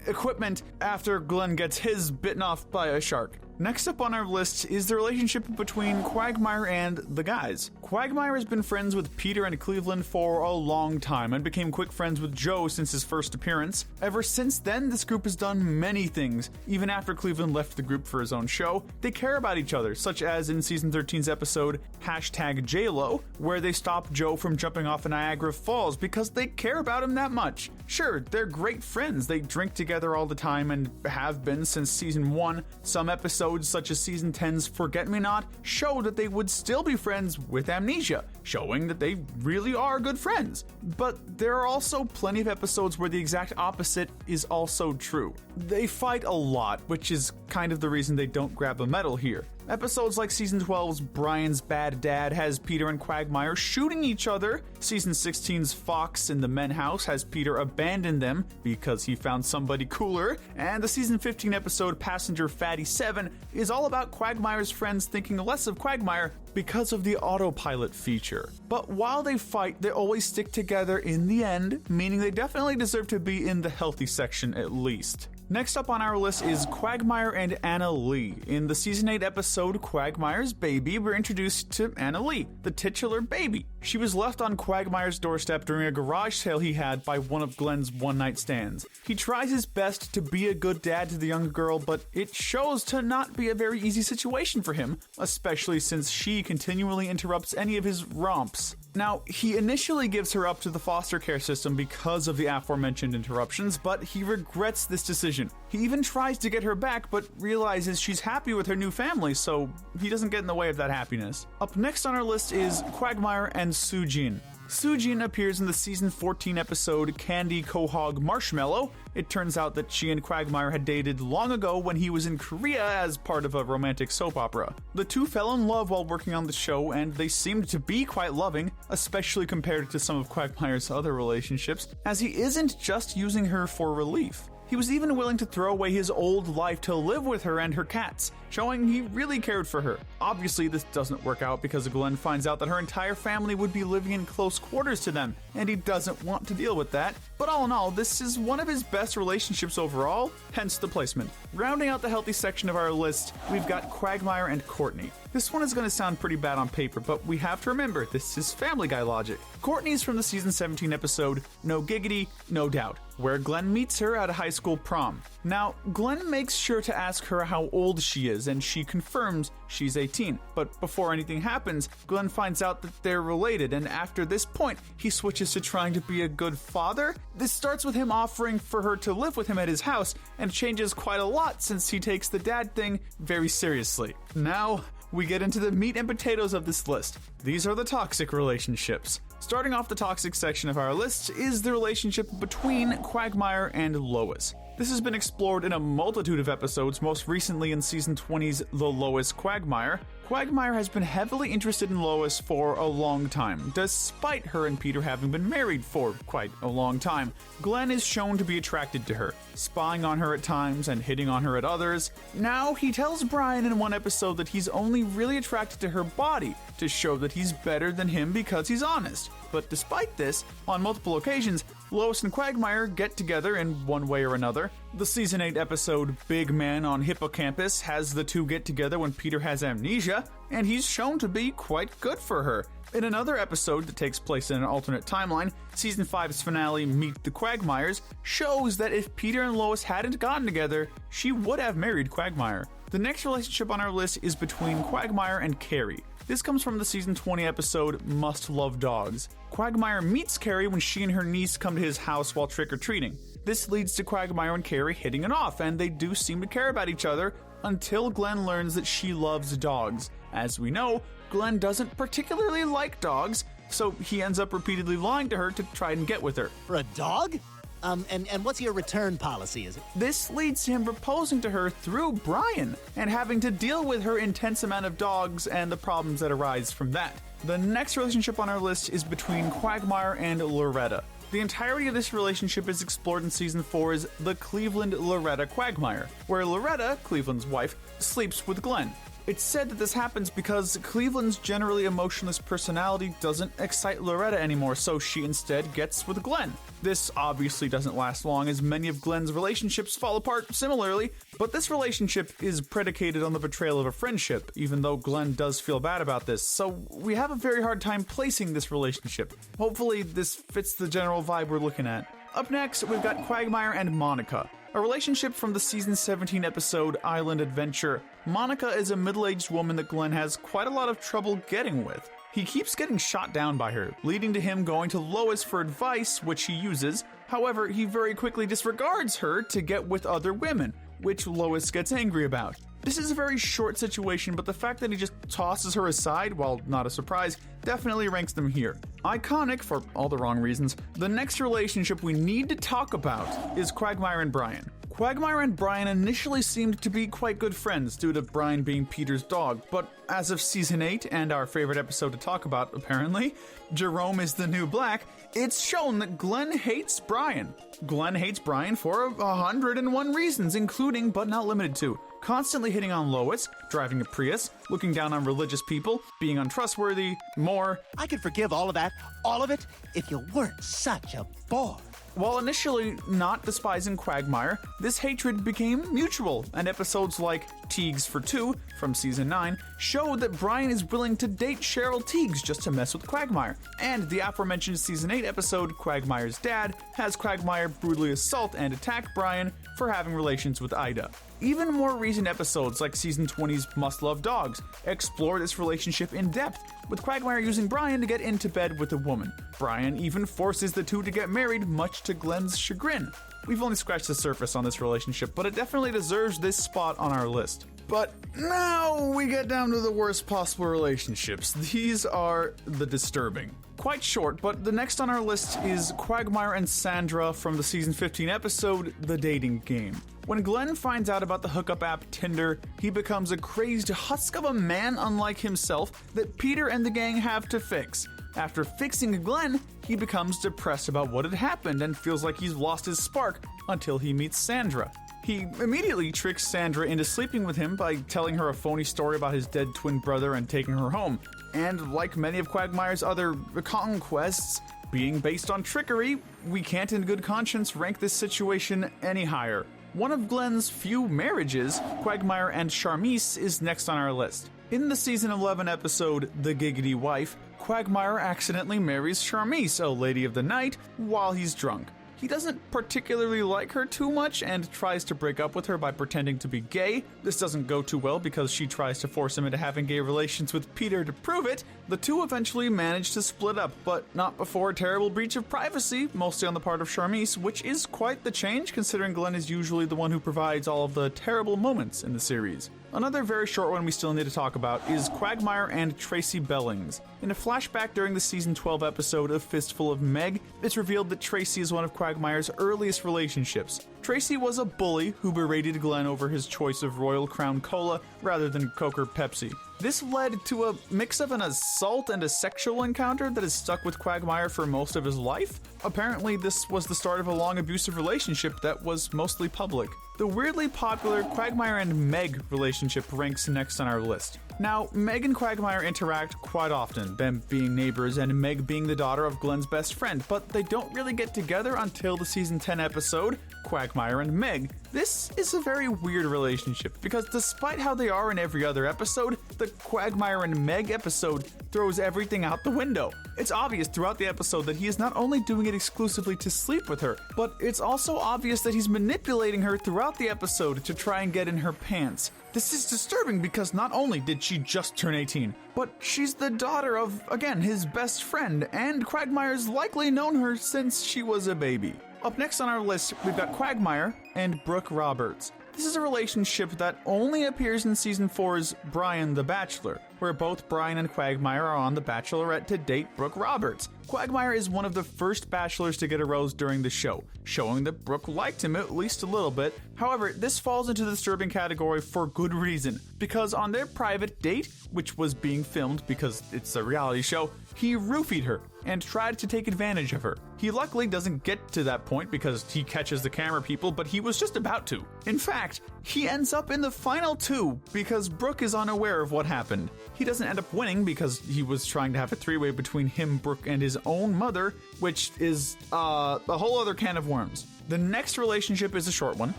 equipment after Glenn gets his bitten off by a shark. Next up on our list is the relationship between Quagmire and the guys. Quagmire has been friends with Peter and Cleveland for a long time and became quick friends with Joe since his first appearance. Ever since then, this group has done many things. Even after Cleveland left the group for his own show, they care about each other, such as in Season 13's episode #JLo, where they stop Joe from jumping off of Niagara Falls because they care about him that much. Sure, they're great friends. They drink together all the time and have been since Season 1. Some episodes such as Season 10's Forget-Me-Not show that they would still be friends with amnesia, showing that they really are good friends. But there are also plenty of episodes where the exact opposite is also true. They fight a lot, which is kind of the reason they don't grab a medal here. Episodes like Season 12's Brian's Bad Dad has Peter and Quagmire shooting each other. Season 16's Fox in the Men House has Peter abandon them because he found somebody cooler. And the Season 15 episode Passenger Fatty 7 is all about Quagmire's friends thinking less of Quagmire because of the autopilot feature. But while they fight, they always stick together in the end, meaning they definitely deserve to be in the healthy section at least. Next up on our list is Quagmire and Anna Lee. In the Season 8 episode Quagmire's Baby, we're introduced to Anna Lee, the titular baby. She was left on Quagmire's doorstep during a garage sale he had by one of Glenn's one-night stands. He tries his best to be a good dad to the young girl, but it shows to not be a very easy situation for him, especially since she continually interrupts any of his romps. Now, he initially gives her up to the foster care system because of the aforementioned interruptions, but he regrets this decision. He even tries to get her back, but realizes she's happy with her new family, so he doesn't get in the way of that happiness. Up next on our list is Quagmire and Sujin. Sujin appears in the Season 14 episode Candy Quahog Marshmallow. It turns out that she and Quagmire had dated long ago when he was in Korea as part of a romantic soap opera. The two fell in love while working on the show, and they seemed to be quite loving, especially compared to some of Quagmire's other relationships, as he isn't just using her for relief. He was even willing to throw away his old life to live with her and her cats, showing he really cared for her. Obviously, this doesn't work out because Glenn finds out that her entire family would be living in close quarters to them, and he doesn't want to deal with that. But all in all, this is one of his best relationships overall, hence the placement. Rounding out the healthy section of our list, we've got Quagmire and Courtney. This one is going to sound pretty bad on paper, but we have to remember this is Family Guy logic. Courtney's from the Season 17 episode No Giggity, No Doubt, where Glenn meets her at a high school prom. Now, Glenn makes sure to ask her how old she is, and she confirms she's 18. But before anything happens, Glenn finds out that they're related, and after this point, he switches to trying to be a good father. This starts with him offering for her to live with him at his house, and changes quite a lot since he takes the dad thing very seriously. Now, we get into the meat and potatoes of this list. These are the toxic relationships. Starting off the toxic section of our list is the relationship between Quagmire and Lois. This has been explored in a multitude of episodes, most recently in Season 20's The Lois Quagmire. Quagmire has been heavily interested in Lois for a long time, despite her and Peter having been married for quite a long time. Glenn is shown to be attracted to her, spying on her at times and hitting on her at others. Now, he tells Brian in one episode that he's only really attracted to her body, to show that he's better than him because he's honest. But despite this, on multiple occasions, Lois and Quagmire get together in one way or another. The Season 8 episode Big Man on Hippocampus has the two get together when Peter has amnesia, and he's shown to be quite good for her. In another episode that takes place in an alternate timeline, Season 5's finale Meet the Quagmires shows that if Peter and Lois hadn't gotten together, she would have married Quagmire. The next relationship on our list is between Quagmire and Carrie. This comes from the Season 20 episode Must Love Dogs. Quagmire meets Carrie when she and her niece come to his house while trick-or-treating. This leads to Quagmire and Carrie hitting it off, and they do seem to care about each other until Glenn learns that she loves dogs. As we know, Glenn doesn't particularly like dogs, so he ends up repeatedly lying to her to try and get with her. For a dog? And what's your return policy, is it? This leads to him proposing to her through Brian, and having to deal with her intense amount of dogs and the problems that arise from that. The next relationship on our list is between Quagmire and Loretta. The entirety of this relationship is explored in Season 4's The Cleveland-Loretta Quagmire, where Loretta, Cleveland's wife, sleeps with Glenn. It's said that this happens because Cleveland's generally emotionless personality doesn't excite Loretta anymore, so she instead gets with Glenn. This obviously doesn't last long, as many of Glenn's relationships fall apart similarly, but this relationship is predicated on the betrayal of a friendship, even though Glenn does feel bad about this, so we have a very hard time placing this relationship. Hopefully this fits the general vibe we're looking at. Up next, we've got Quagmire and Monica, a relationship from the Season 17 episode Island Adventure. Monica is a middle-aged woman that Glenn has quite a lot of trouble getting with. He keeps getting shot down by her, leading to him going to Lois for advice, which he uses. However, he very quickly disregards her to get with other women, which Lois gets angry about. This is a very short situation, but the fact that he just tosses her aside, while not a surprise, definitely ranks them here. Iconic for all the wrong reasons, the next relationship we need to talk about is Quagmire and Brian. Quagmire and Brian initially seemed to be quite good friends due to Brian being Peter's dog, but as of Season 8, and our favorite episode to talk about apparently, Jerome is the New Black, it's shown that Glenn hates Brian. Glenn hates Brian for 101 reasons, including, but not limited to, constantly hitting on Lois, driving a Prius, looking down on religious people, being untrustworthy, more. I could forgive all of that, all of it, if you weren't such a bore. While initially not despising Quagmire, this hatred became mutual, and episodes like Teagues for Two from Season 9 showed that Brian is willing to date Cheryl Teagues just to mess with Quagmire, and the aforementioned Season 8 episode Quagmire's Dad has Quagmire brutally assault and attack Brian for having relations with Ida. Even more recent episodes like Season 20's Must Love Dogs explore this relationship in depth, with Quagmire using Brian to get into bed with a woman. Brian even forces the two to get married, much to Glenn's chagrin. We've only scratched the surface on this relationship, but it definitely deserves this spot on our list. But now we get down to the worst possible relationships. These are the disturbing. Quite short, but the next on our list is Quagmire and Sandra from the Season 15 episode, The Dating Game. When Glenn finds out about the hookup app Tinder, he becomes a crazed husk of a man unlike himself that Peter and the gang have to fix. After fixing Glenn, he becomes depressed about what had happened and feels like he's lost his spark until he meets Sandra. He immediately tricks Sandra into sleeping with him by telling her a phony story about his dead twin brother and taking her home. And like many of Quagmire's other conquests, being based on trickery, we can't in good conscience rank this situation any higher. One of Glenn's few marriages, Quagmire and Charmise, is next on our list. In the Season 11 episode, The Giggity Wife, Quagmire accidentally marries Charmise, a lady of the night, while he's drunk. He doesn't particularly like her too much and tries to break up with her by pretending to be gay. This doesn't go too well because she tries to force him into having gay relations with Peter to prove it. The two eventually manage to split up, but not before a terrible breach of privacy, mostly on the part of Charmise, which is quite the change considering Glenn is usually the one who provides all of the terrible moments in the series. Another very short one we still need to talk about is Quagmire and Tracy Bellings. In a flashback during the Season 12 episode of Fistful of Meg, it's revealed that Tracy is one of Quagmire's earliest relationships. Tracy was a bully who berated Glenn over his choice of Royal Crown Cola rather than Coke or Pepsi. This led to a mix of an assault and a sexual encounter that has stuck with Quagmire for most of his life. Apparently, this was the start of a long abusive relationship that was mostly public. The weirdly popular Quagmire and Meg relationship ranks next on our list. Now, Meg and Quagmire interact quite often, them being neighbors and Meg being the daughter of Glenn's best friend, but they don't really get together until the Season 10 episode, Quagmire and Meg. This is a very weird relationship, because despite how they are in every other episode, the Quagmire and Meg episode throws everything out the window. It's obvious throughout the episode that he is not only doing it exclusively to sleep with her, but it's also obvious that he's manipulating her throughout the episode to try and get in her pants. This is disturbing because not only did she just turn 18, but she's the daughter of, again, his best friend, and Quagmire's likely known her since she was a baby. Up next on our list, we've got Quagmire and Brooke Roberts. This is a relationship that only appears in Season 4's Brian the Bachelor, where both Brian and Quagmire are on The Bachelorette to date Brooke Roberts. Quagmire is one of the first bachelors to get a rose during the show, showing that Brooke liked him at least a little bit. However, this falls into the disturbing category for good reason, because on their private date, which was being filmed because it's a reality show, he roofied her and tried to take advantage of her. He luckily doesn't get to that point because he catches the camera people, but he was just about to. In fact, he ends up in the final 2 because Brooke is unaware of what happened. He doesn't end up winning because he was trying to have a 3-way between him, Brooke, and his own mother, which is a whole other can of worms. The next relationship is a short one,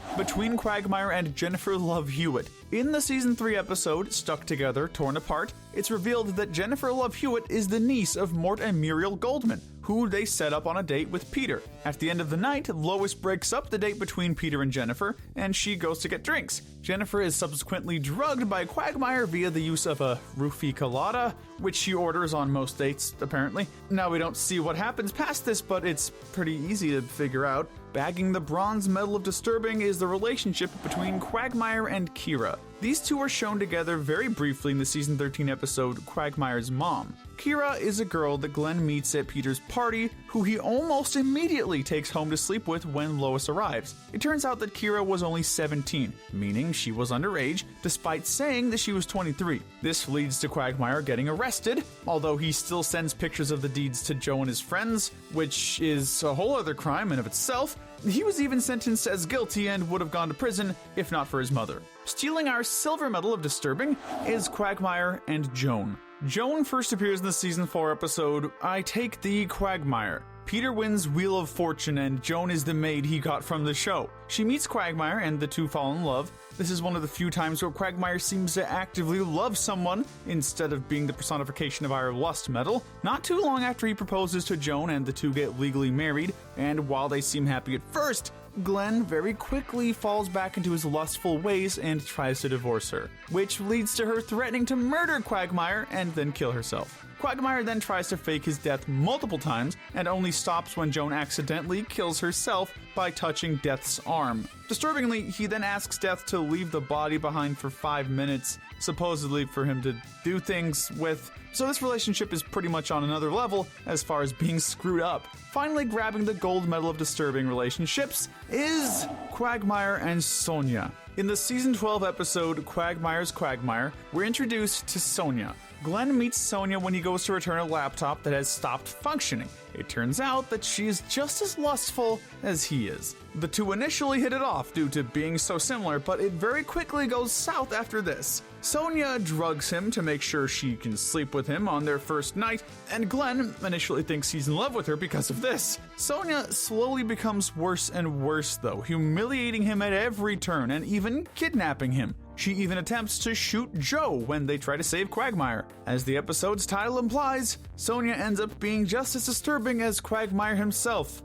between Quagmire and Jennifer Love Hewitt. In the Season 3 episode, Stuck Together, Torn Apart, it's revealed that Jennifer Love Hewitt is the niece of Mort and Muriel Goldman, who they set up on a date with Peter. At the end of the night, Lois breaks up the date between Peter and Jennifer, and she goes to get drinks. Jennifer is subsequently drugged by Quagmire via the use of a roofie colada, which she orders on most dates, apparently. Now, we don't see what happens past this, but it's pretty easy to figure out. Bagging the bronze medal of disturbing is the relationship between Quagmire and Kira. These two are shown together very briefly in the Season 13 episode Quagmire's Mom. Kira is a girl that Glenn meets at Peter's party, who he almost immediately takes home to sleep with when Lois arrives. It turns out that Kira was only 17, meaning she was underage, despite saying that she was 23. This leads to Quagmire getting arrested, although he still sends pictures of the deeds to Joe and his friends, which is a whole other crime in of itself. He was even sentenced as guilty and would have gone to prison if not for his mother. Stealing our silver medal of disturbing is Quagmire and Joan. Joan first appears in the Season 4 episode, I Take Thee, Quagmire. Peter wins Wheel of Fortune and Joan is the maid he got from the show. She meets Quagmire and the two fall in love. This is one of the few times where Quagmire seems to actively love someone instead of being the personification of our lust medal. Not too long after he proposes to Joan and the two get legally married, and while they seem happy at first, Glenn very quickly falls back into his lustful ways and tries to divorce her, which leads to her threatening to murder Quagmire and then kill herself. Quagmire then tries to fake his death multiple times and only stops when Joan accidentally kills herself by touching Death's arm. Disturbingly, he then asks Death to leave the body behind for 5 minutes, supposedly for him to do things with. So this relationship is pretty much on another level as far as being screwed up. Finally grabbing the gold medal of disturbing relationships is Quagmire and Sonia. In the Season 12 episode Quagmire's Quagmire, we're introduced to Sonia. Glenn meets Sonia when he goes to return a laptop that has stopped functioning. It turns out that she is just as lustful as he is. The two initially hit it off due to being so similar, but it very quickly goes south after this. Sonia drugs him to make sure she can sleep with him on their first night, and Glenn initially thinks he's in love with her because of this. Sonia slowly becomes worse and worse though, humiliating him at every turn and even kidnapping him. She even attempts to shoot Joe when they try to save Quagmire. As the episode's title implies, Sonia ends up being just as disturbing as Quagmire himself.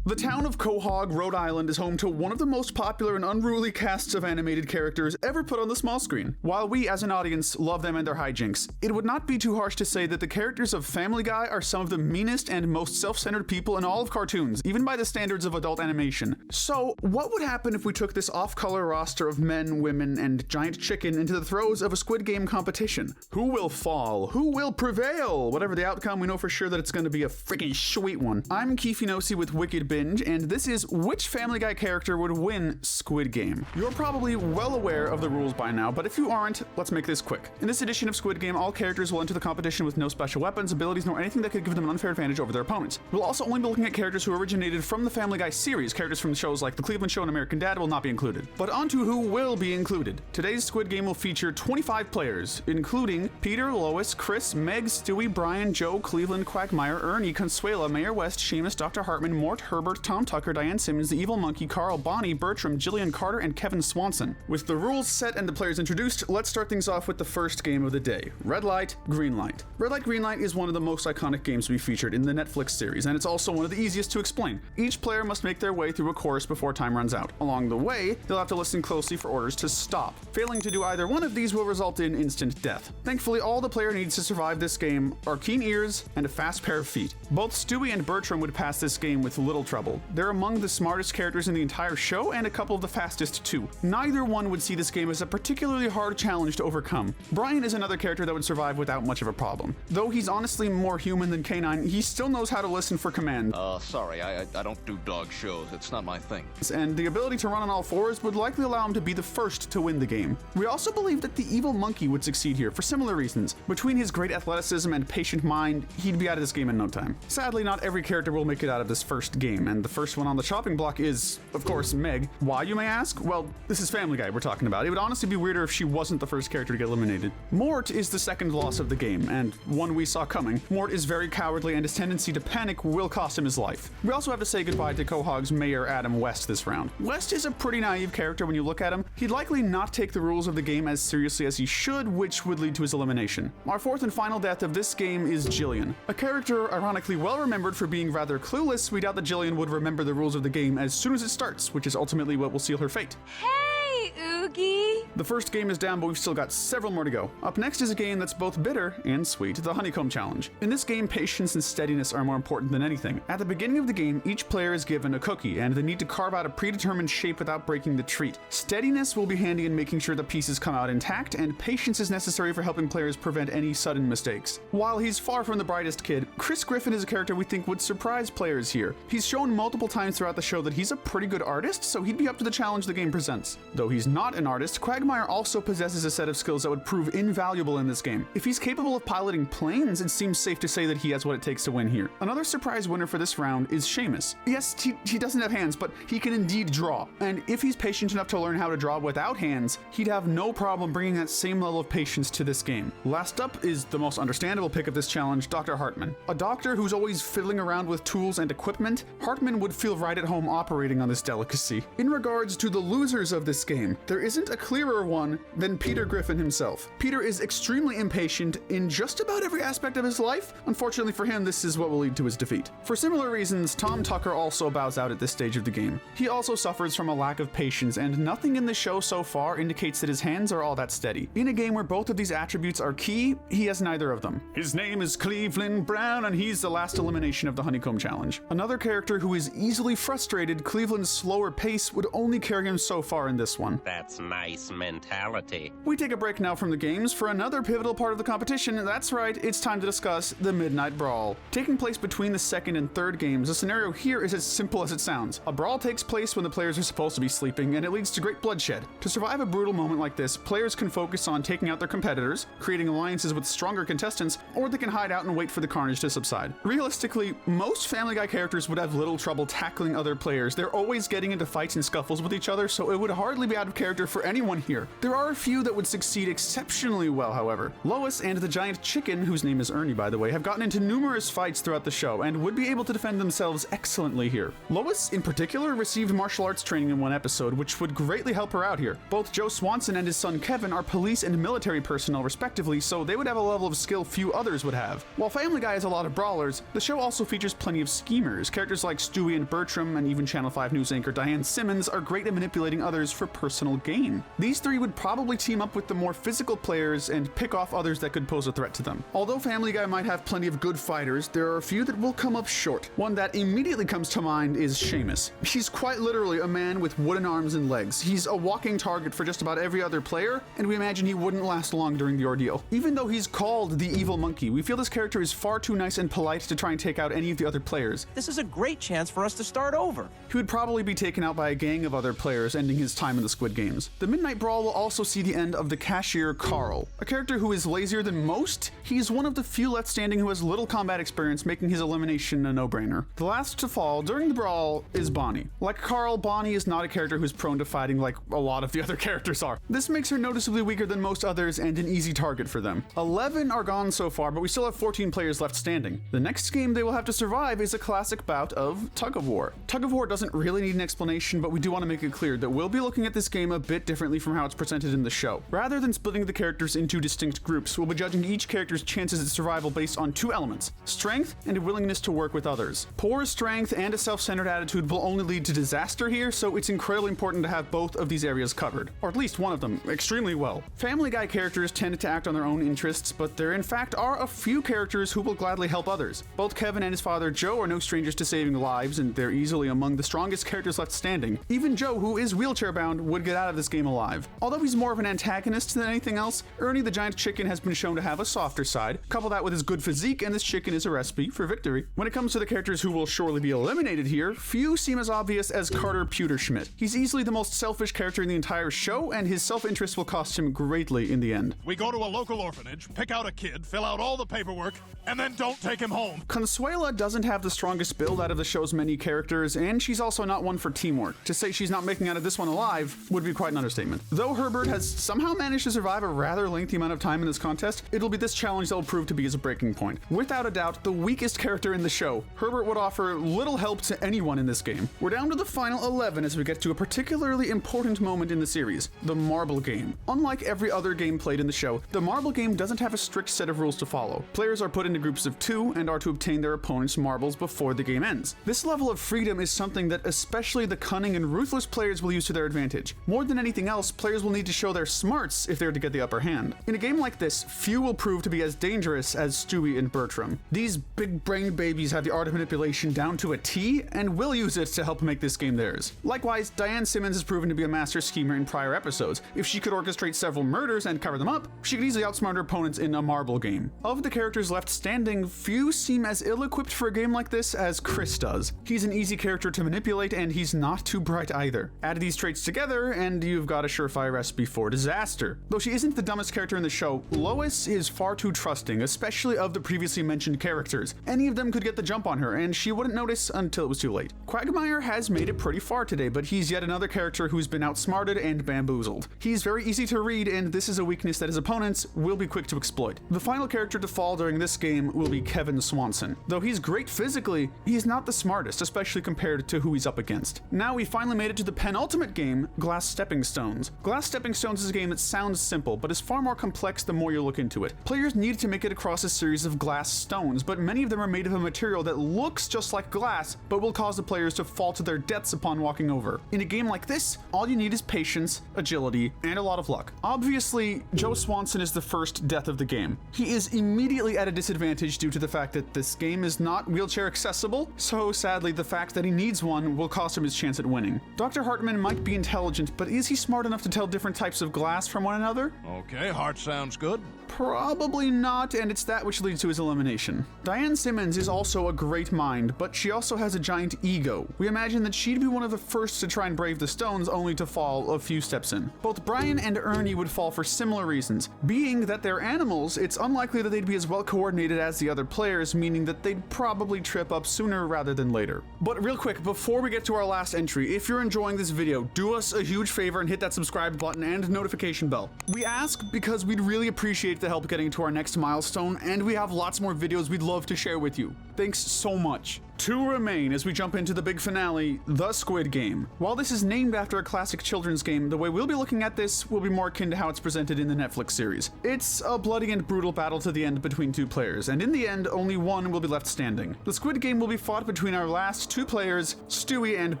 The town of Quahog, Rhode Island is home to one of the most popular and unruly casts of animated characters ever put on the small screen. While we as an audience love them and their hijinks, it would not be too harsh to say that the characters of Family Guy are some of the meanest and most self-centered people in all of cartoons, even by the standards of adult animation. So, what would happen if we took this off-color roster of men, women, and giant chicken into the throes of a Squid Game competition? Who will fall? Who will prevail? Whatever the outcome, we know for sure that it's going to be a freaking sweet one. I'm Keefe Inosi with Wicked Binge, and this is which Family Guy character would win Squid Game. You're probably well aware of the rules by now, but if you aren't, let's make this quick. In this edition of Squid Game, all characters will enter the competition with no special weapons, abilities, nor anything that could give them an unfair advantage over their opponents. We'll also only be looking at characters who originated from the Family Guy series. Characters from shows like The Cleveland Show and American Dad will not be included. But onto who will be included. Today's Squid Game will feature 25 players, including Peter, Lois, Chris, Meg, Stewie, Brian, Joe, Cleveland, Quagmire, Ernie, Consuela, Mayor West, Seamus, Dr. Hartman, Mort, Herbert, Herbert, Tom Tucker, Diane Simmons, the Evil Monkey, Carl, Bonnie, Bertram, Jillian Carter, and Kevin Swanson. With the rules set and the players introduced, let's start things off with the first game of the day, Red Light, Green Light. Red Light, Green Light is one of the most iconic games we featured in the Netflix series, and it's also one of the easiest to explain. Each player must make their way through a course before time runs out. Along the way, they'll have to listen closely for orders to stop. Failing to do either one of these will result in instant death. Thankfully, all the player needs to survive this game are keen ears and a fast pair of feet. Both Stewie and Bertram would pass this game with little trouble. They're among the smartest characters in the entire show and a couple of the fastest too. Neither one would see this game as a particularly hard challenge to overcome. Brian is another character that would survive without much of a problem. Though he's honestly more human than canine, he still knows how to listen for command. Sorry, I don't do dog shows. It's not my thing. And the ability to run on all fours would likely allow him to be the first to win the game. We also believe that the Evil Monkey would succeed here for similar reasons. Between his great athleticism and patient mind, he'd be out of this game in no time. Sadly, not every character will make it out of this first game, and the first one on the chopping block is, of course, Meg. Why, you may ask? Well, this is Family Guy we're talking about. It would honestly be weirder if she wasn't the first character to get eliminated. Mort is the second loss of the game, and one we saw coming. Mort is very cowardly, and his tendency to panic will cost him his life. We also have to say goodbye to Quahog's Mayor Adam West this round. West is a pretty naive character when you look at him. He'd likely not take the rules of the game as seriously as he should, which would lead to his elimination. Our fourth and final death of this game is Jillian. A character ironically well remembered for being rather clueless, we doubt that Jillian would remember the rules of the game as soon as it starts, which is ultimately what will seal her fate. Hey, Oogie! The first game is down, but we've still got several more to go. Up next is a game that's both bitter and sweet, the Honeycomb Challenge. In this game, patience and steadiness are more important than anything. At the beginning of the game, each player is given a cookie, and they need to carve out a predetermined shape without breaking the treat. Steadiness will be handy in making sure the pieces come out intact, and patience is necessary for helping players prevent any sudden mistakes. While he's far from the brightest kid, Chris Griffin is a character we think would surprise players here. He's shown multiple times throughout the show that he's a pretty good artist, so he'd be up to the challenge the game presents. Though he's not an artist, Quagmire also possesses a set of skills that would prove invaluable in this game. If he's capable of piloting planes, it seems safe to say that he has what it takes to win here. Another surprise winner for this round is Seamus. Yes, he doesn't have hands, but he can indeed draw. And if he's patient enough to learn how to draw without hands, he'd have no problem bringing that same level of patience to this game. Last up is the most understandable pick of this challenge, Dr. Hartman. A doctor who's always fiddling around with tools and equipment, Hartman would feel right at home operating on this delicacy. In regards to the losers of this game, there isn't a clearer one than Peter Griffin himself. Peter is extremely impatient in just about every aspect of his life. Unfortunately for him, this is what will lead to his defeat. For similar reasons, Tom Tucker also bows out at this stage of the game. He also suffers from a lack of patience, and nothing in the show so far indicates that his hands are all that steady. In a game where both of these attributes are key, he has neither of them. His name is Cleveland Brown, and he's the last elimination of the Honeycomb Challenge. Another character who is easily frustrated, Cleveland's slower pace would only carry him so far in this one. That's nice mentality. We take a break now from the games for another pivotal part of the competition. That's right, it's time to discuss the Midnight Brawl. Taking place between the second and third games, the scenario here is as simple as it sounds. A brawl takes place when the players are supposed to be sleeping, and it leads to great bloodshed. To survive a brutal moment like this, players can focus on taking out their competitors, creating alliances with stronger contestants, or they can hide out and wait for the carnage to subside. Realistically, most Family Guy characters would have little trouble tackling other players. They're always getting into fights and scuffles with each other, so it would hardly be out of character for anyone here. There are a few that would succeed exceptionally well, however. Lois and the giant chicken, whose name is Ernie by the way, have gotten into numerous fights throughout the show and would be able to defend themselves excellently here. Lois, in particular, received martial arts training in one episode, which would greatly help her out here. Both Joe Swanson and his son Kevin are police and military personnel respectively, so they would have a level of skill few others would have. While Family Guy has a lot of brawlers, the show also features plenty of schemers. Characters like Stewie and Bertram, and even Channel 5 news anchor Diane Simmons are great at manipulating others for personal gain. These three would probably team up with the more physical players and pick off others that could pose a threat to them. Although Family Guy might have plenty of good fighters, there are a few that will come up short. One that immediately comes to mind is Seamus. He's quite literally a man with wooden arms and legs. He's a walking target for just about every other player, and we imagine he wouldn't last long during the ordeal. Even though he's called the Evil Monkey, we feel this character is far too nice and polite to try and take out any of the other players. This is a great chance for us to start over. He would probably be taken out by a gang of other players, ending his time in the Squid Games. brawls. The Midnight Brawl will also see the end of the cashier Carl, a character who is lazier than most. He's one of the few left standing who has little combat experience, making his elimination a no-brainer. The last to fall during the brawl is Bonnie. Like Carl, Bonnie is not a character who's prone to fighting like a lot of the other characters are. This makes her noticeably weaker than most others and an easy target for them. 11 are gone so far, but we still have 14 players left standing. The next game they will have to survive is a classic bout of Tug of War. Tug of War doesn't really need an explanation, but we do want to make it clear that we'll be looking at this game a bit differently from how it's presented in the show. Rather than splitting the characters into distinct groups, we'll be judging each character's chances at survival based on two elements: strength and a willingness to work with others. Poor strength and a self-centered attitude will only lead to disaster here, so it's incredibly important to have both of these areas covered, or at least one of them, extremely well. Family Guy characters tend to act on their own interests, but there in fact are a few characters who will gladly help others. Both Kevin and his father Joe are no strangers to saving lives, and they're easily among the strongest characters left standing. Even Joe, who is wheelchair-bound, would get out of this game alive. Although he's more of an antagonist than anything else, Ernie the Giant Chicken has been shown to have a softer side. Couple that with his good physique, and this chicken is a recipe for victory. When it comes to the characters who will surely be eliminated here, few seem as obvious as Carter Pewterschmidt. He's easily the most selfish character in the entire show, and his self-interest will cost him greatly in the end. We go to a local orphanage, pick out a kid, fill out all the paperwork, and then don't take him home. Consuela doesn't have the strongest build out of the show's many characters, and she's also not one for teamwork. To say she's not making out of this one alive would be quite an understatement. Though Herbert has somehow managed to survive a rather lengthy amount of time in this contest, it'll be this challenge that will prove to be his breaking point. Without a doubt, the weakest character in the show, Herbert would offer little help to anyone in this game. We're down to the final 11 as we get to a particularly important moment in the series, the marble game. Unlike every other game played in the show, the marble game doesn't have a strict set of rules to follow. Players are put into groups of 2 and are to obtain their opponent's marbles before the game ends. This level of freedom is something that especially the cunning and ruthless players will use to their advantage. More than anything else, players will need to show their smarts if they're to get the upper hand. In a game like this, few will prove to be as dangerous as Stewie and Bertram. These big-brained babies have the art of manipulation down to a T, and will use it to help make this game theirs. Likewise, Diane Simmons has proven to be a master schemer in prior episodes. If she could orchestrate several murders and cover them up, she could easily outsmart her opponents in a marble game. Of the characters left standing, few seem as ill-equipped for a game like this as Chris does. He's an easy character to manipulate, and he's not too bright either. Add these traits together, and you've got a surefire recipe for disaster. Though she isn't the dumbest character in the show, Lois is far too trusting, especially of the previously mentioned characters. Any of them could get the jump on her, and she wouldn't notice until it was too late. Quagmire has made it pretty far today, but he's yet another character who's been outsmarted and bamboozled. He's very easy to read, and this is a weakness that his opponents will be quick to exploit. The final character to fall during this game will be Kevin Swanson. Though he's great physically, he's not the smartest, especially compared to who he's up against. Now we finally made it to the penultimate game, Glass Stepping Stones. Glass Stepping Stones is a game that sounds simple, but is far more complex the more you look into it. Players need to make it across a series of glass stones, but many of them are made of a material that looks just like glass, but will cause the players to fall to their deaths upon walking over. In a game like this, all you need is patience, agility, and a lot of luck. Obviously, Joe Swanson is the first death of the game. He is immediately at a disadvantage due to the fact that this game is not wheelchair accessible, so sadly the fact that he needs one will cost him his chance at winning. Dr. Hartman might be intelligent, but is he smart enough to tell different types of glass from one another? Okay, heart sounds good. Probably not, and it's that which leads to his elimination. Diane Simmons is also a great mind, but she also has a giant ego. We imagine that she'd be one of the first to try and brave the stones, only to fall a few steps in. Both Brian and Ernie would fall for similar reasons. Being that they're animals, it's unlikely that they'd be as well coordinated as the other players, meaning that they'd probably trip up sooner rather than later. But real quick, before we get to our last entry, if you're enjoying this video, do us a huge favor and hit that subscribe button and notification bell. We ask because we'd really appreciate the help getting to our next milestone, and we have lots more videos we'd love to share with you. Thanks so much. 2 remain as we jump into the big finale, The Squid Game. While this is named after a classic children's game, the way we'll be looking at this will be more akin to how it's presented in the Netflix series. It's a bloody and brutal battle to the end between 2 players, and in the end, only one will be left standing. The Squid Game will be fought between our last 2 players, Stewie and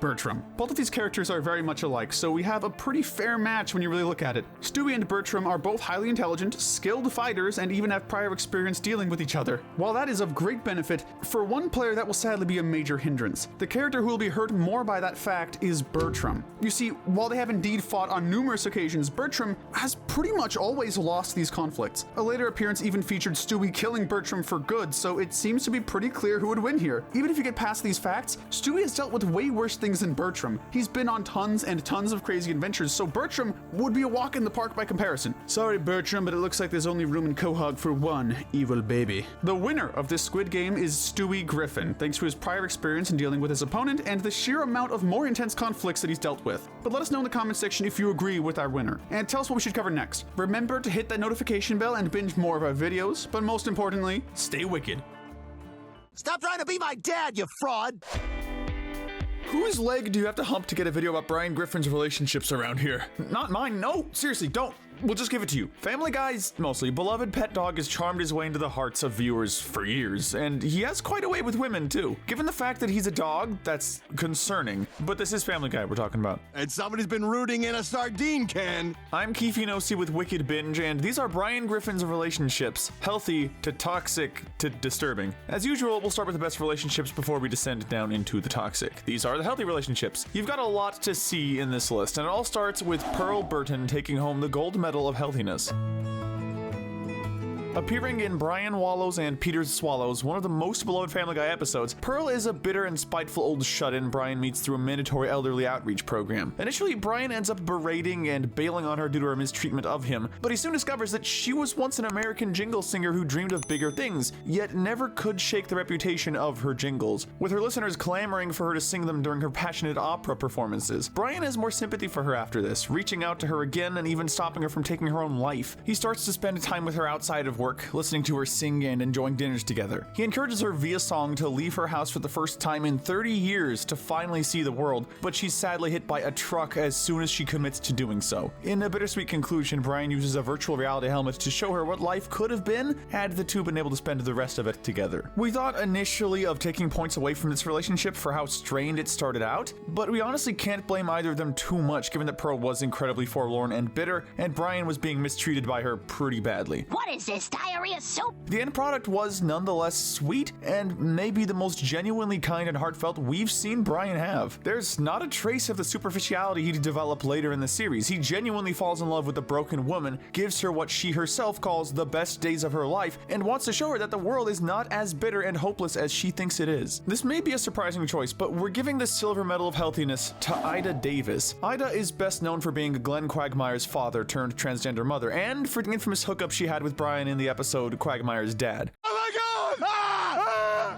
Bertram. Both of these characters are very much alike, so we have a pretty fair match when you really look at it. Stewie and Bertram are both highly intelligent, skilled fighters, and even have prior experience dealing with each other. While that is of great benefit, for one player, that will sadly be a major hindrance. The character who will be hurt more by that fact is Bertram. You see, while they have indeed fought on numerous occasions, Bertram has pretty much always lost these conflicts. A later appearance even featured Stewie killing Bertram for good, so it seems to be pretty clear who would win here. Even if you get past these facts, Stewie has dealt with way worse things than Bertram. He's been on tons and tons of crazy adventures, so Bertram would be a walk in the park by comparison. Sorry, Bertram, but it looks like there's only room in Quahog for one evil baby. The winner of this Squid Game is Stewie Griffin, thanks to his prior experience in dealing with his opponent and the sheer amount of more intense conflicts that he's dealt with. But let us know in the comment section if you agree with our winner, and tell us what we should cover next. Remember to hit that notification bell and binge more of our videos, but most importantly, stay wicked. Stop trying to be my dad, you fraud! Whose leg do you have to hump to get a video about Brian Griffin's relationships around here? Not mine, no, seriously, don't. We'll just give it to you. Family Guy's mostly beloved pet dog has charmed his way into the hearts of viewers for years, and he has quite a way with women too. Given the fact that he's a dog, that's concerning, but this is Family Guy we're talking about. And somebody's been rooting in a sardine can. I'm Keefe Nossi with Wicked Binge, and these are Brian Griffin's relationships, healthy to toxic to disturbing. As usual, we'll start with the best relationships before we descend down into the toxic. These are the healthy relationships. You've got a lot to see in this list, and it all starts with Pearl Burton taking home the gold medal of healthiness. Appearing in Brian Wallows and Peter's Swallows, one of the most beloved Family Guy episodes, Pearl is a bitter and spiteful old shut-in Brian meets through a mandatory elderly outreach program. Initially, Brian ends up berating and bailing on her due to her mistreatment of him, but he soon discovers that she was once an American jingle singer who dreamed of bigger things, yet never could shake the reputation of her jingles, with her listeners clamoring for her to sing them during her passionate opera performances. Brian has more sympathy for her after this, reaching out to her again and even stopping her from taking her own life. He starts to spend time with her outside of work, listening to her sing and enjoying dinners together. He encourages her via song to leave her house for the first time in 30 years to finally see the world, but she's sadly hit by a truck as soon as she commits to doing so. In a bittersweet conclusion, Brian uses a virtual reality helmet to show her what life could have been had the two been able to spend the rest of it together. We thought initially of taking points away from this relationship for how strained it started out, but we honestly can't blame either of them too much given that Pearl was incredibly forlorn and bitter, and Brian was being mistreated by her pretty badly. What is this, diarrhea soup? The end product was nonetheless sweet and maybe the most genuinely kind and heartfelt we've seen Brian have. There's not a trace of the superficiality he'd develop later in the series. He genuinely falls in love with a broken woman, gives her what she herself calls the best days of her life, and wants to show her that the world is not as bitter and hopeless as she thinks it is. This may be a surprising choice, but we're giving the silver medal of healthiness to Ida Davis. Ida is best known for being Glenn Quagmire's father turned transgender mother, and for the infamous hookup she had with Brian in the episode Quagmire's dad. Oh my God!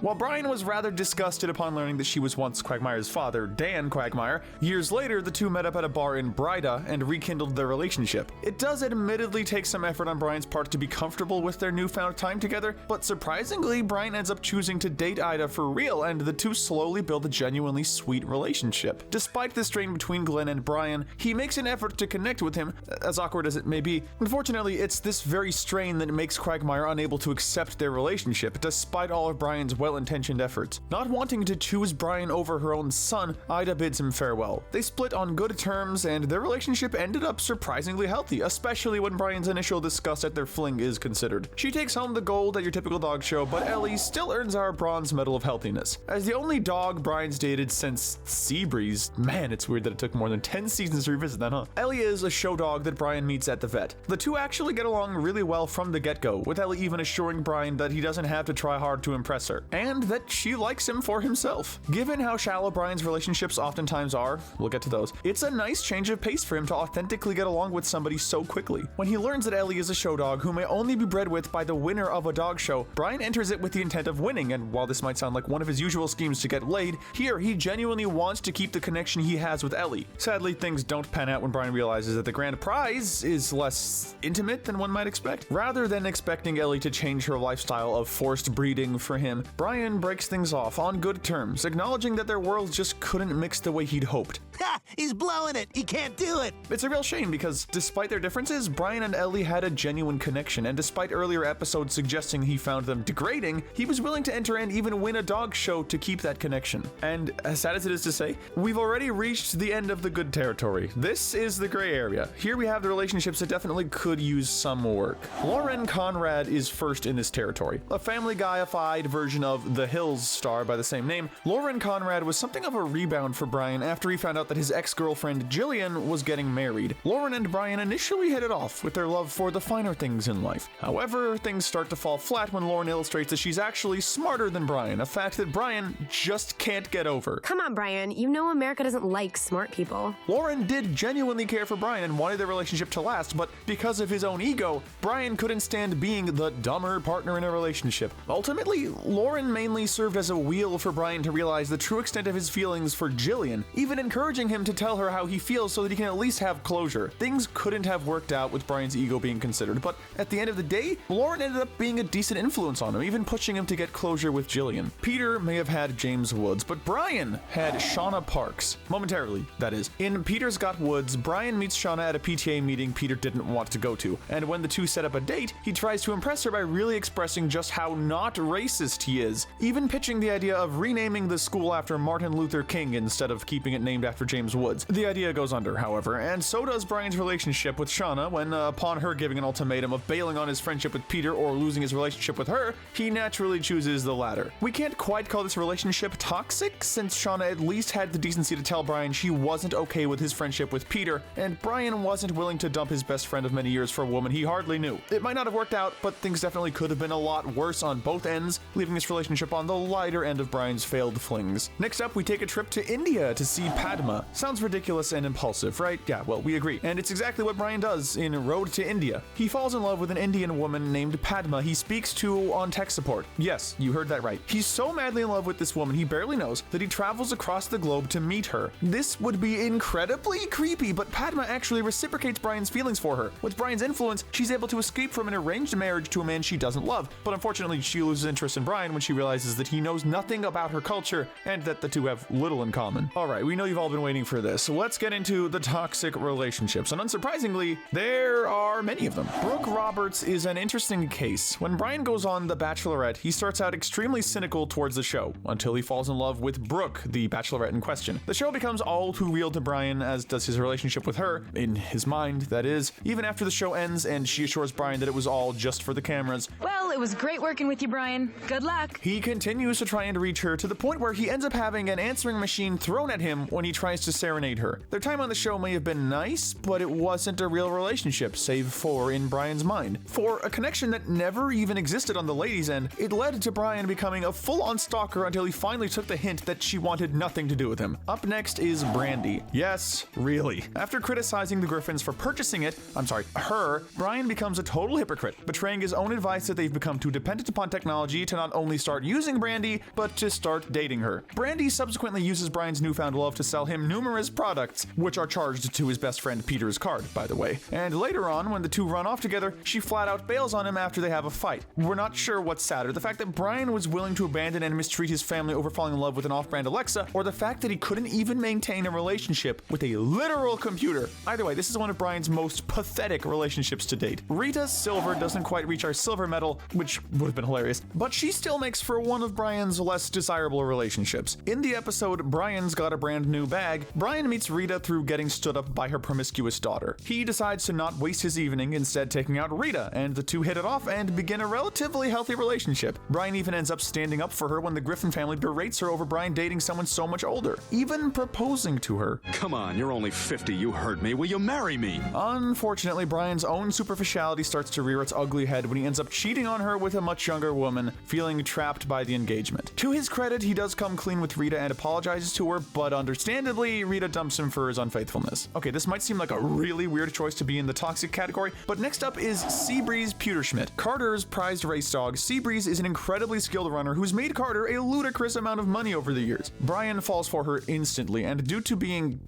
While Brian was rather disgusted upon learning that she was once Quagmire's father, Dan Quagmire, years later the two met up at a bar in Brida and rekindled their relationship. It does admittedly take some effort on Brian's part to be comfortable with their newfound time together, but surprisingly, Brian ends up choosing to date Ida for real, and the two slowly build a genuinely sweet relationship. Despite the strain between Glenn and Brian, he makes an effort to connect with him, as awkward as it may be. Unfortunately, it's this very strain that makes Quagmire unable to accept their relationship, despite all of Brian's well-intentioned efforts. Not wanting to choose Brian over her own son, Ida bids him farewell. They split on good terms, and their relationship ended up surprisingly healthy, especially when Brian's initial disgust at their fling is considered. She takes home the gold at your typical dog show, but Ellie still earns our bronze medal of healthiness. As the only dog Brian's dated since Seabreeze, man, it's weird that it took more than 10 seasons to revisit that, huh? Ellie is a show dog that Brian meets at the vet. The two actually get along really well from the get-go, with Ellie even assuring Brian that he doesn't have to try hard to impress her, and that she likes him for himself. Given how shallow Brian's relationships oftentimes are, we'll get to those, it's a nice change of pace for him to authentically get along with somebody so quickly. When he learns that Ellie is a show dog who may only be bred with by the winner of a dog show, Brian enters it with the intent of winning, and while this might sound like one of his usual schemes to get laid, here he genuinely wants to keep the connection he has with Ellie. Sadly, things don't pan out when Brian realizes that the grand prize is less intimate than one might expect. Rather than expecting Ellie to change her lifestyle of forced breeding for him, Brian breaks things off on good terms, acknowledging that their worlds just couldn't mix the way he'd hoped. Ha! He's blowing it! He can't do it! It's a real shame because, despite their differences, Brian and Ellie had a genuine connection, and despite earlier episodes suggesting he found them degrading, he was willing to enter and even win a dog show to keep that connection. And as sad as it is to say, we've already reached the end of the good territory. This is the gray area. Here we have the relationships that definitely could use some work. Lauren Conrad is first in this territory, a Family Guy-ified version of of The Hills star by the same name, Lauren Conrad was something of a rebound for Brian after he found out that his ex-girlfriend Jillian was getting married. Lauren and Brian initially hit it off with their love for the finer things in life. However, things start to fall flat when Lauren illustrates that she's actually smarter than Brian, a fact that Brian just can't get over. Come on, Brian. You know America doesn't like smart people. Lauren did genuinely care for Brian and wanted their relationship to last, but because of his own ego, Brian couldn't stand being the dumber partner in a relationship. Ultimately, Lauren mainly served as a wheel for Brian to realize the true extent of his feelings for Jillian, even encouraging him to tell her how he feels so that he can at least have closure. Things couldn't have worked out with Brian's ego being considered, but at the end of the day, Lauren ended up being a decent influence on him, even pushing him to get closure with Jillian. Peter may have had James Woods, but Brian had Shauna Parks. Momentarily, that is. In Peter's Got Woods, Brian meets Shauna at a PTA meeting Peter didn't want to go to, and when the two set up a date, he tries to impress her by really expressing just how not racist he is, even pitching the idea of renaming the school after Martin Luther King instead of keeping it named after James Woods. The idea goes under, however, and so does Brian's relationship with Shauna when, upon her giving an ultimatum of bailing on his friendship with Peter or losing his relationship with her, he naturally chooses the latter. We can't quite call this relationship toxic, since Shauna at least had the decency to tell Brian she wasn't okay with his friendship with Peter, and Brian wasn't willing to dump his best friend of many years for a woman he hardly knew. It might not have worked out, but things definitely could have been a lot worse on both ends, leaving this relationship on the lighter end of Brian's failed flings. Next up, we take a trip to India to see Padma. Sounds ridiculous and impulsive, right? Yeah, well, we agree. And it's exactly what Brian does in Road to India. He falls in love with an Indian woman named Padma he speaks to on tech support. Yes, you heard that right. He's so madly in love with this woman he barely knows that he travels across the globe to meet her. This would be incredibly creepy, but Padma actually reciprocates Brian's feelings for her. With Brian's influence, she's able to escape from an arranged marriage to a man she doesn't love, but unfortunately she loses interest in Brian when she realizes that he knows nothing about her culture and that the two have little in common. Alright, we know you've all been waiting for this, so let's get into the toxic relationships, and unsurprisingly, there are many of them. Brooke Roberts is an interesting case. When Brian goes on The Bachelorette, he starts out extremely cynical towards the show, until he falls in love with Brooke, the Bachelorette in question. The show becomes all too real to Brian, as does his relationship with her, in his mind, that is, even after the show ends and she assures Brian that it was all just for the cameras. Well, it was great working with you, Brian. Good luck. He continues to try and reach her to the point where he ends up having an answering machine thrown at him when he tries to serenade her. Their time on the show may have been nice, but it wasn't a real relationship, save for in Brian's mind. For a connection that never even existed on the ladies' end, it led to Brian becoming a full-on stalker until he finally took the hint that she wanted nothing to do with him. Up next is Brandy. Yes, really. After criticizing the Griffins for purchasing her, Brian becomes a total hypocrite, betraying his own advice that they've become too dependent upon technology to not only start using Brandy, but to start dating her. Brandy subsequently uses Brian's newfound love to sell him numerous products, which are charged to his best friend Peter's card, by the way. And later on, when the two run off together, she flat out bails on him after they have a fight. We're not sure what's sadder, the fact that Brian was willing to abandon and mistreat his family over falling in love with an off-brand Alexa, or the fact that he couldn't even maintain a relationship with a literal computer. Either way, this is one of Brian's most pathetic relationships to date. Rita's silver doesn't quite reach our silver medal, which would have been hilarious, but she still makes for one of Brian's less desirable relationships. In the episode Brian's Got a Brand New Bag, Brian meets Rita through getting stood up by her promiscuous daughter. He decides to not waste his evening, instead taking out Rita, and the two hit it off and begin a relatively healthy relationship. Brian even ends up standing up for her when the Griffin family berates her over Brian dating someone so much older, even proposing to her. Come on, you're only 50, you heard me. Will you marry me? Unfortunately, Brian's own superficiality starts to rear its ugly head when he ends up cheating on her with a much younger woman, feeling trapped by the engagement. To his credit, he does come clean with Rita and apologizes to her, but understandably, Rita dumps him for his unfaithfulness. Okay, this might seem like a really weird choice to be in the toxic category, but next up is Seabreeze Pewterschmidt. Carter's prized race dog, Seabreeze is an incredibly skilled runner who's made Carter a ludicrous amount of money over the years. Brian falls for her instantly, and due to being,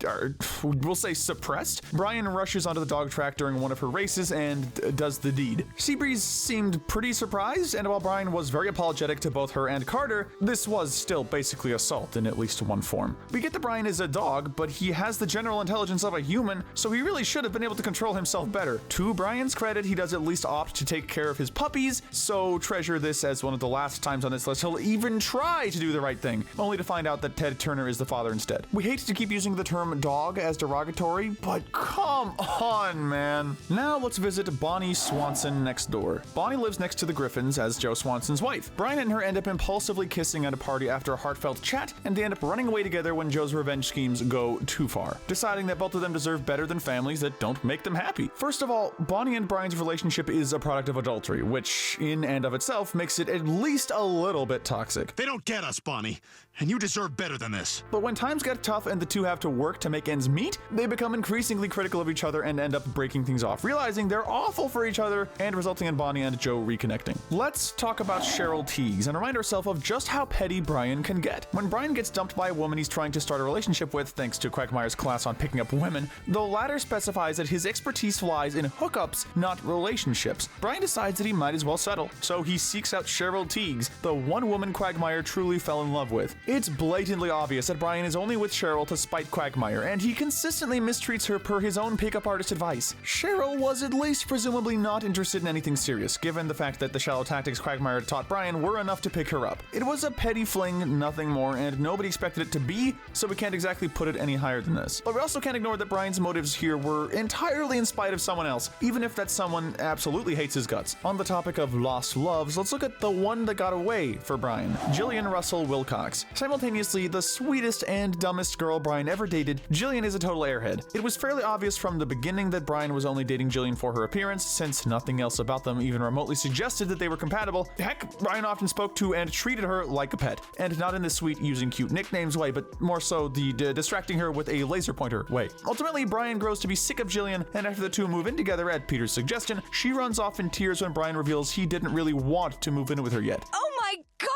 we'll say suppressed, Brian rushes onto the dog track during one of her races and does the deed. Seabreeze seemed pretty surprised, and while Brian was very apologetic to both her and Carter, this was still basically assault in at least one form. We get that Brian is a dog, but he has the general intelligence of a human, so he really should have been able to control himself better. To Brian's credit, he does at least opt to take care of his puppies, so treasure this as one of the last times on this list he'll even try to do the right thing, only to find out that Ted Turner is the father instead. We hate to keep using the term dog as derogatory, but come on, man. Now let's visit Bonnie Swanson next door. Bonnie lives next to the Griffins as Joe Swanson's wife. Brian and her her end up impulsively kissing at a party after a heartfelt chat, and they end up running away together when Joe's revenge schemes go too far, deciding that both of them deserve better than families that don't make them happy. First of all, Bonnie and Brian's relationship is a product of adultery, which in and of itself makes it at least a little bit toxic. They don't get us, Bonnie, and you deserve better than this. But when times get tough and the two have to work to make ends meet, they become increasingly critical of each other and end up breaking things off, realizing they're awful for each other and resulting in Bonnie and Joe reconnecting. Let's talk about Cheryl Teagues and remind ourselves of just how petty Brian can get. When Brian gets dumped by a woman he's trying to start a relationship with, thanks to Quagmire's class on picking up women, the latter specifies that his expertise lies in hookups, not relationships. Brian decides that he might as well settle, so he seeks out Cheryl Teagues, the one woman Quagmire truly fell in love with. It's blatantly obvious that Brian is only with Cheryl to spite Quagmire, and he consistently mistreats her per his own pickup artist advice. Cheryl was at least presumably not interested in anything serious, given the fact that the shallow tactics Quagmire taught Brian were enough to pick her up. It was a petty fling, nothing more, and nobody expected it to be, so we can't exactly put it any higher than this. But we also can't ignore that Brian's motives here were entirely in spite of someone else, even if that someone absolutely hates his guts. On the topic of lost loves, let's look at the one that got away for Brian, Jillian Russell Wilcox. Simultaneously the sweetest and dumbest girl Brian ever dated, Jillian is a total airhead. It was fairly obvious from the beginning that Brian was only dating Jillian for her appearance, since nothing else about them even remotely suggested that they were compatible. Heck, Brian often spoke to and treated her like a pet, and not in the sweet using cute nicknames way, but more so the distracting her with a laser pointer way. Ultimately, Brian grows to be sick of Jillian, and after the two move in together at Peter's suggestion, she runs off in tears when Brian reveals he didn't really want to move in with her yet. Oh my god!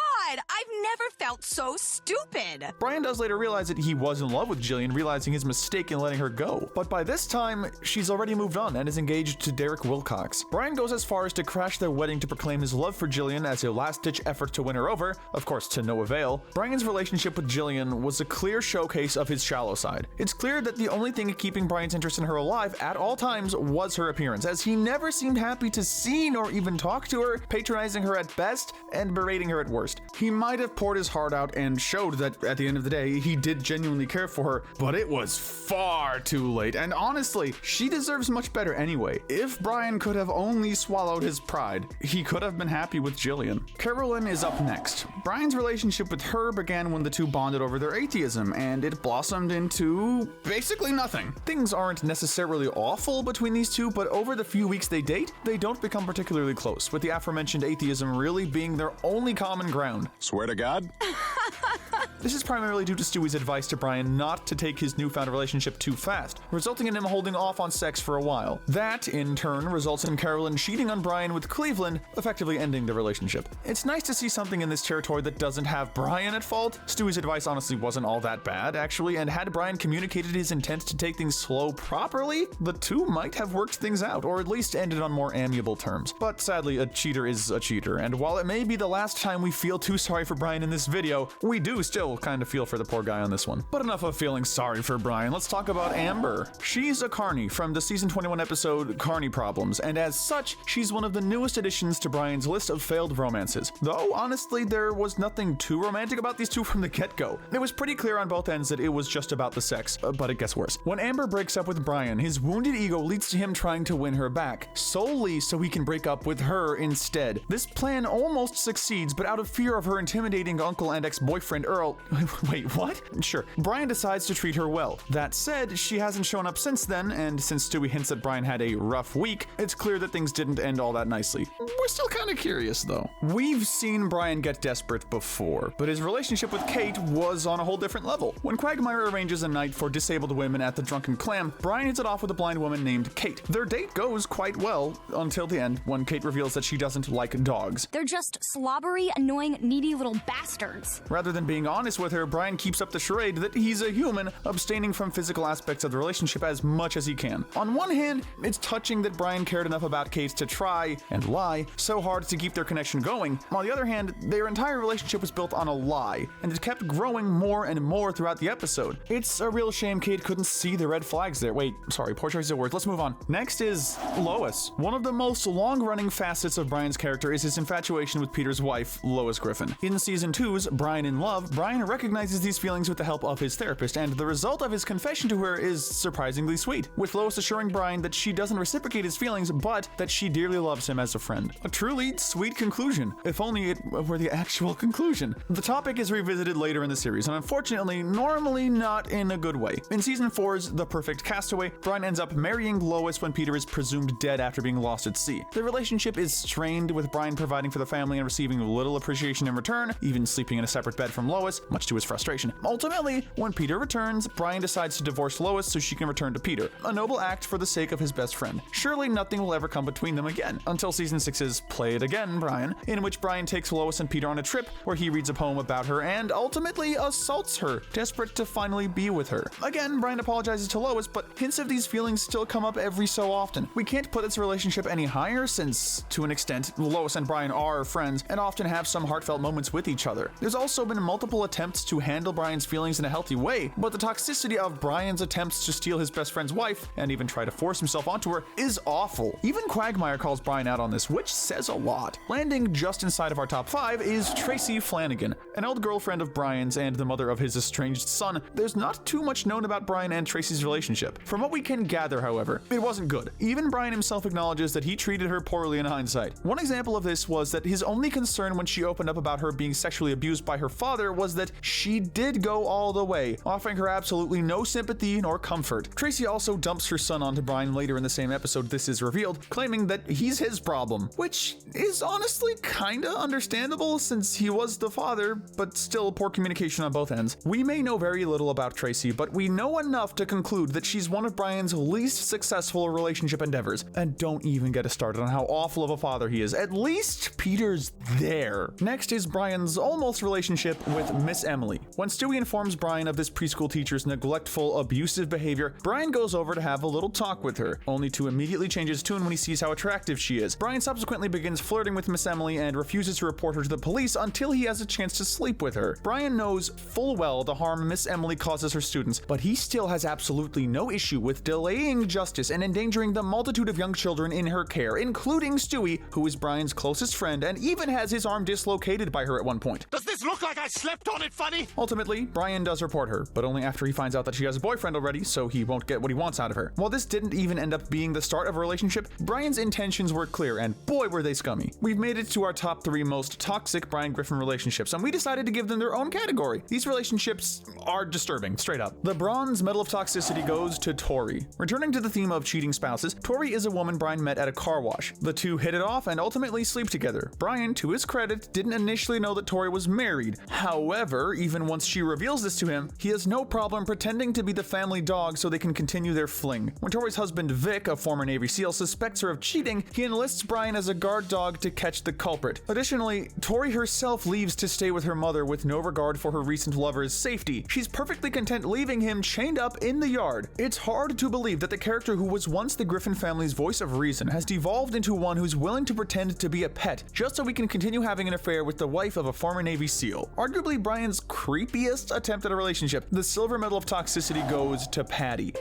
I've never felt so stupid! Brian does later realize that he was in love with Jillian, realizing his mistake in letting her go. But by this time, she's already moved on and is engaged to Derek Wilcox. Brian goes as far as to crash their wedding to proclaim his love for Jillian as a last-ditch effort to win her over, of course to no avail. Brian's relationship with Jillian was a clear showcase of his shallow side. It's clear that the only thing keeping Brian's interest in her alive at all times was her appearance, as he never seemed happy to see nor even talk to her, patronizing her at best and berating her at worst. He might have poured his heart out and showed that at the end of the day he did genuinely care for her, but it was far too late, and honestly, she deserves much better anyway. If Brian could have only swallowed his pride, he could have been happy with Jillian. Carolyn is up next. Brian's relationship with her began when the two bonded over their atheism, and it blossomed into basically nothing. Things aren't necessarily awful between these two, but over the few weeks they date, they don't become particularly close, with the aforementioned atheism really being their only common ground. Swear to God? This is primarily due to Stewie's advice to Brian not to take his newfound relationship too fast, resulting in him holding off on sex for a while. That, in turn, results in Carolyn cheating on Brian with Cleveland, effectively ending the relationship. It's nice to see something in this territory that doesn't have Brian at fault. Stewie's advice honestly wasn't all that bad, actually, and had Brian communicated his intent to take things slow properly, the two might have worked things out, or at least ended on more amiable terms. But sadly, a cheater is a cheater, and while it may be the last time we feel too sorry for Brian in this video, we do still kind of feel for the poor guy on this one. But enough of feeling sorry for Brian, let's talk about Amber. She's a carny from the season 21 episode Carny Problems, and as such, she's one of the newest additions to Brian's list of failed romances. Though, honestly, there was nothing too romantic about these two from the get-go. It was pretty clear on both ends that it was just about the sex, but it gets worse. When Amber breaks up with Brian, his wounded ego leads to him trying to win her back, solely so he can break up with her instead. This plan almost succeeds, but out of fear of her intimidating uncle and ex-boyfriend Earl, wait, what? Sure. Brian decides to treat her well. That said, she hasn't shown up since then, and since Stewie hints that Brian had a rough week, it's clear that things didn't end all that nicely. We're still kind of curious, though. We've seen Brian get desperate before, but his relationship with Kate was on a whole different level. When Quagmire arranges a night for disabled women at the Drunken Clam, Brian hits it off with a blind woman named Kate. Their date goes quite well, until the end, when Kate reveals that she doesn't like dogs. They're just slobbery, annoying, needy little bastards. Rather than being honest with her, Brian keeps up the charade that he's a human, abstaining from physical aspects of the relationship as much as he can. On one hand, it's touching that Brian cared enough about Kate to try, and lie, so hard to keep their connection going. On the other hand, their entire relationship was built on a lie, and it kept growing more and more throughout the episode. It's a real shame Kate couldn't see the red flags there. Wait, sorry, poor choice of words. Let's move on. Next is Lois. One of the most long-running facets of Brian's character is his infatuation with Peter's wife, Lois Griffin. In season 2's Brian in Love, Brian Brian recognizes these feelings with the help of his therapist, and the result of his confession to her is surprisingly sweet, with Lois assuring Brian that she doesn't reciprocate his feelings, but that she dearly loves him as a friend. A truly sweet conclusion, if only it were the actual conclusion. The topic is revisited later in the series, and unfortunately, normally not in a good way. In season 4's The Perfect Castaway, Brian ends up marrying Lois when Peter is presumed dead after being lost at sea. The relationship is strained, with Brian providing for the family and receiving little appreciation in return, even sleeping in a separate bed from Lois, much to his frustration. Ultimately, when Peter returns, Brian decides to divorce Lois so she can return to Peter. A noble act for the sake of his best friend. Surely nothing will ever come between them again, until season 6's Play It Again, Brian, in which Brian takes Lois and Peter on a trip where he reads a poem about her and ultimately assaults her, desperate to finally be with her. Again, Brian apologizes to Lois, but hints of these feelings still come up every so often. We can't put this relationship any higher since, to an extent, Lois and Brian are friends and often have some heartfelt moments with each other. There's also been multiple attempts to handle Brian's feelings in a healthy way, but the toxicity of Brian's attempts to steal his best friend's wife and even try to force himself onto her is awful. Even Quagmire calls Brian out on this, which says a lot. Landing just inside of our top 5 is Tracy Flanagan, an old girlfriend of Brian's and the mother of his estranged son. There's not too much known about Brian and Tracy's relationship. From what we can gather, however, it wasn't good. Even Brian himself acknowledges that he treated her poorly in hindsight. One example of this was that his only concern when she opened up about her being sexually abused by her father was that she did go all the way, offering her absolutely no sympathy nor comfort. Tracy also dumps her son onto Brian later in the same episode this is revealed, claiming that he's his problem, which is honestly kinda understandable since he was the father, but still poor communication on both ends. We may know very little about Tracy, but we know enough to conclude that she's one of Brian's least successful relationship endeavors, and don't even get us started on how awful of a father he is. At least Peter's there. Next is Brian's almost relationship with Miss Emily. When Stewie informs Brian of this preschool teacher's neglectful, abusive behavior, Brian goes over to have a little talk with her, only to immediately change his tune when he sees how attractive she is. Brian subsequently begins flirting with Miss Emily and refuses to report her to the police until he has a chance to sleep with her. Brian knows full well the harm Miss Emily causes her students, but he still has absolutely no issue with delaying justice and endangering the multitude of young children in her care, including Stewie, who is Brian's closest friend and even has his arm dislocated by her at one point. Does this look like I slept on it, funny? Ultimately, Brian does report her, but only after he finds out that she has a boyfriend already, so he won't get what he wants out of her. While this didn't even end up being the start of a relationship, Brian's intentions were clear, and boy were they scummy. We've made it to our top 3 most toxic Brian Griffin relationships, and we decided to give them their own category. These relationships are disturbing, straight up. The bronze medal of toxicity goes to Tori. Returning to the theme of cheating spouses, Tori is a woman Brian met at a car wash. The two hit it off and ultimately sleep together. Brian, to his credit, didn't initially know that Tori was married. However, even once she reveals this to him, he has no problem pretending to be the family dog so they can continue their fling. When Tori's husband Vic, a former Navy SEAL, suspects her of cheating, he enlists Brian as a guard dog to catch the culprit. Additionally, Tori herself leaves to stay with her mother with no regard for her recent lover's safety. She's perfectly content leaving him chained up in the yard. It's hard to believe that the character who was once the Griffin family's voice of reason has devolved into one who's willing to pretend to be a pet just so we can continue having an affair with the wife of a former Navy SEAL. Arguably Brian's creepiest attempt at a relationship, the silver medal of toxicity goes to Patty.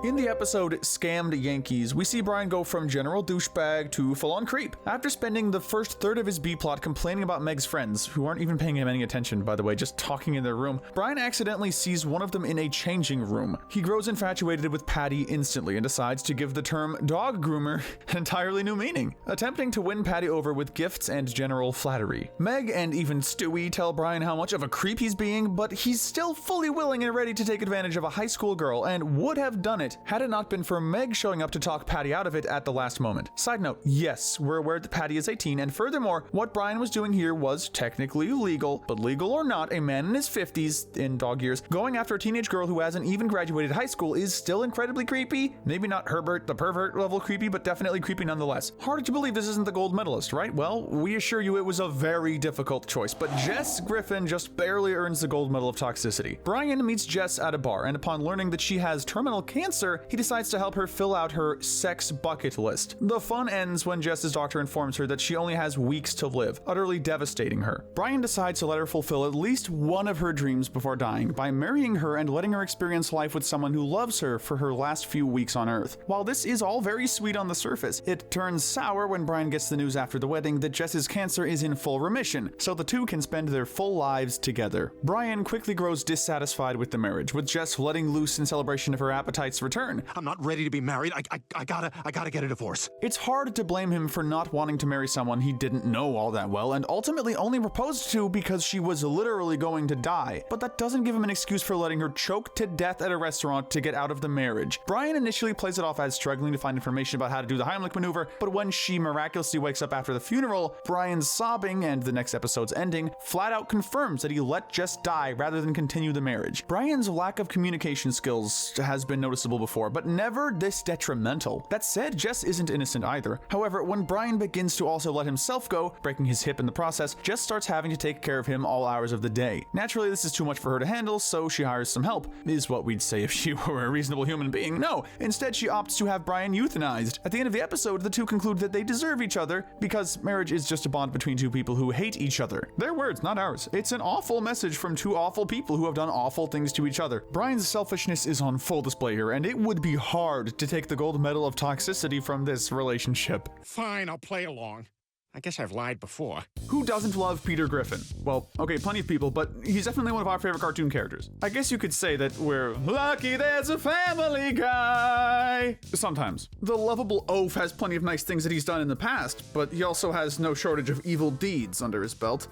In the episode Scammed Yankees, we see Brian go from general douchebag to full-on creep. After spending the first third of his B-plot complaining about Meg's friends, who aren't even paying him any attention, by the way, just talking in their room, Brian accidentally sees one of them in a changing room. He grows infatuated with Patty instantly and decides to give the term dog groomer an entirely new meaning, attempting to win Patty over with gifts and general flattery. Meg and even Stewie tell Brian how much of a creep he's being, but he's still fully willing and ready to take advantage of a high school girl and would have done it had it not been for Meg showing up to talk Patty out of it at the last moment. Side note, yes, we're aware that Patty is 18, and furthermore, what Brian was doing here was technically legal, but legal or not, a man in his 50s, in dog years, going after a teenage girl who hasn't even graduated high school is still incredibly creepy. Maybe not Herbert the pervert level creepy, but definitely creepy nonetheless. Hard to believe this isn't the gold medalist, right? Well, we assure you it was a very difficult choice, but Jess Griffin just barely earns the gold medal of toxicity. Brian meets Jess at a bar, and upon learning that she has terminal cancer, professor, he decides to help her fill out her sex bucket list. The fun ends when Jess's doctor informs her that she only has weeks to live, utterly devastating her. Brian decides to let her fulfill at least one of her dreams before dying by marrying her and letting her experience life with someone who loves her for her last few weeks on Earth. While this is all very sweet on the surface, it turns sour when Brian gets the news after the wedding that Jess's cancer is in full remission, so the two can spend their full lives together. Brian quickly grows dissatisfied with the marriage, with Jess letting loose in celebration of her appetite's return. I'm not ready to be married. I gotta get a divorce. It's hard to blame him for not wanting to marry someone he didn't know all that well and ultimately only proposed to because she was literally going to die. But that doesn't give him an excuse for letting her choke to death at a restaurant to get out of the marriage. Brian initially plays it off as struggling to find information about how to do the Heimlich maneuver, but when she miraculously wakes up after the funeral, Brian's sobbing and the next episode's ending flat out confirms that he let Jess die rather than continue the marriage. Brian's lack of communication skills has been noticeable before, but never this detrimental. That said, Jess isn't innocent either. However, when Brian begins to also let himself go, breaking his hip in the process, Jess starts having to take care of him all hours of the day. Naturally, this is too much for her to handle, so she hires some help, is what we'd say if she were a reasonable human being. No, instead she opts to have Brian euthanized. At the end of the episode, the two conclude that they deserve each other because marriage is just a bond between two people who hate each other. Their words, not ours. It's an awful message from two awful people who have done awful things to each other. Brian's selfishness is on full display here, and it would be hard to take the gold medal of toxicity from this relationship. Fine, I'll play along. I guess I've lied before. Who doesn't love Peter Griffin? Well, okay, plenty of people, but he's definitely one of our favorite cartoon characters. I guess you could say that we're lucky there's a Family Guy. Sometimes. The lovable oaf has plenty of nice things that he's done in the past, but he also has no shortage of evil deeds under his belt.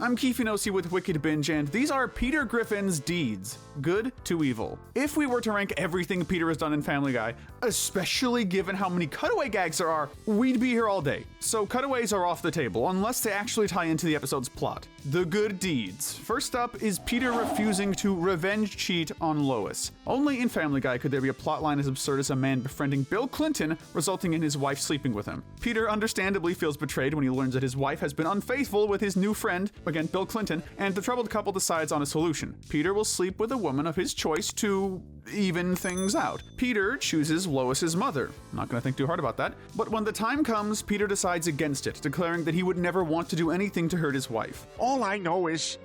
I'm Keefe Inosi with Wicked Binge, and these are Peter Griffin's deeds. Good to evil. If we were to rank everything Peter has done in Family Guy, especially given how many cutaway gags there are, we'd be here all day. So cutaways are off the table, unless they actually tie into the episode's plot. The good deeds. First up is Peter refusing to revenge cheat on Lois. Only in Family Guy could there be a plotline as absurd as a man befriending Bill Clinton, resulting in his wife sleeping with him. Peter understandably feels betrayed when he learns that his wife has been unfaithful with his new friend, again Bill Clinton, and the troubled couple decides on a solution. Peter will sleep with a woman of his choice to even things out. Peter chooses Lois's mother. Not gonna think too hard about that. But when the time comes, Peter decides against it, declaring that he would never want to do anything to hurt his wife. All I know is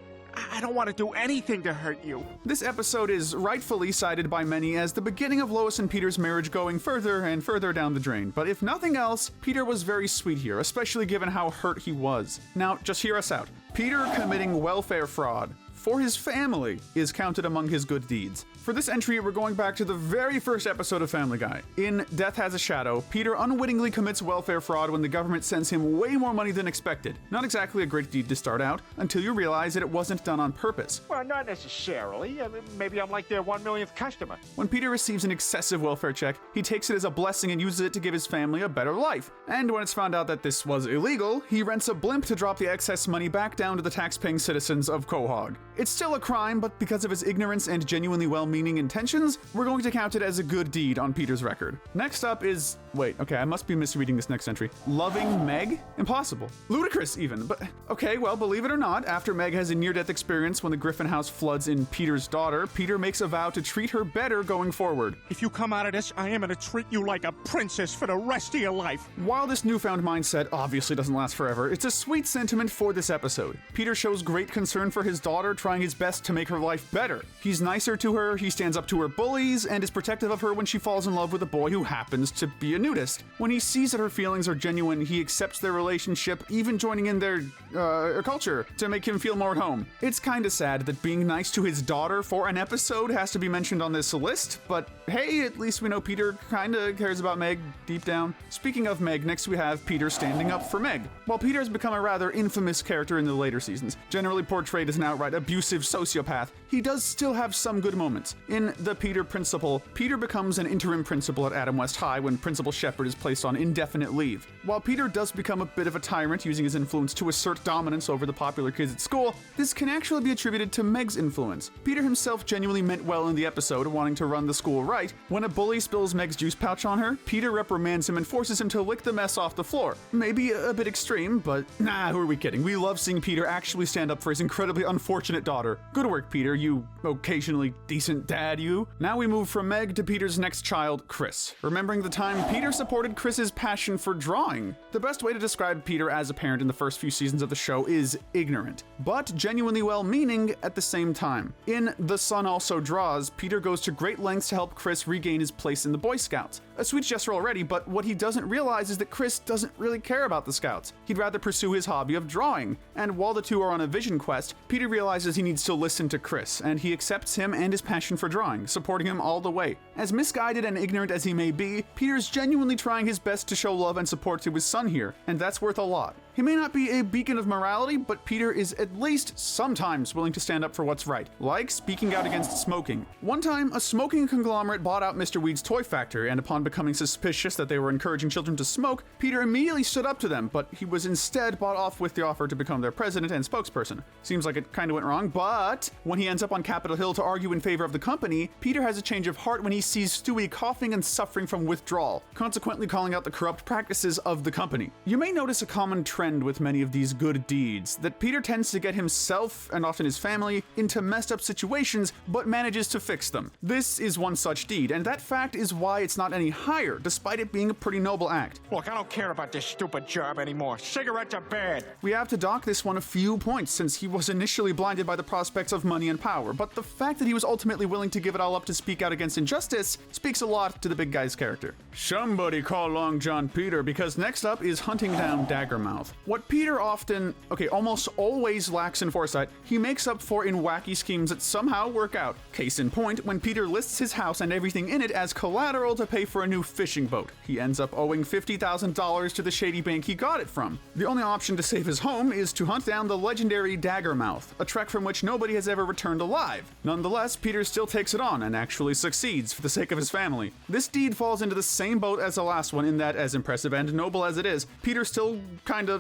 I don't want to do anything to hurt you. This episode is rightfully cited by many as the beginning of Lois and Peter's marriage going further and further down the drain. But if nothing else, Peter was very sweet here, especially given how hurt he was. Now, just hear us out. Peter committing welfare fraud for his family is counted among his good deeds. For this entry, we're going back to the very first episode of Family Guy. In Death Has a Shadow, Peter unwittingly commits welfare fraud when the government sends him way more money than expected. Not exactly a great deed to start out, until you realize that it wasn't done on purpose. Well, not necessarily. Maybe I'm like their 1 millionth customer. When Peter receives an excessive welfare check, he takes it as a blessing and uses it to give his family a better life. And when it's found out that this was illegal, he rents a blimp to drop the excess money back down to the tax-paying citizens of Quahog. It's still a crime, but because of his ignorance and genuinely well-meaning intentions, we're going to count it as a good deed on Peter's record. Next up is... wait, okay, I must be misreading this next entry. Loving Meg? Impossible. Ludicrous, even. But, okay, well, believe it or not, after Meg has a near-death experience when the Griffin house floods in Peter's daughter, Peter makes a vow to treat her better going forward. If you come out of this, I am going to treat you like a princess for the rest of your life. While this newfound mindset obviously doesn't last forever, it's a sweet sentiment for this episode. Peter shows great concern for his daughter, trying his best to make her life better. He's nicer to her, he stands up to her bullies, and is protective of her when she falls in love with a boy who happens to be a nudist. When he sees that her feelings are genuine, he accepts their relationship, even joining in their, culture to make him feel more at home. It's kinda sad that being nice to his daughter for an episode has to be mentioned on this list, but hey, at least we know Peter kinda cares about Meg deep down. Speaking of Meg, next we have Peter standing up for Meg. While Peter has become a rather infamous character in the later seasons, generally portrayed as an outright abusive sociopath, he does still have some good moments. In The Peter Principal, Peter becomes an interim principal at Adam West High when Principal Shephard is placed on indefinite leave. While Peter does become a bit of a tyrant, using his influence to assert dominance over the popular kids at school, this can actually be attributed to Meg's influence. Peter himself genuinely meant well in the episode, wanting to run the school right. When a bully spills Meg's juice pouch on her, Peter reprimands him and forces him to lick the mess off the floor. Maybe a bit extreme, but nah, who are we kidding? We love seeing Peter actually stand up for his incredibly unfortunate daughter. Good work, Peter, you occasionally decent dad, you. Now we move from Meg to Peter's next child, Chris. Remembering the time Peter supported Chris's passion for drawing. The best way to describe Peter as a parent in the first few seasons of the show is ignorant, but genuinely well-meaning at the same time. In The Sun Also Draws, Peter goes to great lengths to help Chris regain his place in the Boy Scouts. A sweet gesture already, but what he doesn't realize is that Chris doesn't really care about the Scouts. He'd rather pursue his hobby of drawing, and while the two are on a vision quest, Peter realizes he needs to listen to Chris, and he accepts him and his passion for drawing, supporting him all the way. As misguided and ignorant as he may be, Peter's genuinely trying his best to show love and support to his son here, and that's worth a lot. He may not be a beacon of morality, but Peter is at least sometimes willing to stand up for what's right, like speaking out against smoking. One time, a smoking conglomerate bought out Mr. Weed's toy factory, and upon becoming suspicious that they were encouraging children to smoke, Peter immediately stood up to them, but he was instead bought off with the offer to become their president and spokesperson. Seems like it kinda went wrong, but when he ends up on Capitol Hill to argue in favor of the company, Peter has a change of heart when he sees Stewie coughing and suffering from withdrawal, consequently calling out the corrupt practices of the company. You may notice a common trend with many of these good deeds, that Peter tends to get himself, and often his family, into messed up situations, but manages to fix them. This is one such deed, and that fact is why it's not any higher, despite it being a pretty noble act. Look, I don't care about this stupid job anymore. Cigarettes are bad. We have to dock this one a few points, since he was initially blinded by the prospects of money and power, but the fact that he was ultimately willing to give it all up to speak out against injustice speaks a lot to the big guy's character. Somebody call Long John Peter, because next up is hunting down Daggermouth. What Peter almost always lacks in foresight, he makes up for in wacky schemes that somehow work out. Case in point, when Peter lists his house and everything in it as collateral to pay for a new fishing boat. He ends up owing $50,000 to the shady bank he got it from. The only option to save his home is to hunt down the legendary Daggermouth, a trek from which nobody has ever returned alive. Nonetheless, Peter still takes it on and actually succeeds for the sake of his family. This deed falls into the same boat as the last one in that, as impressive and noble as it is, Peter still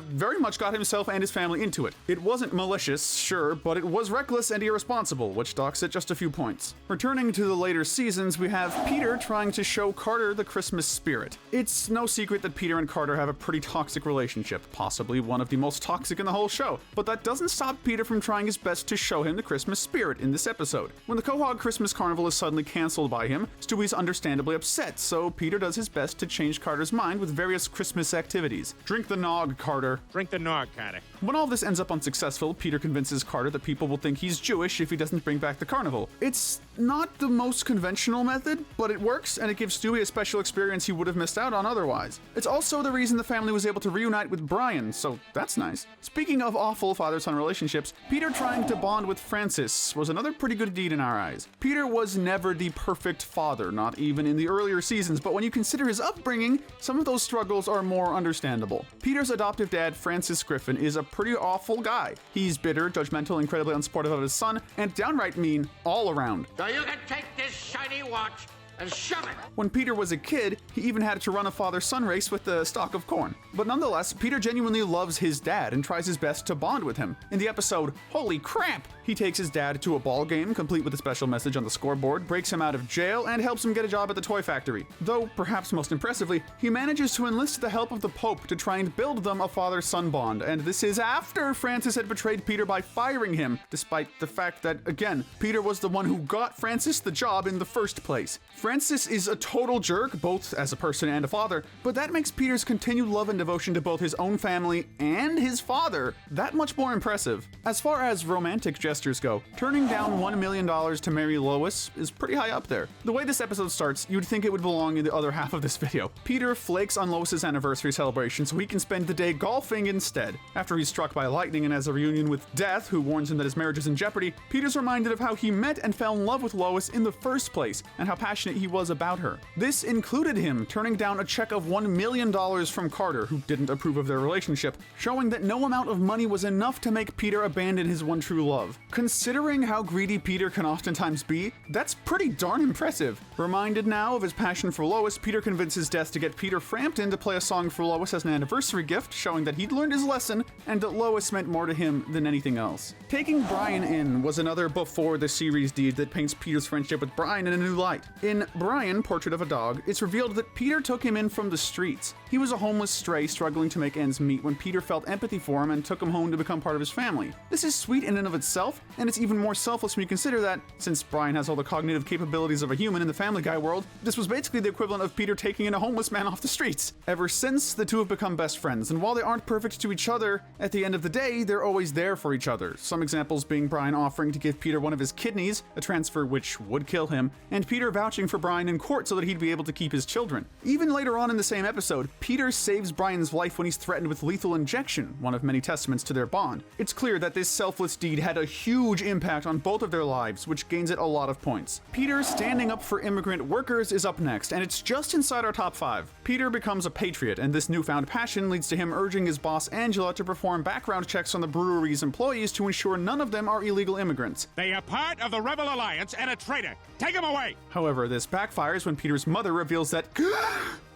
very much got himself and his family into it. It wasn't malicious, sure, but it was reckless and irresponsible, which docks it just a few points. Returning to the later seasons, we have Peter trying to show Carter the Christmas spirit. It's no secret that Peter and Carter have a pretty toxic relationship, possibly one of the most toxic in the whole show, but that doesn't stop Peter from trying his best to show him the Christmas spirit in this episode. When the Quahog Christmas Carnival is suddenly cancelled by him, Stewie's understandably upset, so Peter does his best to change Carter's mind with various Christmas activities. Drink the nog, Carter. Drink the nog, Carter. When all this ends up unsuccessful, Peter convinces Carter that people will think he's Jewish if he doesn't bring back the carnival. It's not the most conventional method, but it works, and it gives Stewie a special experience he would have missed out on otherwise. It's also the reason the family was able to reunite with Brian, so that's nice. Speaking of awful father-son relationships, Peter trying to bond with Francis was another pretty good deed in our eyes. Peter was never the perfect father, not even in the earlier seasons, but when you consider his upbringing, some of those struggles are more understandable. Peter's adoptive dad, Francis Griffin, is a pretty awful guy. He's bitter, judgmental, incredibly unsupportive of his son, and downright mean all around. So you can take this shiny watch and shove it. When Peter was a kid, he even had to run a father-son race with a stalk of corn. But nonetheless, Peter genuinely loves his dad and tries his best to bond with him. In the episode, Holy Crap! He takes his dad to a ball game, complete with a special message on the scoreboard, breaks him out of jail, and helps him get a job at the toy factory. Though, perhaps most impressively, he manages to enlist the help of the Pope to try and build them a father-son bond, and this is after Francis had betrayed Peter by firing him, despite the fact that, again, Peter was the one who got Francis the job in the first place. Francis is a total jerk, both as a person and a father, but that makes Peter's continued love and devotion to both his own family and his father that much more impressive. As far as romantic gestures go, turning down $1 million to marry Lois is pretty high up there. The way this episode starts, you'd think it would belong in the other half of this video. Peter flakes on Lois's anniversary celebration so he can spend the day golfing instead. After he's struck by lightning and has a reunion with Death, who warns him that his marriage is in jeopardy, Peter's reminded of how he met and fell in love with Lois in the first place, and how passionate he was about her. This included him turning down a check of $1 million from Carter, who didn't approve of their relationship, showing that no amount of money was enough to make Peter abandon his one true love. Considering how greedy Peter can oftentimes be, that's pretty darn impressive. Reminded now of his passion for Lois, Peter convinces Death to get Peter Frampton to play a song for Lois as an anniversary gift, showing that he'd learned his lesson and that Lois meant more to him than anything else. Taking Brian in was another before the series deed that paints Peter's friendship with Brian in a new light. In Brian, Portrait of a Dog, it's revealed that Peter took him in from the streets. He was a homeless stray struggling to make ends meet when Peter felt empathy for him and took him home to become part of his family. This is sweet in and of itself, life. And it's even more selfless when you consider that, since Brian has all the cognitive capabilities of a human in the Family Guy world, this was basically the equivalent of Peter taking in a homeless man off the streets. Ever since, the two have become best friends, and while they aren't perfect to each other, at the end of the day, they're always there for each other. Some examples being Brian offering to give Peter one of his kidneys, a transfer which would kill him, and Peter vouching for Brian in court so that he'd be able to keep his children. Even later on in the same episode, Peter saves Brian's life when he's threatened with lethal injection, one of many testaments to their bond. It's clear that this selfless deed had a huge impact on both of their lives, which gains it a lot of points. Peter standing up for immigrant workers is up next, and it's just inside our top 5. Peter becomes a patriot, and this newfound passion leads to him urging his boss Angela to perform background checks on the brewery's employees to ensure none of them are illegal immigrants. They are part of the Rebel Alliance and a traitor. Take them away! However, this backfires when Peter's mother reveals that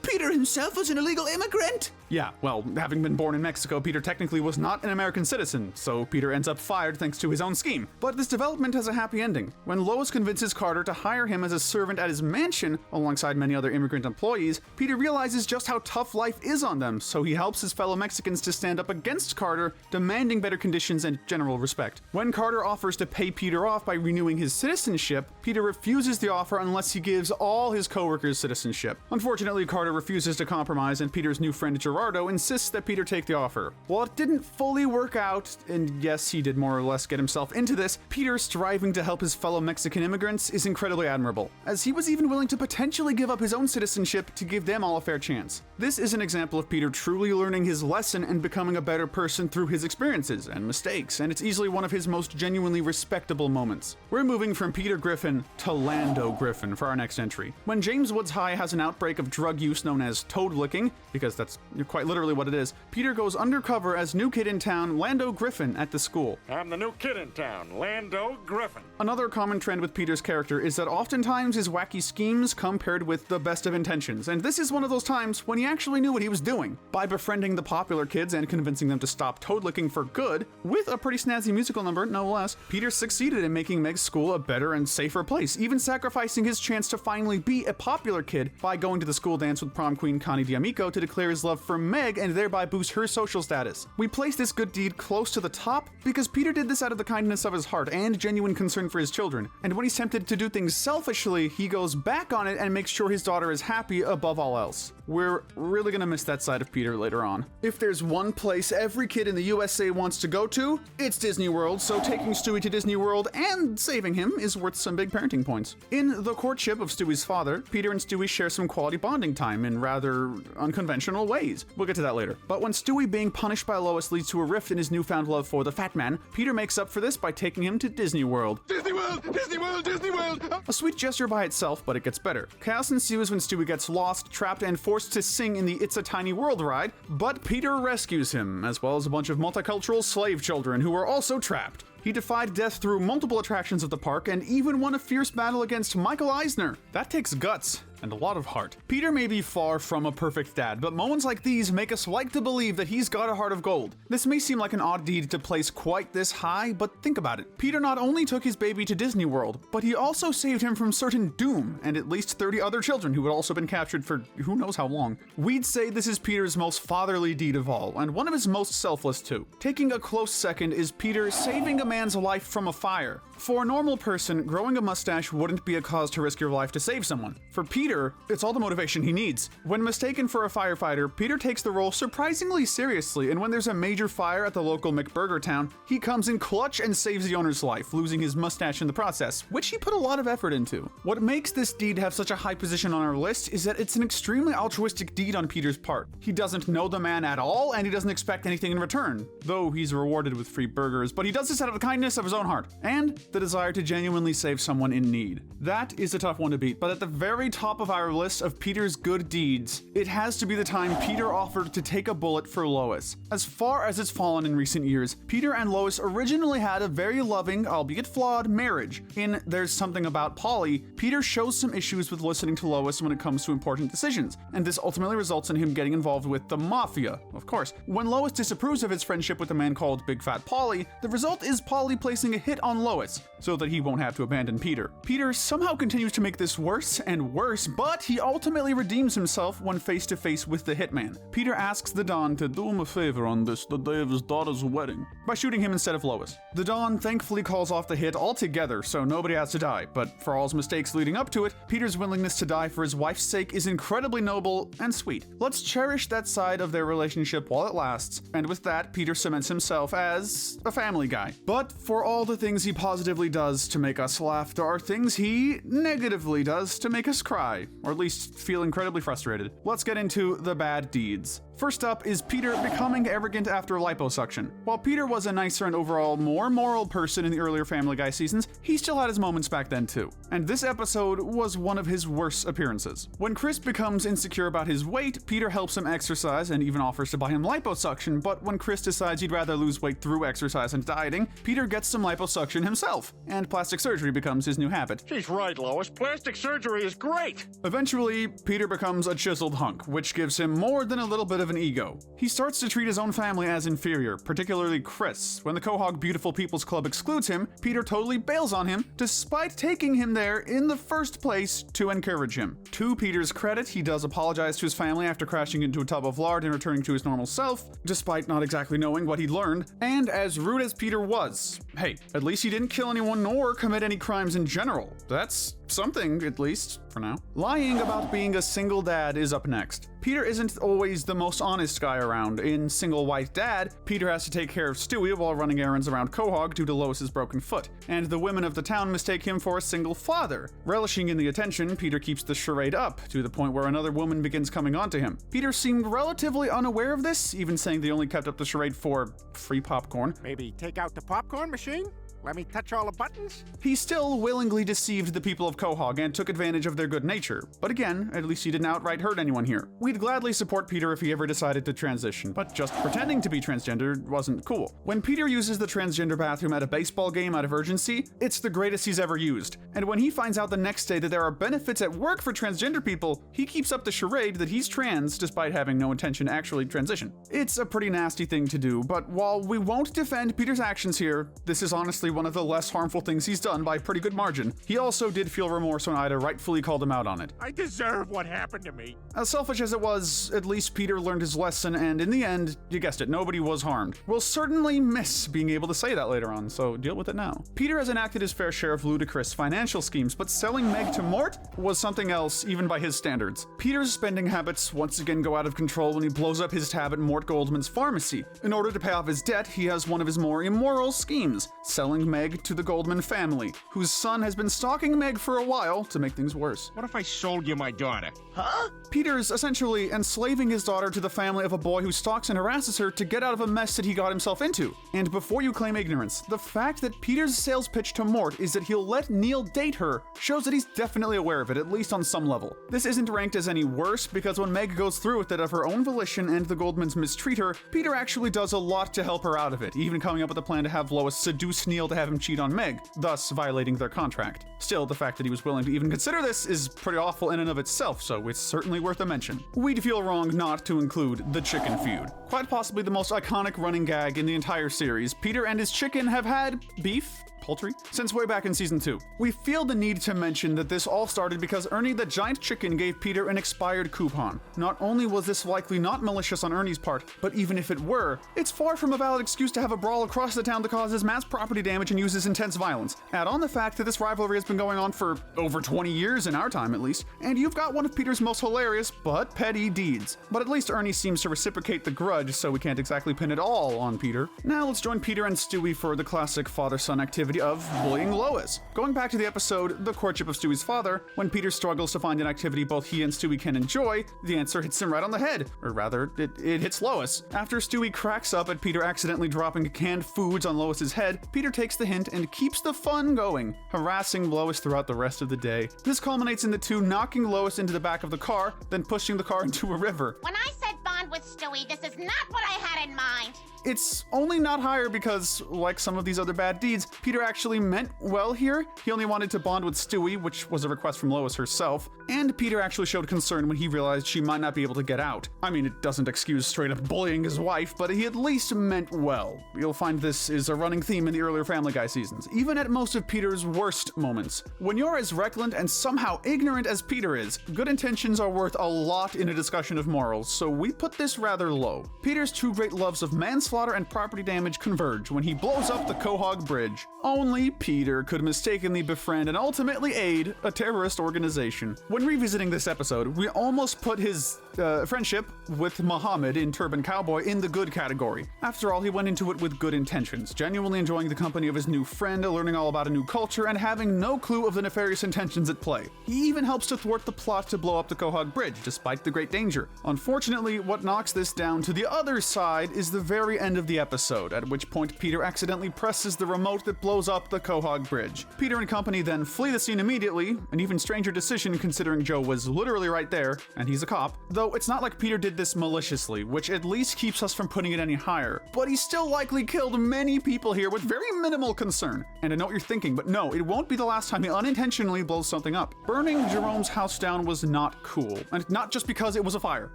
Peter himself was an illegal immigrant? Yeah, well, having been born in Mexico, Peter technically was not an American citizen, so Peter ends up fired thanks to his own scheme. But this development has a happy ending. When Lois convinces Carter to hire him as a servant at his mansion, alongside many other immigrant employees, Peter realizes just how tough life is on them, so he helps his fellow Mexicans to stand up against Carter, demanding better conditions and general respect. When Carter offers to pay Peter off by renewing his citizenship, Peter refuses the offer unless he gives all his co-workers citizenship. Unfortunately, Carter refuses to compromise, and Peter's new friend Gerardo insists that Peter take the offer. While it didn't fully work out, and yes, he did more or less get himself into this, Peter striving to help his fellow Mexican immigrants is incredibly admirable, as he was even willing to potentially give up his own citizenship to give them all a fair chance. This is an example of Peter truly learning his lesson and becoming a better person through his experiences and mistakes, and it's easily one of his most genuinely respectable moments. We're moving from Peter Griffin to Lando Griffin for our next entry. When James Woods High has an outbreak of drug use known as toad licking, because that's quite literally what it is, Peter goes undercover as new kid in town, Lando Griffin, at the school. I'm the new kid in town, Lando Griffin. Another common trend with Peter's character is that oftentimes his wacky schemes come paired with the best of intentions, and this is one of those times when he actually knew what he was doing. By befriending the popular kids and convincing them to stop toad licking for good, with a pretty snazzy musical number, no less, Peter succeeded in making Meg's school a better and safer place, even sacrificing his chance to finally be a popular kid by going to the school dance with prom queen Connie Damiko to declare his love for Meg and thereby boost her social status. We place this good deed close to the top because Peter did this out of the kindness of his heart and genuine concern for his children, and when he's tempted to do things selfishly, he goes back on it and makes sure his daughter is happy above all else. We're really gonna miss that side of Peter later on. If there's one place every kid in the USA wants to go to, it's Disney World, so taking Stewie to Disney World and saving him is worth some big parenting points. In the courtship of Stewie's father, Peter and Stewie share some quality bonding time in rather unconventional ways. We'll get to that later. But when Stewie being punished by Lois leads to a rift in his newfound love for the fat man, Peter makes up for this by taking him to Disney World. Disney World! Disney World! Disney World! A sweet gesture by itself, but it gets better. Chaos ensues when Stewie gets lost, trapped, and forced to sing in the It's a Tiny World ride, but Peter rescues him, as well as a bunch of multicultural slave children who are also trapped. He defied death through multiple attractions of the park and even won a fierce battle against Michael Eisner. That takes guts and a lot of heart. Peter may be far from a perfect dad, but moments like these make us like to believe that he's got a heart of gold. This may seem like an odd deed to place quite this high, but think about it. Peter not only took his baby to Disney World, but he also saved him from certain doom and at least 30 other children who had also been captured for who knows how long. We'd say this is Peter's most fatherly deed of all, and one of his most selfless too. Taking a close second is Peter saving a man's life from a fire. For a normal person, growing a mustache wouldn't be a cause to risk your life to save someone. For Peter, it's all the motivation he needs. When mistaken for a firefighter, Peter takes the role surprisingly seriously, and when there's a major fire at the local McBurger town, he comes in clutch and saves the owner's life, losing his mustache in the process, which he put a lot of effort into. What makes this deed have such a high position on our list is that it's an extremely altruistic deed on Peter's part. He doesn't know the man at all, and he doesn't expect anything in return, though he's rewarded with free burgers, but he does this out of the kindness of his own heart, and the desire to genuinely save someone in need. That is a tough one to beat, but at the very top of our list of Peter's good deeds, it has to be the time Peter offered to take a bullet for Lois. As far as it's fallen in recent years, Peter and Lois originally had a very loving, albeit flawed, marriage. In There's Something About Polly, Peter shows some issues with listening to Lois when it comes to important decisions, and this ultimately results in him getting involved with the mafia, of course. When Lois disapproves of his friendship with a man called Big Fat Polly, the result is Polly placing a hit on Lois, so that he won't have to abandon Peter. Peter somehow continues to make this worse and worse course, but he ultimately redeems himself when face to face with the hitman. Peter asks the Don to do him a favor on the day of his daughter's wedding by shooting him instead of Lois. The Don thankfully calls off the hit altogether, so nobody has to die, but for all his mistakes leading up to it, Peter's willingness to die for his wife's sake is incredibly noble and sweet. Let's cherish that side of their relationship while it lasts, and with that, Peter cements himself as a family guy. But for all the things he positively does to make us laugh, there are things he negatively does to make us cry, or at least feel incredibly frustrated. Let's get into the bad deeds. First up is Peter becoming arrogant after liposuction. While Peter was a nicer and overall more moral person in the earlier Family Guy seasons, he still had his moments back then too. And this episode was one of his worst appearances. When Chris becomes insecure about his weight, Peter helps him exercise and even offers to buy him liposuction, but when Chris decides he'd rather lose weight through exercise and dieting, Peter gets some liposuction himself, and plastic surgery becomes his new habit. She's right, Lois. Plastic surgery is great. Eventually, Peter becomes a chiseled hunk, which gives him more than a little bit of an ego. He starts to treat his own family as inferior, particularly Chris. When the Quahog Beautiful People's Club excludes him, Peter totally bails on him, despite taking him there in the first place to encourage him. To Peter's credit, he does apologize to his family after crashing into a tub of lard and returning to his normal self, despite not exactly knowing what he'd learned. And as rude as Peter was, hey, at least he didn't kill anyone nor commit any crimes in general. That's something, at least, for now. Lying about being a single dad is up next. Peter isn't always the most honest guy around. In Single White Dad, Peter has to take care of Stewie while running errands around Quahog due to Lois's broken foot, and the women of the town mistake him for a single father. Relishing in the attention, Peter keeps the charade up, to the point where another woman begins coming on to him. Peter seemed relatively unaware of this, even saying they only kept up the charade for free popcorn. Maybe take out the popcorn machine? Let me touch all the buttons? He still willingly deceived the people of Quahog and took advantage of their good nature. But again, at least he didn't outright hurt anyone here. We'd gladly support Peter if he ever decided to transition, but just pretending to be transgender wasn't cool. When Peter uses the transgender bathroom at a baseball game out of urgency, it's the greatest he's ever used. And when he finds out the next day that there are benefits at work for transgender people, he keeps up the charade that he's trans despite having no intention to actually transition. It's a pretty nasty thing to do, but while we won't defend Peter's actions here, this is honestly one of the less harmful things he's done by a pretty good margin. He also did feel remorse when Ida rightfully called him out on it. I deserve what happened to me. As selfish as it was, at least Peter learned his lesson, and in the end, you guessed it, nobody was harmed. We'll certainly miss being able to say that later on, so deal with it now. Peter has enacted his fair share of ludicrous financial schemes, but selling Meg to Mort was something else, even by his standards. Peter's spending habits once again go out of control when he blows up his tab at Mort Goldman's pharmacy. In order to pay off his debt, he has one of his more immoral schemes, selling Meg to the Goldman family, whose son has been stalking Meg for a while to make things worse. What if I sold you my daughter? Huh? Peter's essentially enslaving his daughter to the family of a boy who stalks and harasses her to get out of a mess that he got himself into. And before you claim ignorance, the fact that Peter's sales pitch to Mort is that he'll let Neil date her shows that he's definitely aware of it, at least on some level. This isn't ranked as any worse because when Meg goes through with it of her own volition and the Goldmans mistreat her, Peter actually does a lot to help her out of it, even coming up with a plan to have Lois seduce Neil to have him cheat on Meg, thus violating their contract. Still, the fact that he was willing to even consider this is pretty awful in and of itself, so it's certainly worth a mention. We'd feel wrong not to include the chicken feud. Quite possibly the most iconic running gag in the entire series, Peter and his chicken have had beef? Poultry? Since way back in season 2. We feel the need to mention that this all started because Ernie the giant chicken gave Peter an expired coupon. Not only was this likely not malicious on Ernie's part, but even if it were, it's far from a valid excuse to have a brawl across the town that causes mass property damage and uses intense violence. Add on the fact that this rivalry has been going on for over 20 years in our time at least, and you've got one of Peter's most hilarious but petty deeds. But at least Ernie seems to reciprocate the grudge, so we can't exactly pin it all on Peter. Now let's join Peter and Stewie for the classic father-son activity of bullying Lois. Going back to the episode, The Courtship of Stewie's Father, when Peter struggles to find an activity both he and Stewie can enjoy, the answer hits him right on the head. Or rather, it hits Lois. After Stewie cracks up at Peter accidentally dropping canned foods on Lois's head, Peter takes the hint and keeps the fun going, harassing Lois throughout the rest of the day. This culminates in the two knocking Lois into the back of the car, then pushing the car into a river. When I said Bond with Stewie. This is not what I had in mind. It's only not higher because, like some of these other bad deeds, Peter actually meant well here. He only wanted to bond with Stewie, which was a request from Lois herself, and Peter actually showed concern when he realized she might not be able to get out. I mean, it doesn't excuse straight up bullying his wife, but he at least meant well. You'll find this is a running theme in the earlier Family Guy seasons, even at most of Peter's worst moments. When you're as reckless and somehow ignorant as Peter is, good intentions are worth a lot in a discussion of morals, so we put this rather low. Peter's two great loves of manslaughter and property damage converge when he blows up the Quahog Bridge. Only Peter could mistakenly befriend and ultimately aid a terrorist organization. When revisiting this episode, we almost put his friendship with Muhammad in Turban Cowboy in the good category. After all, he went into it with good intentions, genuinely enjoying the company of his new friend, learning all about a new culture, and having no clue of the nefarious intentions at play. He even helps to thwart the plot to blow up the Quahog Bridge, despite the great danger. Unfortunately, what knocks this down to the other side is the very end of the episode, at which point Peter accidentally presses the remote that blows up the Quahog Bridge. Peter and company then flee the scene immediately, an even stranger decision considering Joe was literally right there, and he's a cop. Though it's not like Peter did this maliciously, which at least keeps us from putting it any higher. But he still likely killed many people here with very minimal concern. And I know what you're thinking, but no, it won't be the last time he unintentionally blows something up. Burning Jerome's house down was not cool, and not just because it was a fire.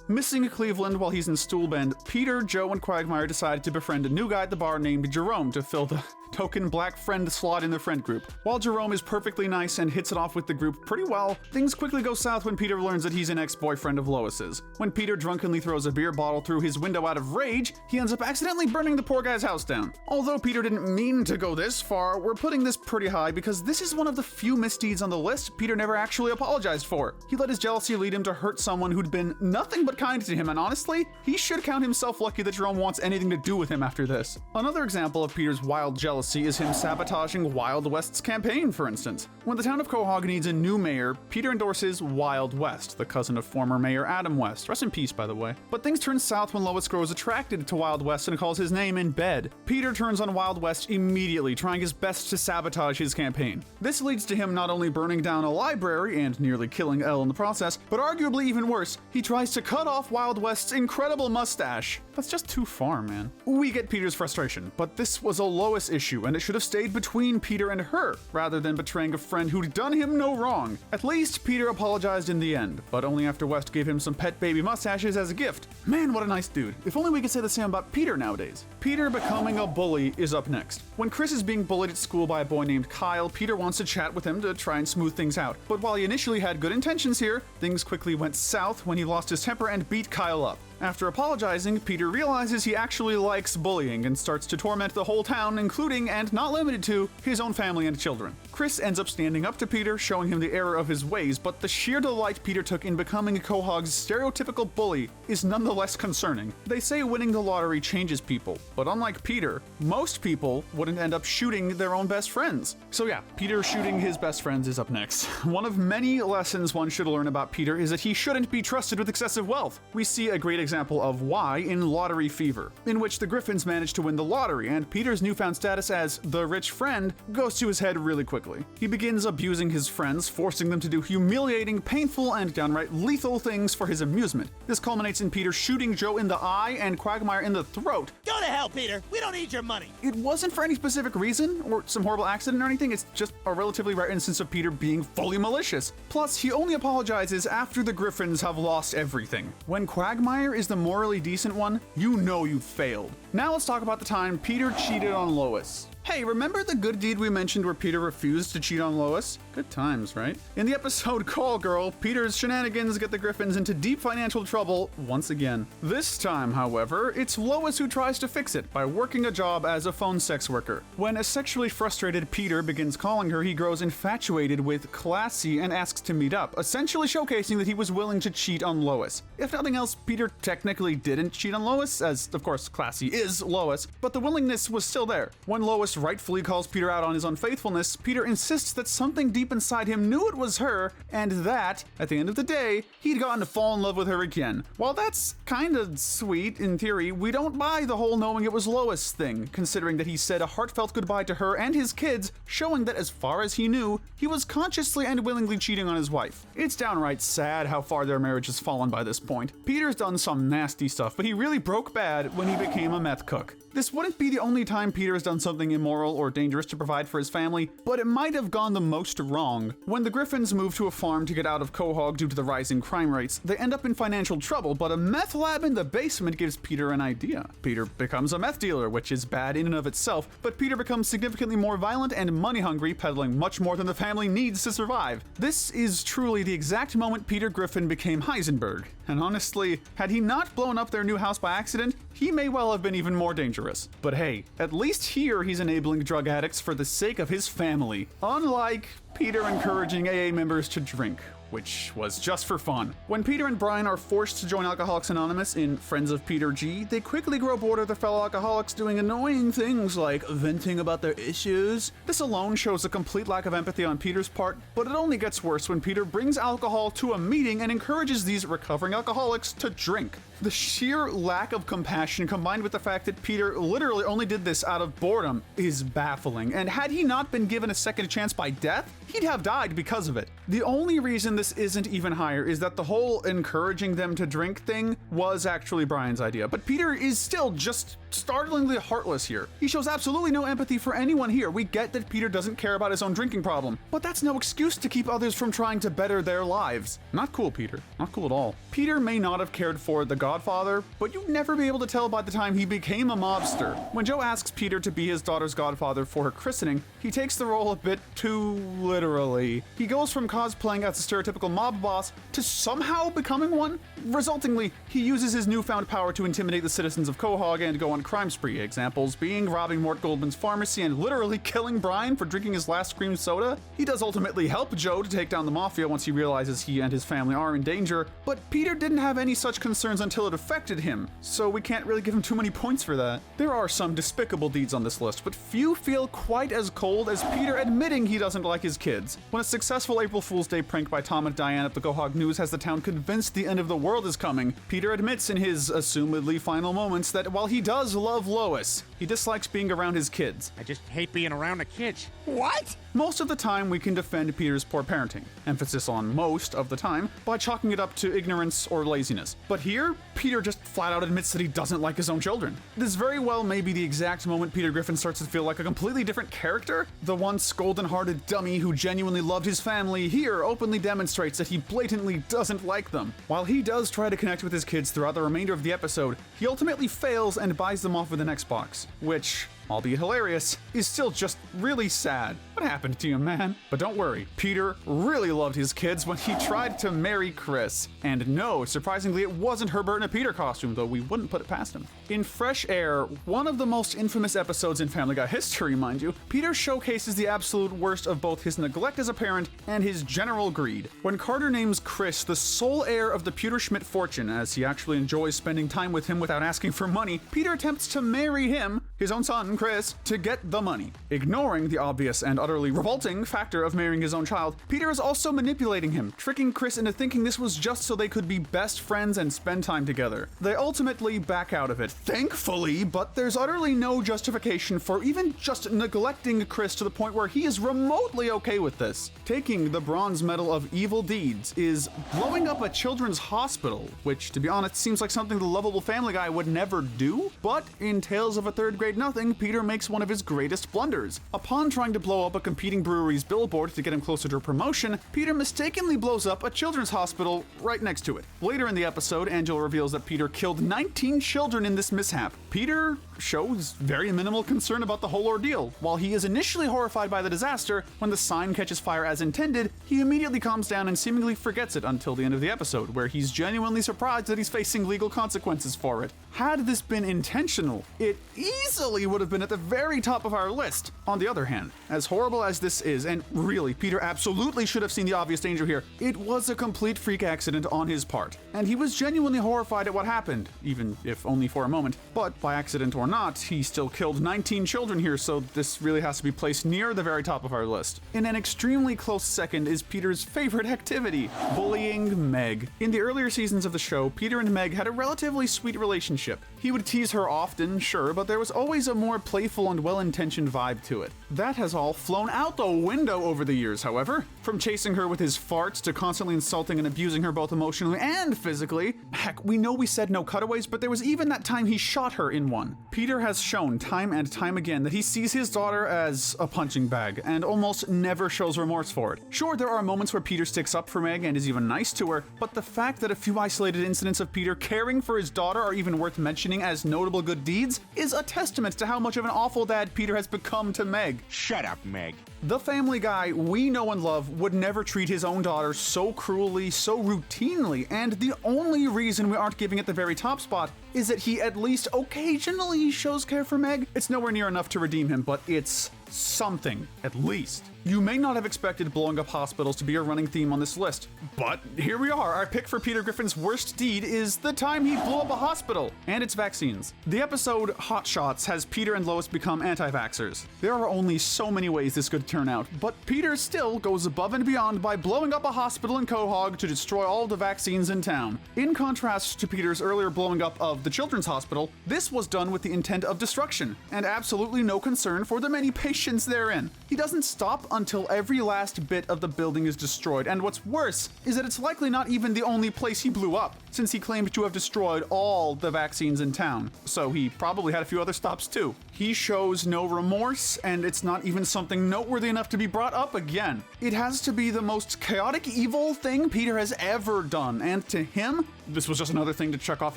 Missing Cleveland while he's in Stool Bend, Peter, Joe, and Quagmire decided to befriend a new guy at the bar named Jerome to fill the token black friend slot in the friend group. While Jerome is perfectly nice and hits it off with the group pretty well, things quickly go south when Peter learns that he's an ex-boyfriend of Lois's. When Peter drunkenly throws a beer bottle through his window out of rage, he ends up accidentally burning the poor guy's house down. Although Peter didn't mean to go this far, we're putting this pretty high because this is one of the few misdeeds on the list Peter never actually apologized for. He let his jealousy lead him to hurt someone who'd been nothing but kind to him, and honestly, he should count himself lucky that Jerome wants anything to do with him after this. Another example of Peter's wild jealousy is him sabotaging Wild West's campaign, for instance. When the town of Quahog needs a new mayor, Peter endorses Wild West, the cousin of former Mayor Adam West. Rest in peace, by the way. But things turn south when Lois grows attracted to Wild West and calls his name in bed. Peter turns on Wild West immediately, trying his best to sabotage his campaign. This leads to him not only burning down a library and nearly killing Elle in the process, but arguably even worse, he tries to cut off Wild West's incredible mustache. That's just too far, man. We get Peter's frustration, but this was a Lois issue, and it should have stayed between Peter and her, rather than betraying a friend who'd done him no wrong. At least Peter apologized in the end, but only after West gave him some pet baby mustaches as a gift. Man, what a nice dude. If only we could say the same about Peter nowadays. Peter becoming a bully is up next. When Chris is being bullied at school by a boy named Kyle, Peter wants to chat with him to try and smooth things out. But while he initially had good intentions here, things quickly went south when he lost his temper and beat Kyle up. After apologizing, Peter realizes he actually likes bullying and starts to torment the whole town, including, and not limited to, his own family and children. Chris ends up standing up to Peter, showing him the error of his ways, but the sheer delight Peter took in becoming Quahog's stereotypical bully is nonetheless concerning. They say winning the lottery changes people, but unlike Peter, most people wouldn't end up shooting their own best friends. So yeah, Peter shooting his best friends is up next. One of many lessons one should learn about Peter is that he shouldn't be trusted with excessive wealth. We see a great example of why in Lottery Fever, in which the Griffins manage to win the lottery, and Peter's newfound status as the rich friend goes to his head really quickly. He begins abusing his friends, forcing them to do humiliating, painful, and downright lethal things for his amusement. This culminates in Peter shooting Joe in the eye and Quagmire in the throat. Go to hell, Peter! We don't need your money! It wasn't for any specific reason, or some horrible accident or anything, it's just a relatively rare instance of Peter being fully malicious. Plus, he only apologizes after the Griffins have lost everything. When Quagmire is the morally decent one, you know you've failed. Now let's talk about the time Peter cheated on Lois. Hey, remember the good deed we mentioned where Peter refused to cheat on Lois? Good times, right? In the episode Call Girl, Peter's shenanigans get the Griffins into deep financial trouble once again. This time, however, it's Lois who tries to fix it by working a job as a phone sex worker. When a sexually frustrated Peter begins calling her, he grows infatuated with Classy and asks to meet up, essentially showcasing that he was willing to cheat on Lois. If nothing else, Peter technically didn't cheat on Lois, as of course Classy is Lois, but the willingness was still there. When Lois Lois rightfully calls Peter out on his unfaithfulness, Peter insists that something deep inside him knew it was her, and that, at the end of the day, he'd gotten to fall in love with her again. While that's kinda sweet, in theory, we don't buy the whole knowing it was Lois thing, considering that he said a heartfelt goodbye to her and his kids, showing that as far as he knew, he was consciously and willingly cheating on his wife. It's downright sad how far their marriage has fallen by this point. Peter's done some nasty stuff, but he really broke bad when he became a meth cook. This wouldn't be the only time Peter has done something immoral or dangerous to provide for his family, but it might have gone the most wrong. When the Griffins move to a farm to get out of Quahog due to the rising crime rates, they end up in financial trouble, but a meth lab in the basement gives Peter an idea. Peter becomes a meth dealer, which is bad in and of itself, but Peter becomes significantly more violent and money-hungry, peddling much more than the family needs to survive. This is truly the exact moment Peter Griffin became Heisenberg. And honestly, had he not blown up their new house by accident, he may well have been even more dangerous. But hey, at least here he's enabling drug addicts for the sake of his family. Unlike Peter encouraging AA members to drink, which was just for fun. When Peter and Brian are forced to join Alcoholics Anonymous in Friends of Peter G, they quickly grow bored of their fellow alcoholics doing annoying things like venting about their issues. This alone shows a complete lack of empathy on Peter's part, but it only gets worse when Peter brings alcohol to a meeting and encourages these recovering alcoholics to drink. The sheer lack of compassion combined with the fact that Peter literally only did this out of boredom is baffling, and had he not been given a second chance by death, he'd have died because of it. The only reason this isn't even higher is that the whole encouraging them to drink thing was actually Brian's idea, but Peter is still just startlingly heartless here. He shows absolutely no empathy for anyone here. We get that Peter doesn't care about his own drinking problem, but that's no excuse to keep others from trying to better their lives. Not cool, Peter. Not cool at all. Peter may not have cared for the godfather, but you'd never be able to tell by the time he became a mobster. When Joe asks Peter to be his daughter's godfather for her christening, he takes the role a bit too literally. He goes from cosplaying as a stereotypical mob boss to somehow becoming one. Resultingly, he uses his newfound power to intimidate the citizens of Quahog and go on crime spree, examples being robbing Mort Goldman's pharmacy and literally killing Brian for drinking his last cream soda. He does ultimately help Joe to take down the mafia once he realizes he and his family are in danger, but Peter didn't have any such concerns until it affected him, so we can't really give him too many points for that. There are some despicable deeds on this list, but few feel quite as cold as Peter admitting he doesn't like his kids. When a successful April Fool's Day prank by Tom and Diane at the Quahog News has the town convinced the end of the world is coming, Peter admits in his assumedly final moments that while he does love Lois, he dislikes being around his kids. I just hate being around the kids. What? Most of the time, we can defend Peter's poor parenting, emphasis on most of the time, by chalking it up to ignorance or laziness. But here, Peter just flat out admits that he doesn't like his own children. This very well may be the exact moment Peter Griffin starts to feel like a completely different character. The once golden-hearted dummy who genuinely loved his family here openly demonstrates that he blatantly doesn't like them. While he does try to connect with his kids throughout the remainder of the episode, he ultimately fails and buys them off with an Xbox, which, albeit hilarious, is still just really sad. What happened to you, man? But don't worry, Peter really loved his kids when he tried to marry Chris. And no, surprisingly, it wasn't Herbert in a Peter costume, though we wouldn't put it past him. In Fresh Air, one of the most infamous episodes in Family Guy history, mind you, Peter showcases the absolute worst of both his neglect as a parent and his general greed. When Carter names Chris the sole heir of the Peter Schmidt fortune, as he actually enjoys spending time with him without asking for money, Peter attempts to marry him, his own son, Chris, to get the money. Ignoring the obvious and utterly revolting factor of marrying his own child, Peter is also manipulating him, tricking Chris into thinking this was just so they could be best friends and spend time together. They ultimately back out of it, thankfully, but there's utterly no justification for even just neglecting Chris to the point where he is remotely okay with this. Taking the bronze medal of evil deeds is blowing up a children's hospital, which, to be honest, seems like something the lovable Family Guy would never do, but in Tales of a Third Grade Nothing, Peter makes one of his greatest blunders. Upon trying to blow up a competing brewery's billboard to get him closer to a promotion, Peter mistakenly blows up a children's hospital right next to it. Later in the episode, Angela reveals that Peter killed 19 children in this mishap. Peter shows very minimal concern about the whole ordeal. While he is initially horrified by the disaster, when the sign catches fire as intended, He immediately calms down and seemingly forgets it until the end of the episode, where he's genuinely surprised that he's facing legal consequences for it. Had this been intentional, it easily would have been at the very top of our list. On the other hand, as horrible as this is, and really, Peter absolutely should have seen the obvious danger here, it was a complete freak accident on his part, and he was genuinely horrified at what happened, even if only for a moment. But by accident or not, he still killed 19 children here, so this really has to be placed near the very top of our list. In an extremely close second is Peter's favorite activity, bullying Meg. In the earlier seasons of the show, Peter and Meg had a relatively sweet relationship. He would tease her often, sure, but there was always a more playful and well-intentioned vibe to it. That has all flown out the window over the years, however. From chasing her with his farts to constantly insulting and abusing her both emotionally and physically. Heck, we know we said no cutaways, but there was even that time he shot her in one. Peter has shown time and time again that he sees his daughter as a punching bag and almost never shows remorse for it. Sure, there are moments where Peter sticks up for Meg and is even nice to her, but the fact that a few isolated incidents of Peter caring for his daughter are even worth mentioning as notable good deeds is a testament to how much of an awful dad Peter has become to Meg. Shut up, Meg. The Family Guy we know and love would never treat his own daughter so cruelly, so routinely, and the only reason we aren't giving it the very top spot is that he at least occasionally shows care for Meg. It's nowhere near enough to redeem him, but it's something, at least. You may not have expected blowing up hospitals to be a running theme on this list, but here we are. Our pick for Peter Griffin's worst deed is the time he blew up a hospital and its vaccines. The episode Hot Shots has Peter and Lois become anti-vaxxers. There are only so many ways this could turn out, but Peter still goes above and beyond by blowing up a hospital in Quahog to destroy all the vaccines in town. In contrast to Peter's earlier blowing up of the children's hospital, this was done with the intent of destruction and absolutely no concern for the many patients therein. He doesn't stop until every last bit of the building is destroyed, and what's worse is that it's likely not even the only place he blew up, since he claimed to have destroyed all the vaccines in town, so he probably had a few other stops too. He shows no remorse, and it's not even something noteworthy enough to be brought up again. It has to be the most chaotic, evil thing Peter has ever done, and to him, this was just another thing to check off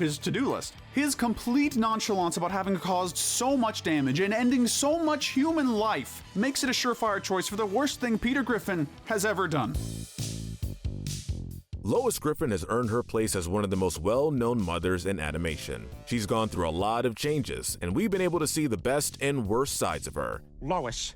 his to-do list. His complete nonchalance about having caused so much damage and ending so much human life makes it a surefire choice for the worst thing Peter Griffin has ever done. Lois Griffin has earned her place as one of the most well-known mothers in animation. She's gone through a lot of changes, and we've been able to see the best and worst sides of her. Lois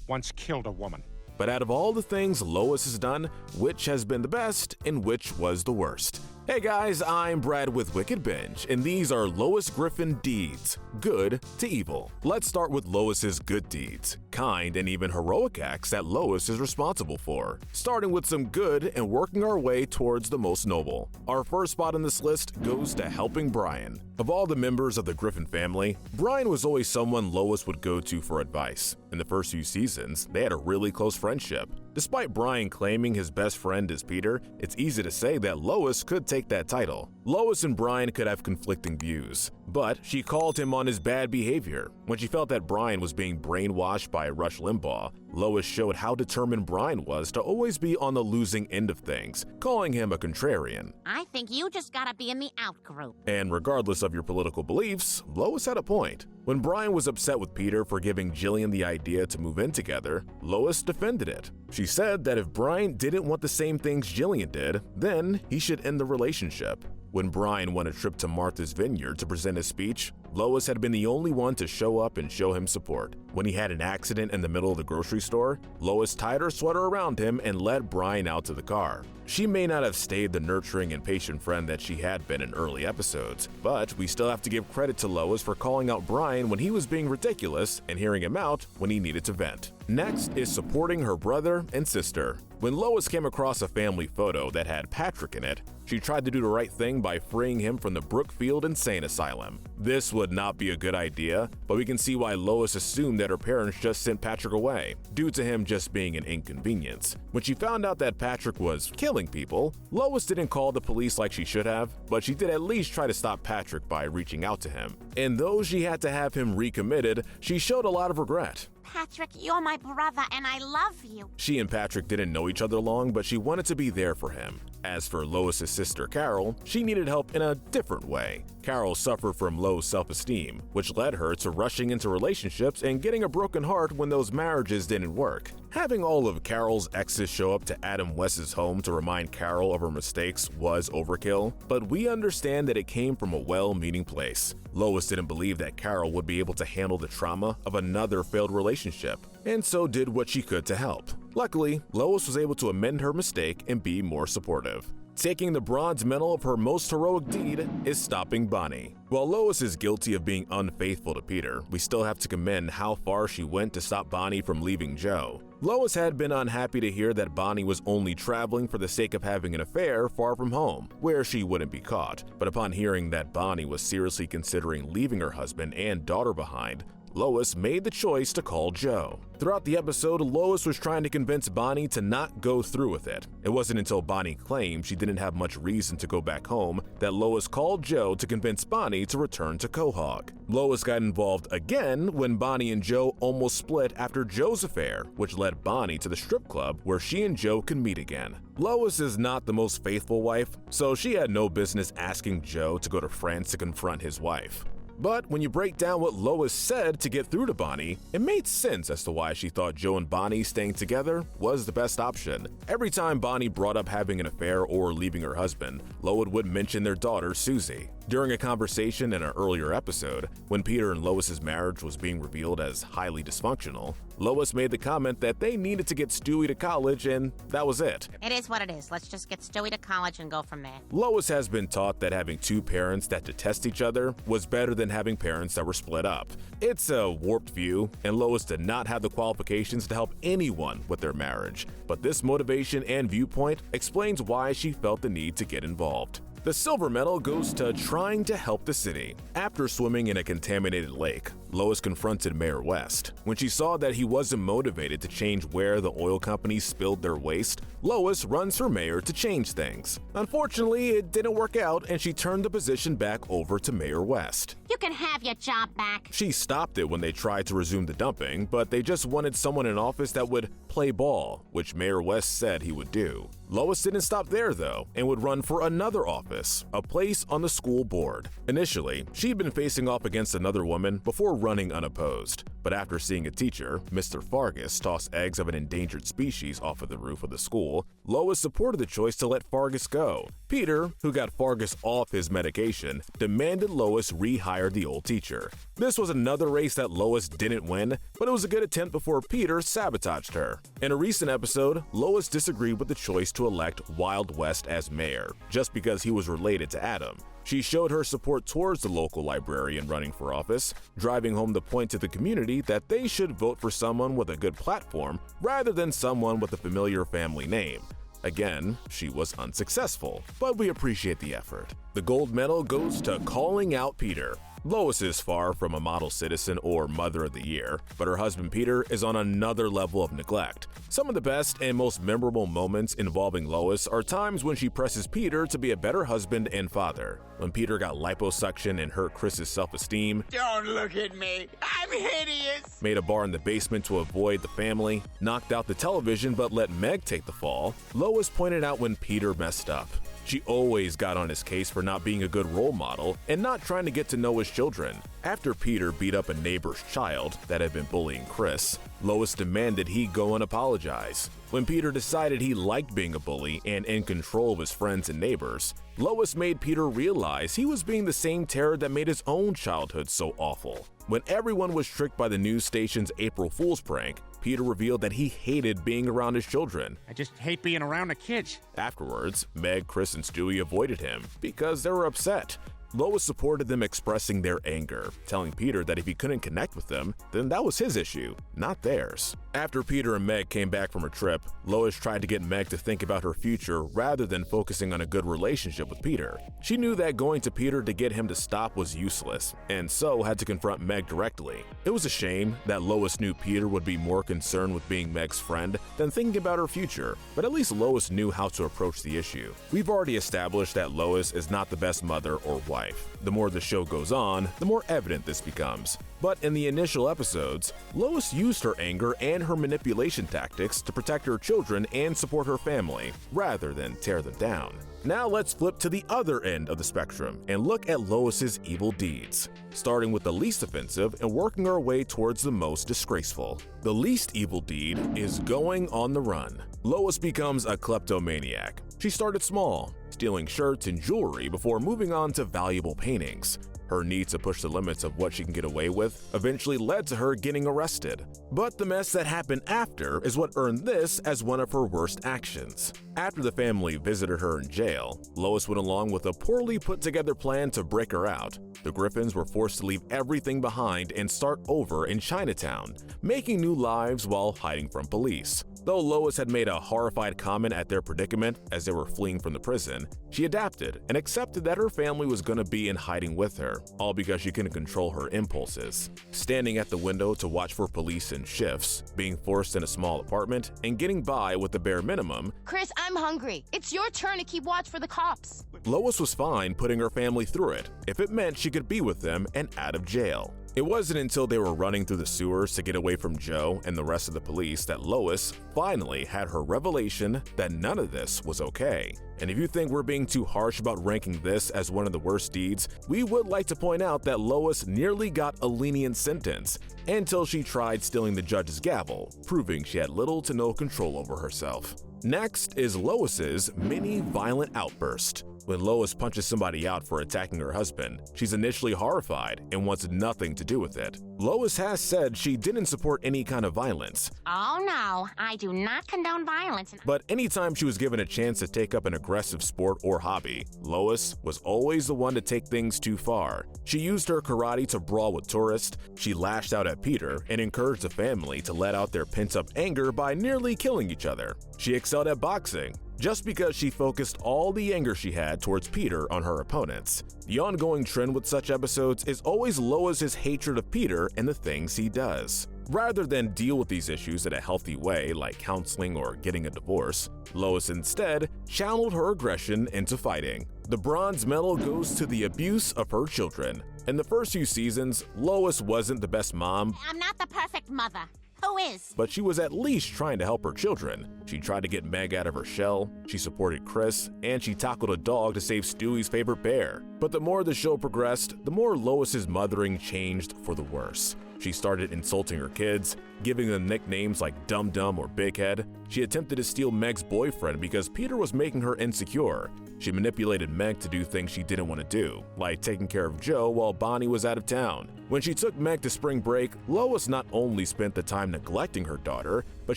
once killed a woman. But out of all the things Lois has done, which has been the best and which was the worst? Hey guys, I'm Brad with Wicked Binge, and these are Lois Griffin deeds, good to evil. Let's start with Lois's good deeds, kind and even heroic acts that Lois is responsible for, starting with some good and working our way towards the most noble. Our first spot on this list goes to helping Brian. Of all the members of the Griffin family, Brian was always someone Lois would go to for advice. In the first few seasons, they had a really close friendship. Despite Brian claiming his best friend is Peter, it's easy to say that Lois could take that title. Lois and Brian could have conflicting views, but she called him on his bad behavior. When she felt that Brian was being brainwashed by Rush Limbaugh, Lois showed how determined Brian was to always be on the losing end of things, calling him a contrarian. I think you just gotta be in the out group. And regardless of your political beliefs, Lois had a point. When Brian was upset with Peter for giving Jillian the idea to move in together, Lois defended it. She said that if Brian didn't want the same things Jillian did, then he should end the relationship. When Brian went a trip to Martha's Vineyard to present his speech, Lois had been the only one to show up and show him support. When he had an accident in the middle of the grocery store, Lois tied her sweater around him and led Brian out to the car. She may not have stayed the nurturing and patient friend that she had been in early episodes, but we still have to give credit to Lois for calling out Brian when he was being ridiculous and hearing him out when he needed to vent. Next is supporting her brother and sister. When Lois came across a family photo that had Patrick in it, she tried to do the right thing by freeing him from the Brookfield Insane Asylum. This would not be a good idea, but we can see why Lois assumed that her parents just sent Patrick away, due to him just being an inconvenience. When she found out that Patrick was killing people, Lois didn't call the police like she should have, but she did at least try to stop Patrick by reaching out to him. And though she had to have him recommitted, she showed a lot of regret. Patrick, you're my brother and I love you. She and Patrick didn't know each other long, but she wanted to be there for him. As for Lois's sister Carol, she needed help in a different way. Carol suffered from low self-esteem, which led her to rushing into relationships and getting a broken heart when those marriages didn't work. Having all of Carol's exes show up to Adam West's home to remind Carol of her mistakes was overkill, but we understand that it came from a well-meaning place. Lois didn't believe that Carol would be able to handle the trauma of another failed relationship, and so did what she could to help. Luckily, Lois was able to amend her mistake and be more supportive. Taking the bronze medal of her most heroic deed is stopping Bonnie. While Lois is guilty of being unfaithful to Peter, we still have to commend how far she went to stop Bonnie from leaving Joe. Lois had been unhappy to hear that Bonnie was only traveling for the sake of having an affair far from home, where she wouldn't be caught. But upon hearing that Bonnie was seriously considering leaving her husband and daughter behind, Lois made the choice to call Joe. Throughout the episode, Lois was trying to convince Bonnie to not go through with it. It wasn't until Bonnie claimed she didn't have much reason to go back home that Lois called Joe to convince Bonnie to return to Quahog. Lois got involved again when Bonnie and Joe almost split after Joe's affair, which led Bonnie to the strip club where she and Joe could meet again. Lois is not the most faithful wife, so she had no business asking Joe to go to France to confront his wife. But when you break down what Lois said to get through to Bonnie, it made sense as to why she thought Joe and Bonnie staying together was the best option. Every time Bonnie brought up having an affair or leaving her husband, Lois would mention their daughter, Susie. During a conversation in an earlier episode, when Peter and Lois's marriage was being revealed as highly dysfunctional, Lois made the comment that they needed to get Stewie to college and that was it. It is what it is. Let's just get Stewie to college and go from there. Lois has been taught that having two parents that detest each other was better than having parents that were split up. It's a warped view, and Lois did not have the qualifications to help anyone with their marriage, but this motivation and viewpoint explains why she felt the need to get involved. The silver medal goes to trying to help the city. After swimming in a contaminated lake, Lois confronted Mayor West. When she saw that he wasn't motivated to change where the oil companies spilled their waste, Lois runs for mayor to change things. Unfortunately, it didn't work out and she turned the position back over to Mayor West. You can have your job back. She stopped it when they tried to resume the dumping, but they just wanted someone in office that would play ball, which Mayor West said he would do. Lois didn't stop there though, and would run for another office, a place on the school board. Initially, she'd been facing off against another woman before running unopposed. But after seeing a teacher, Mr. Fargus, toss eggs of an endangered species off of the roof of the school, Lois supported the choice to let Fargus go. Peter, who got Fargus off his medication, demanded Lois rehire the old teacher. This was another race that Lois didn't win, but it was a good attempt before Peter sabotaged her. In a recent episode, Lois disagreed with the choice to elect Wild West as mayor, just because he was related to Adam. She showed her support towards the local librarian running for office, driving home the point to the community that they should vote for someone with a good platform rather than someone with a familiar family name. Again, she was unsuccessful, but we appreciate the effort. The gold medal goes to calling out Peter. Lois is far from a model citizen or mother of the year, but her husband Peter is on another level of neglect. Some of the best and most memorable moments involving Lois are times when she presses Peter to be a better husband and father. When Peter got liposuction and hurt Chris's self-esteem, Don't look at me, I'm hideous, made a bar in the basement to avoid the family, knocked out the television but let Meg take the fall, Lois pointed out when Peter messed up. She always got on his case for not being a good role model and not trying to get to know his children. After Peter beat up a neighbor's child that had been bullying Chris, Lois demanded he go and apologize. When Peter decided he liked being a bully and in control of his friends and neighbors, Lois made Peter realize he was being the same terror that made his own childhood so awful. When everyone was tricked by the news station's April Fool's prank, Peter revealed that he hated being around his children. I just hate being around the kids. Afterwards, Meg, Chris, and Stewie avoided him because they were upset. Lois supported them expressing their anger, telling Peter that if he couldn't connect with them, then that was his issue, not theirs. After Peter and Meg came back from a trip, Lois tried to get Meg to think about her future rather than focusing on a good relationship with Peter. She knew that going to Peter to get him to stop was useless, and so had to confront Meg directly. It was a shame that Lois knew Peter would be more concerned with being Meg's friend than thinking about her future, but at least Lois knew how to approach the issue. We've already established that Lois is not the best mother or wife. The more the show goes on, the more evident this becomes. But in the initial episodes, Lois used her anger and her manipulation tactics to protect her children and support her family, rather than tear them down. Now let's flip to the other end of the spectrum and look at Lois's evil deeds, starting with the least offensive and working our way towards the most disgraceful. The least evil deed is going on the run. Lois becomes a kleptomaniac. She started small, stealing shirts and jewelry before moving on to valuable paintings. Her need to push the limits of what she can get away with eventually led to her getting arrested. But the mess that happened after is what earned this as one of her worst actions. After the family visited her in jail, Lois went along with a poorly put together plan to break her out. The Griffins were forced to leave everything behind and start over in Chinatown, making new lives while hiding from police. Though Lois had made a horrified comment at their predicament as they were fleeing from the prison, she adapted and accepted that her family was going to be in hiding with her, all because she couldn't control her impulses. Standing at the window to watch for police in shifts, being forced in a small apartment, and getting by with the bare minimum. Chris, I'm hungry. It's your turn to keep watch for the cops. Lois was fine putting her family through it if it meant she could be with them and out of jail. It wasn't until they were running through the sewers to get away from Joe and the rest of the police that Lois finally had her revelation that none of this was okay. And if you think we're being too harsh about ranking this as one of the worst deeds, we would like to point out that Lois nearly got a lenient sentence until she tried stealing the judge's gavel, proving she had little to no control over herself. Next is Lois's mini violent outburst. When Lois punches somebody out for attacking her husband, she's initially horrified and wants nothing to do with it. Lois has said she didn't support any kind of violence. Oh no, I do not condone violence. But anytime she was given a chance to take up an aggressive sport or hobby, Lois was always the one to take things too far. She used her karate to brawl with tourists, she lashed out at Peter, and encouraged the family to let out their pent-up anger by nearly killing each other. She excelled at boxing, just because she focused all the anger she had towards Peter on her opponents. The ongoing trend with such episodes is always Lois's hatred of Peter and the things he does. Rather than deal with these issues in a healthy way like counseling or getting a divorce, Lois instead channeled her aggression into fighting. The bronze medal goes to the abuse of her children. In the first few seasons, Lois wasn't the best mom. I'm not the perfect mother. Who is? But she was at least trying to help her children. She tried to get Meg out of her shell, she supported Chris, and she tackled a dog to save Stewie's favorite bear. But the more the show progressed, the more Lois's mothering changed for the worse. She started insulting her kids, giving them nicknames like Dum Dum or Big Head. She attempted to steal Meg's boyfriend because Peter was making her insecure. She manipulated Meg to do things she didn't want to do, like taking care of Joe while Bonnie was out of town. When she took Meg to spring break, Lois not only spent the time neglecting her daughter, but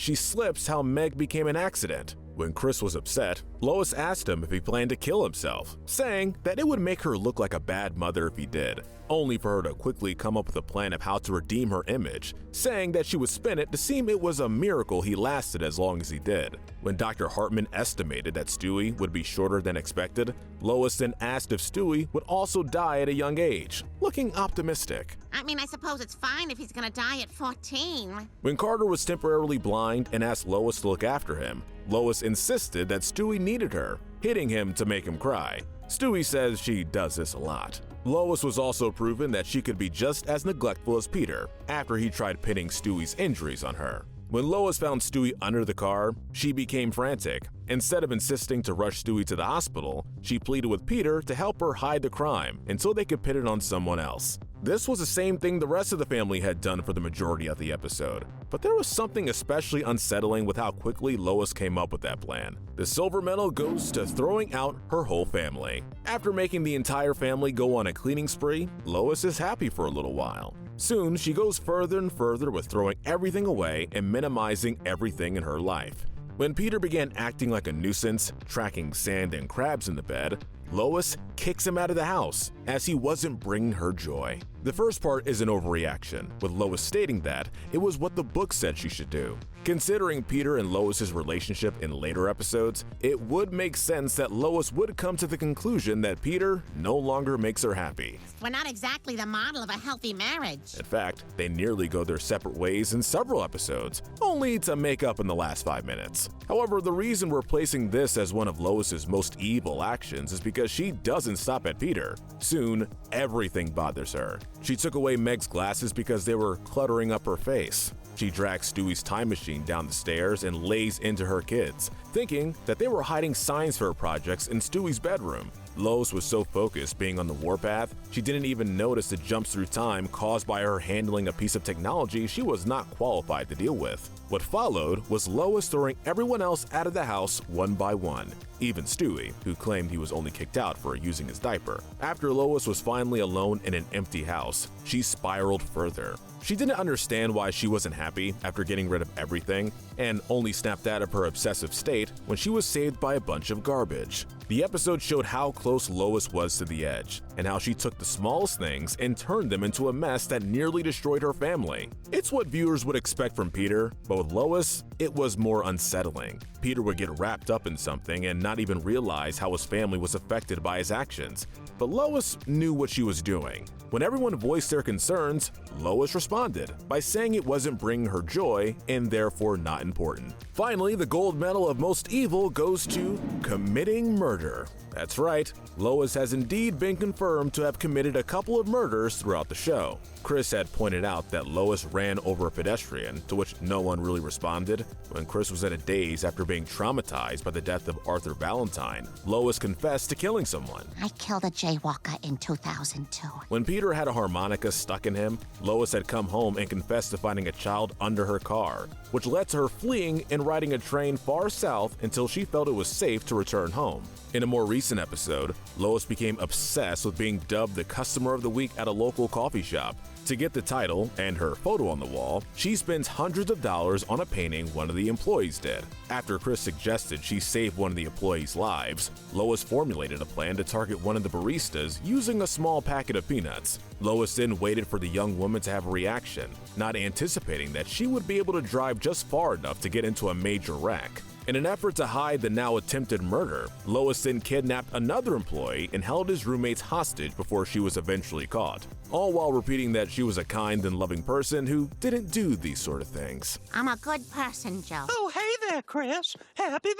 she slips how Meg became an accident. When Chris was upset, Lois asked him if he planned to kill himself, saying that it would make her look like a bad mother if he did, only for her to quickly come up with a plan of how to redeem her image, saying that she would spin it to seem it was a miracle he lasted as long as he did. When Dr. Hartman estimated that Stewie would be shorter than expected, Lois then asked if Stewie would also die at a young age, looking optimistic. I mean, I suppose it's fine if he's gonna die at 14. When Carter was temporarily blind and asked Lois to look after him, Lois insisted that Stewie needed her, hitting him to make him cry. Stewie says she does this a lot. Lois was also proven that she could be just as neglectful as Peter after he tried pinning Stewie's injuries on her. When Lois found Stewie under the car, she became frantic. Instead of insisting to rush Stewie to the hospital, she pleaded with Peter to help her hide the crime until they could pin it on someone else. This was the same thing the rest of the family had done for the majority of the episode, but there was something especially unsettling with how quickly Lois came up with that plan. The silver medal goes to throwing out her whole family. After making the entire family go on a cleaning spree, Lois is happy for a little while. Soon, she goes further and further with throwing everything away and minimizing everything in her life. When Peter began acting like a nuisance, tracking sand and crabs in the bed, Lois kicks him out of the house as he wasn't bringing her joy. The first part is an overreaction, with Lois stating that it was what the book said she should do. Considering Peter and Lois's relationship in later episodes, it would make sense that Lois would come to the conclusion that Peter no longer makes her happy. We're not exactly the model of a healthy marriage. In fact, they nearly go their separate ways in several episodes, only to make up in the last 5 minutes. However, the reason we're placing this as one of Lois's most evil actions is because she doesn't stop at Peter. Soon, everything bothers her. She took away Meg's glasses because they were cluttering up her face. She drags Stewie's time machine down the stairs and lays into her kids, thinking that they were hiding science fair projects in Stewie's bedroom. Lois was so focused being on the warpath, she didn't even notice the jumps through time caused by her handling a piece of technology she was not qualified to deal with. What followed was Lois throwing everyone else out of the house one by one, even Stewie, who claimed he was only kicked out for using his diaper. After Lois was finally alone in an empty house, she spiraled further. She didn't understand why she wasn't happy after getting rid of everything, and only snapped out of her obsessive state when she was saved by a bunch of garbage. The episode showed how close Lois was to the edge, and how she took the smallest things and turned them into a mess that nearly destroyed her family. It's what viewers would expect from Peter, but with Lois, it was more unsettling. Peter would get wrapped up in something and not even realize how his family was affected by his actions. But Lois knew what she was doing. When everyone voiced their concerns, Lois responded by saying it wasn't bringing her joy and therefore not important. Finally, the gold medal of most evil goes to committing murder. That's right, Lois has indeed been confirmed to have committed a couple of murders throughout the show. Chris had pointed out that Lois ran over a pedestrian, to which no one really responded. When Chris was in a daze after being traumatized by the death of Arthur Valentine, Lois confessed to killing someone. I killed a jaywalker in 2002. When Peter had a harmonica stuck in him, Lois had come home and confessed to finding a child under her car, which led to her fleeing and riding a train far south until she felt it was safe to return home. In a more recent episode, Lois became obsessed with being dubbed the Customer of the Week at a local coffee shop. To get the title and her photo on the wall, she spends hundreds of dollars on a painting one of the employees did. After Chris suggested she save one of the employees' lives, Lois formulated a plan to target one of the baristas using a small packet of peanuts. Lois then waited for the young woman to have a reaction, not anticipating that she would be able to drive just far enough to get into a major wreck. In an effort to hide the now attempted murder, Lois then kidnapped another employee and held his roommates hostage before she was eventually caught, all while repeating that she was a kind and loving person who didn't do these sort of things. I'm a good person, Joe. Oh, hey there, Chris. Happy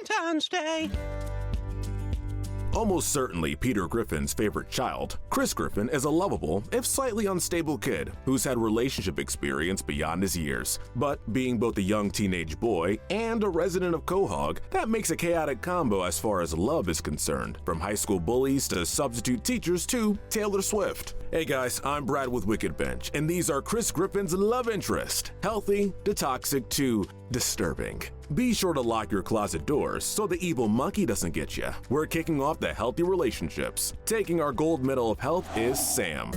Valentine's Day. Almost certainly Peter Griffin's favorite child, Chris Griffin is a lovable, if slightly unstable kid who's had relationship experience beyond his years. But being both a young teenage boy and a resident of Quahog, that makes a chaotic combo as far as love is concerned, from high school bullies to substitute teachers to Taylor Swift. Hey guys, I'm Brad with Wicked Bench, and these are Chris Griffin's love interest, healthy to toxic to disturbing. Be sure to lock your closet doors so the evil monkey doesn't get you. We're kicking off the healthy relationships. Taking our gold medal of health is Sam.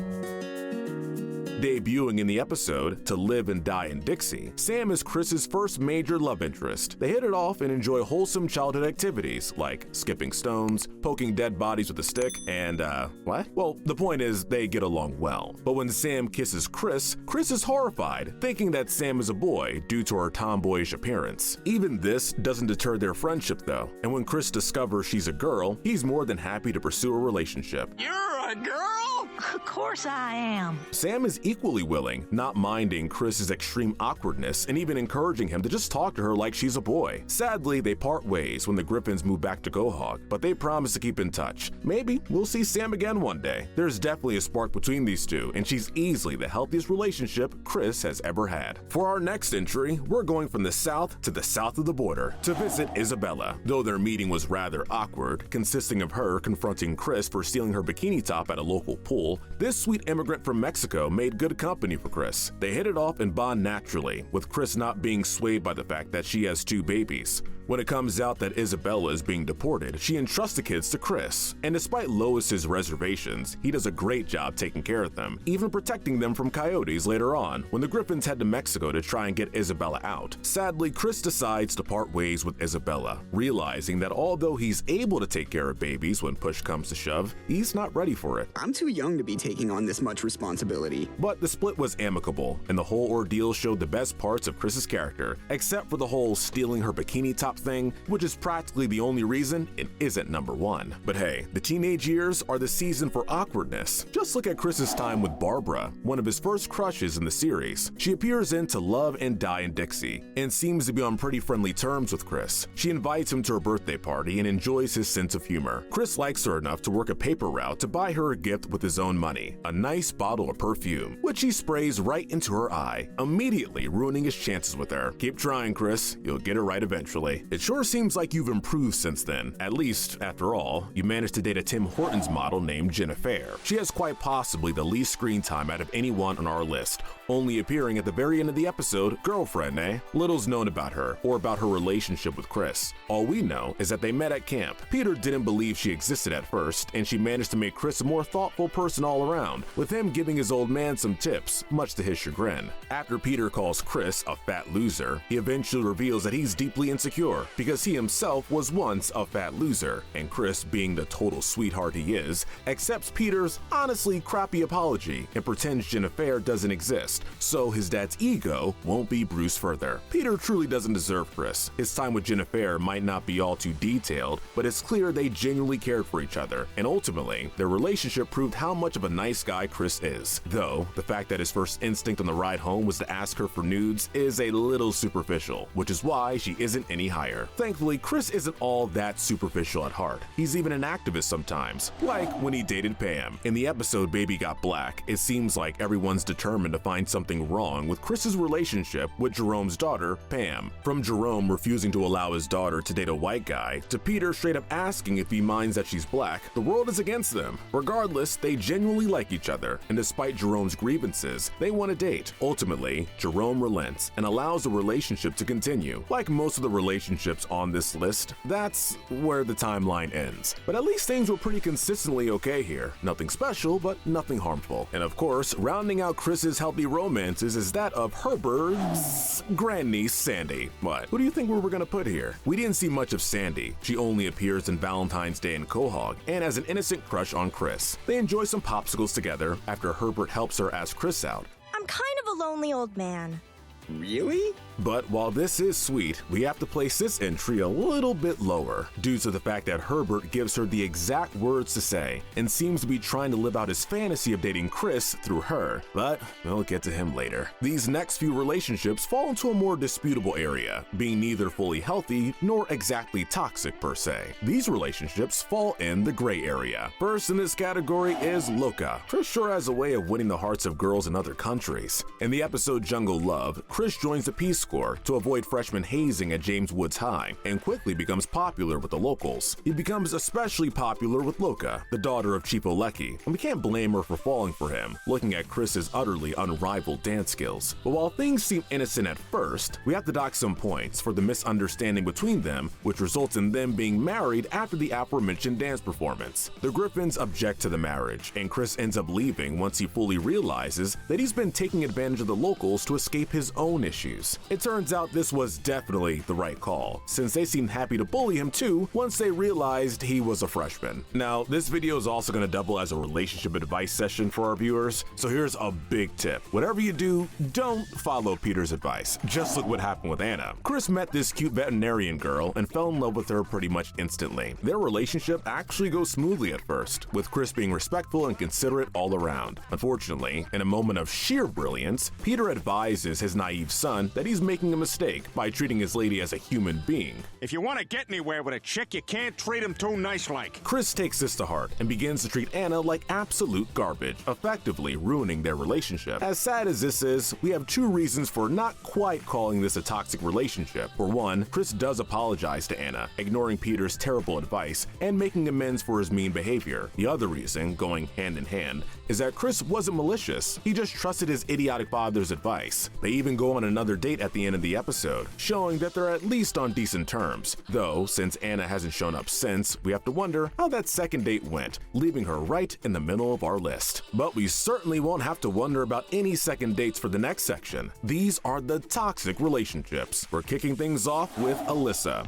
Debuting in the episode To Live and Die in Dixie, Sam is Chris's first major love interest. They hit it off and enjoy wholesome childhood activities like skipping stones, poking dead bodies with a stick, and what? Well, the point is they get along well. But when Sam kisses Chris, Chris is horrified, thinking that Sam is a boy due to her tomboyish appearance. Even this doesn't deter their friendship though, and when Chris discovers she's a girl, he's more than happy to pursue a relationship. You're a girl? Of course I am. Sam is equally willing, not minding Chris's extreme awkwardness and even encouraging him to just talk to her like she's a boy. Sadly, they part ways when the Griffins move back to Quahog, but they promise to keep in touch. Maybe we'll see Sam again one day. There's definitely a spark between these two, and she's easily the healthiest relationship Chris has ever had. For our next entry, we're going from the south to the south of the border to visit Isabella. Though their meeting was rather awkward, consisting of her confronting Chris for stealing her bikini top at a local pool, this sweet immigrant from Mexico made good company for Chris. They hit it off and bond naturally, with Chris not being swayed by the fact that she has 2 babies. When it comes out that Isabella is being deported, she entrusts the kids to Chris, and despite Lois's reservations, he does a great job taking care of them, even protecting them from coyotes later on when the Griffins head to Mexico to try and get Isabella out. Sadly, Chris decides to part ways with Isabella, realizing that although he's able to take care of babies when push comes to shove, he's not ready for it. I'm too young to be taking on this much responsibility. But the split was amicable, and the whole ordeal showed the best parts of Chris's character, except for the whole stealing her bikini top thing, which is practically the only reason it isn't number 1. But hey, the teenage years are the season for awkwardness. Just look at Chris's time with Barbara, one of his first crushes in the series. She appears in To Love and Die in Dixie, and seems to be on pretty friendly terms with Chris. She invites him to her birthday party and enjoys his sense of humor. Chris likes her enough to work a paper route to buy her a gift with his own money, a nice bottle of perfume, which he sprays right into her eye, immediately ruining his chances with her. Keep trying, Chris. You'll get it right eventually. It sure seems like you've improved since then. At least, after all, you managed to date a Tim Hortons model named Jennifer. She has quite possibly the least screen time out of anyone on our list, only appearing at the very end of the episode. Girlfriend, eh? Little's known about her, or about her relationship with Chris. All we know is that they met at camp. Peter didn't believe she existed at first, and she managed to make Chris a more thoughtful person all around, with him giving his old man some tips, much to his chagrin. After Peter calls Chris a fat loser, he eventually reveals that he's deeply insecure, because he himself was once a fat loser, and Chris, being the total sweetheart he is, accepts Peter's honestly crappy apology and pretends Jennifer doesn't exist, so his dad's ego won't be bruised further. Peter truly doesn't deserve Chris. His time with Jennifer might not be all too detailed, but it's clear they genuinely cared for each other, and ultimately, their relationship proved how much of a nice guy Chris is. Though, the fact that his first instinct on the ride home was to ask her for nudes is a little superficial, which is why she isn't any higher. Thankfully, Chris isn't all that superficial at heart. He's even an activist sometimes, like when he dated Pam. In the episode Baby Got Black, it seems like everyone's determined to find something wrong with Chris's relationship with Jerome's daughter, Pam. From Jerome refusing to allow his daughter to date a white guy, to Peter straight up asking if he minds that she's black, the world is against them. Regardless, they genuinely like each other, and despite Jerome's grievances, they want to date. Ultimately, Jerome relents and allows the relationship to continue. Like most of the relationships on this list, that's where the timeline ends. But at least things were pretty consistently okay here. Nothing special, but nothing harmful. And of course, rounding out Chris's healthy romances is that of Herbert's grandniece, Sandy. What? Who do you think we were gonna put here? We didn't see much of Sandy. She only appears in Valentine's Day and Quahog, and as an innocent crush on Chris. They enjoy some popsicles together after Herbert helps her ask Chris out. I'm kind of a lonely old man. Really? But while this is sweet, we have to place this entry a little bit lower, due to the fact that Herbert gives her the exact words to say, and seems to be trying to live out his fantasy of dating Chris through her, but we'll get to him later. These next few relationships fall into a more disputable area, being neither fully healthy nor exactly toxic per se. These relationships fall in the gray area. First in this category is Loka. Chris sure has a way of winning the hearts of girls in other countries. In the episode Jungle Love, Chris joins the Peace Corps to avoid freshman hazing at James Woods High, and quickly becomes popular with the locals. He becomes especially popular with Loka, the daughter of Chief Olecki, and we can't blame her for falling for him, looking at Chris's utterly unrivaled dance skills. But while things seem innocent at first, we have to dock some points for the misunderstanding between them, which results in them being married after the aforementioned dance performance. The Griffins object to the marriage, and Chris ends up leaving once he fully realizes that he's been taking advantage of the locals to escape his own issues. It turns out this was definitely the right call, since they seemed happy to bully him too once they realized he was a freshman. Now, this video is also going to double as a relationship advice session for our viewers, so here's a big tip. Whatever you do, don't follow Peter's advice. Just look what happened with Anna. Chris met this cute veterinarian girl and fell in love with her pretty much instantly. Their relationship actually goes smoothly at first, with Chris being respectful and considerate all around. Unfortunately, in a moment of sheer brilliance, Peter advises his naive son that he's making a mistake by treating his lady as a human being. If you want to get anywhere with a chick, you can't treat him too nice-like. Chris takes this to heart and begins to treat Anna like absolute garbage, effectively ruining their relationship. As sad as this is, we have two reasons for not quite calling this a toxic relationship. For one, Chris does apologize to Anna, ignoring Peter's terrible advice and making amends for his mean behavior. The other reason, going hand in hand, is that Chris wasn't malicious. He just trusted his idiotic father's advice. They even go on another date at the end of the episode, showing that they're at least on decent terms. Though, since Anna hasn't shown up since, we have to wonder how that second date went, leaving her right in the middle of our list. But we certainly won't have to wonder about any second dates for the next section. These are the toxic relationships. We're kicking things off with Alyssa.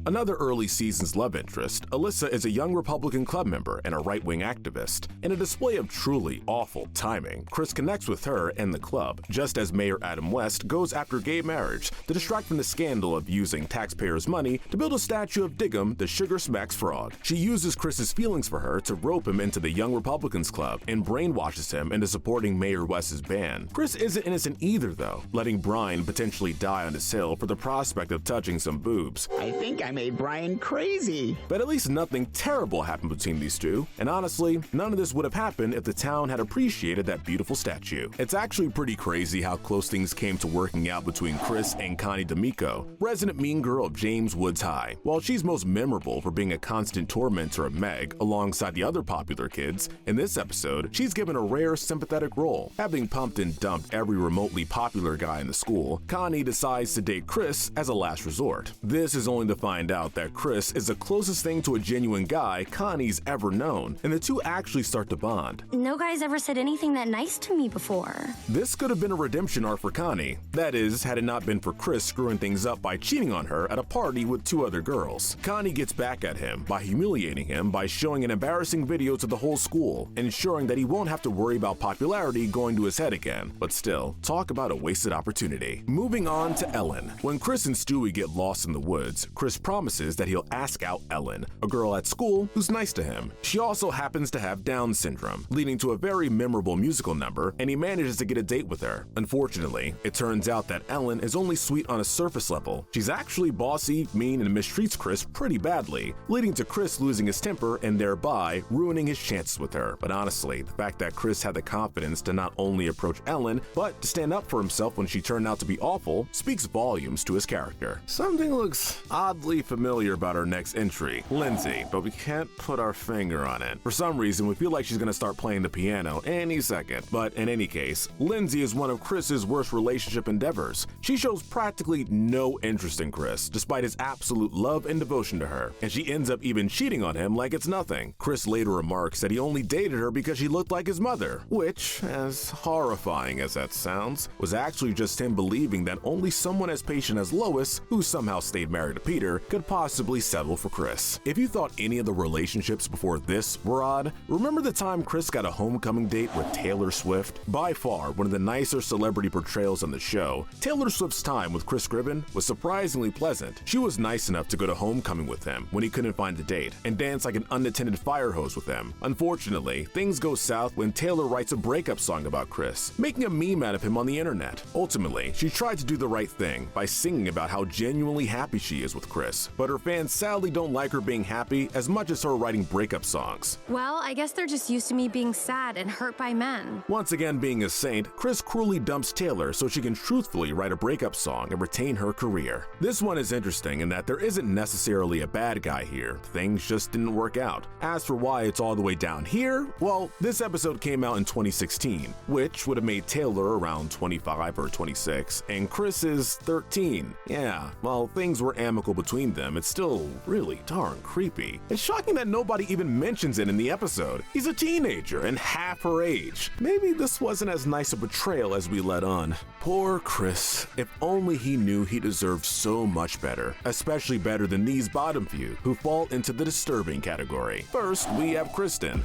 Another early season's love interest, Alyssa is a young Republican club member and a right-wing activist. In a display of truly awful timing, Chris connects with her and the club, just as Mayor Adam West goes after gay marriage to distract from the scandal of using taxpayers' money to build a statue of Diggum, the Sugar Smacks frog. She uses Chris's feelings for her to rope him into the Young Republicans Club and brainwashes him into supporting Mayor West's ban. Chris isn't innocent either, though, letting Brian potentially die on his hill for the prospect of touching some boobs. I think I'm made Brian crazy. But at least nothing terrible happened between these two, and honestly, none of this would have happened if the town had appreciated that beautiful statue. It's actually pretty crazy how close things came to working out between Chris and Connie Damiko, resident mean girl of James Woods High. While she's most memorable for being a constant tormentor of Meg alongside the other popular kids, in this episode, she's given a rare sympathetic role. Having pumped and dumped every remotely popular guy in the school, Connie decides to date Chris as a last resort. This is only to find out that Chris is the closest thing to a genuine guy Connie's ever known, and the two actually start to bond. No guy's ever said anything that nice to me before. This could have been a redemption arc for Connie. That is, had it not been for Chris screwing things up by cheating on her at a party with two other girls. Connie gets back at him by humiliating him by showing an embarrassing video to the whole school, ensuring that he won't have to worry about popularity going to his head again. But still, talk about a wasted opportunity. Moving on to Ellen. When Chris and Stewie get lost in the woods, Chris promises that he'll ask out Ellen, a girl at school who's nice to him. She also happens to have Down syndrome, leading to a very memorable musical number, and he manages to get a date with her. Unfortunately, it turns out that Ellen is only sweet on a surface level. She's actually bossy, mean, and mistreats Chris pretty badly, leading to Chris losing his temper and thereby ruining his chances with her. But honestly, the fact that Chris had the confidence to not only approach Ellen, but to stand up for himself when she turned out to be awful, speaks volumes to his character. Something looks oddly familiar about our next entry, Lindsay, but we can't put our finger on it. For some reason, we feel like she's gonna start playing the piano any second. But in any case, Lindsay is one of Chris's worst relationship endeavors. She shows practically no interest in Chris, despite his absolute love and devotion to her, and she ends up even cheating on him like it's nothing. Chris later remarks that he only dated her because she looked like his mother, which, as horrifying as that sounds, was actually just him believing that only someone as patient as Lois, who somehow stayed married to Peter, could possibly settle for Chris. If you thought any of the relationships before this were odd, remember the time Chris got a homecoming date with Taylor Swift? By far one of the nicer celebrity portrayals on the show, Taylor Swift's time with Chris Griffin was surprisingly pleasant. She was nice enough to go to homecoming with him when he couldn't find a date, and dance like an unattended fire hose with him. Unfortunately, things go south when Taylor writes a breakup song about Chris, making a meme out of him on the internet. Ultimately, she tried to do the right thing by singing about how genuinely happy she is with Chris, but her fans sadly don't like her being happy as much as her writing breakup songs. Well, I guess they're just used to me being sad and hurt by men. Once again being a saint, Chris cruelly dumps Taylor so she can truthfully write a breakup song and retain her career. This one is interesting in that there isn't necessarily a bad guy here, things just didn't work out. As for why it's all the way down here, well, this episode came out in 2016, which would have made Taylor around 25 or 26, and Chris is 13. Yeah, while things were amicable between them, it's still really darn creepy. It's shocking that nobody even mentions it in the episode. He's a teenager and half her age. Maybe this wasn't as nice a portrayal as we let on. Poor Chris. If only he knew he deserved so much better, especially better than these bottom few who fall into the disturbing category. First, we have Kristen.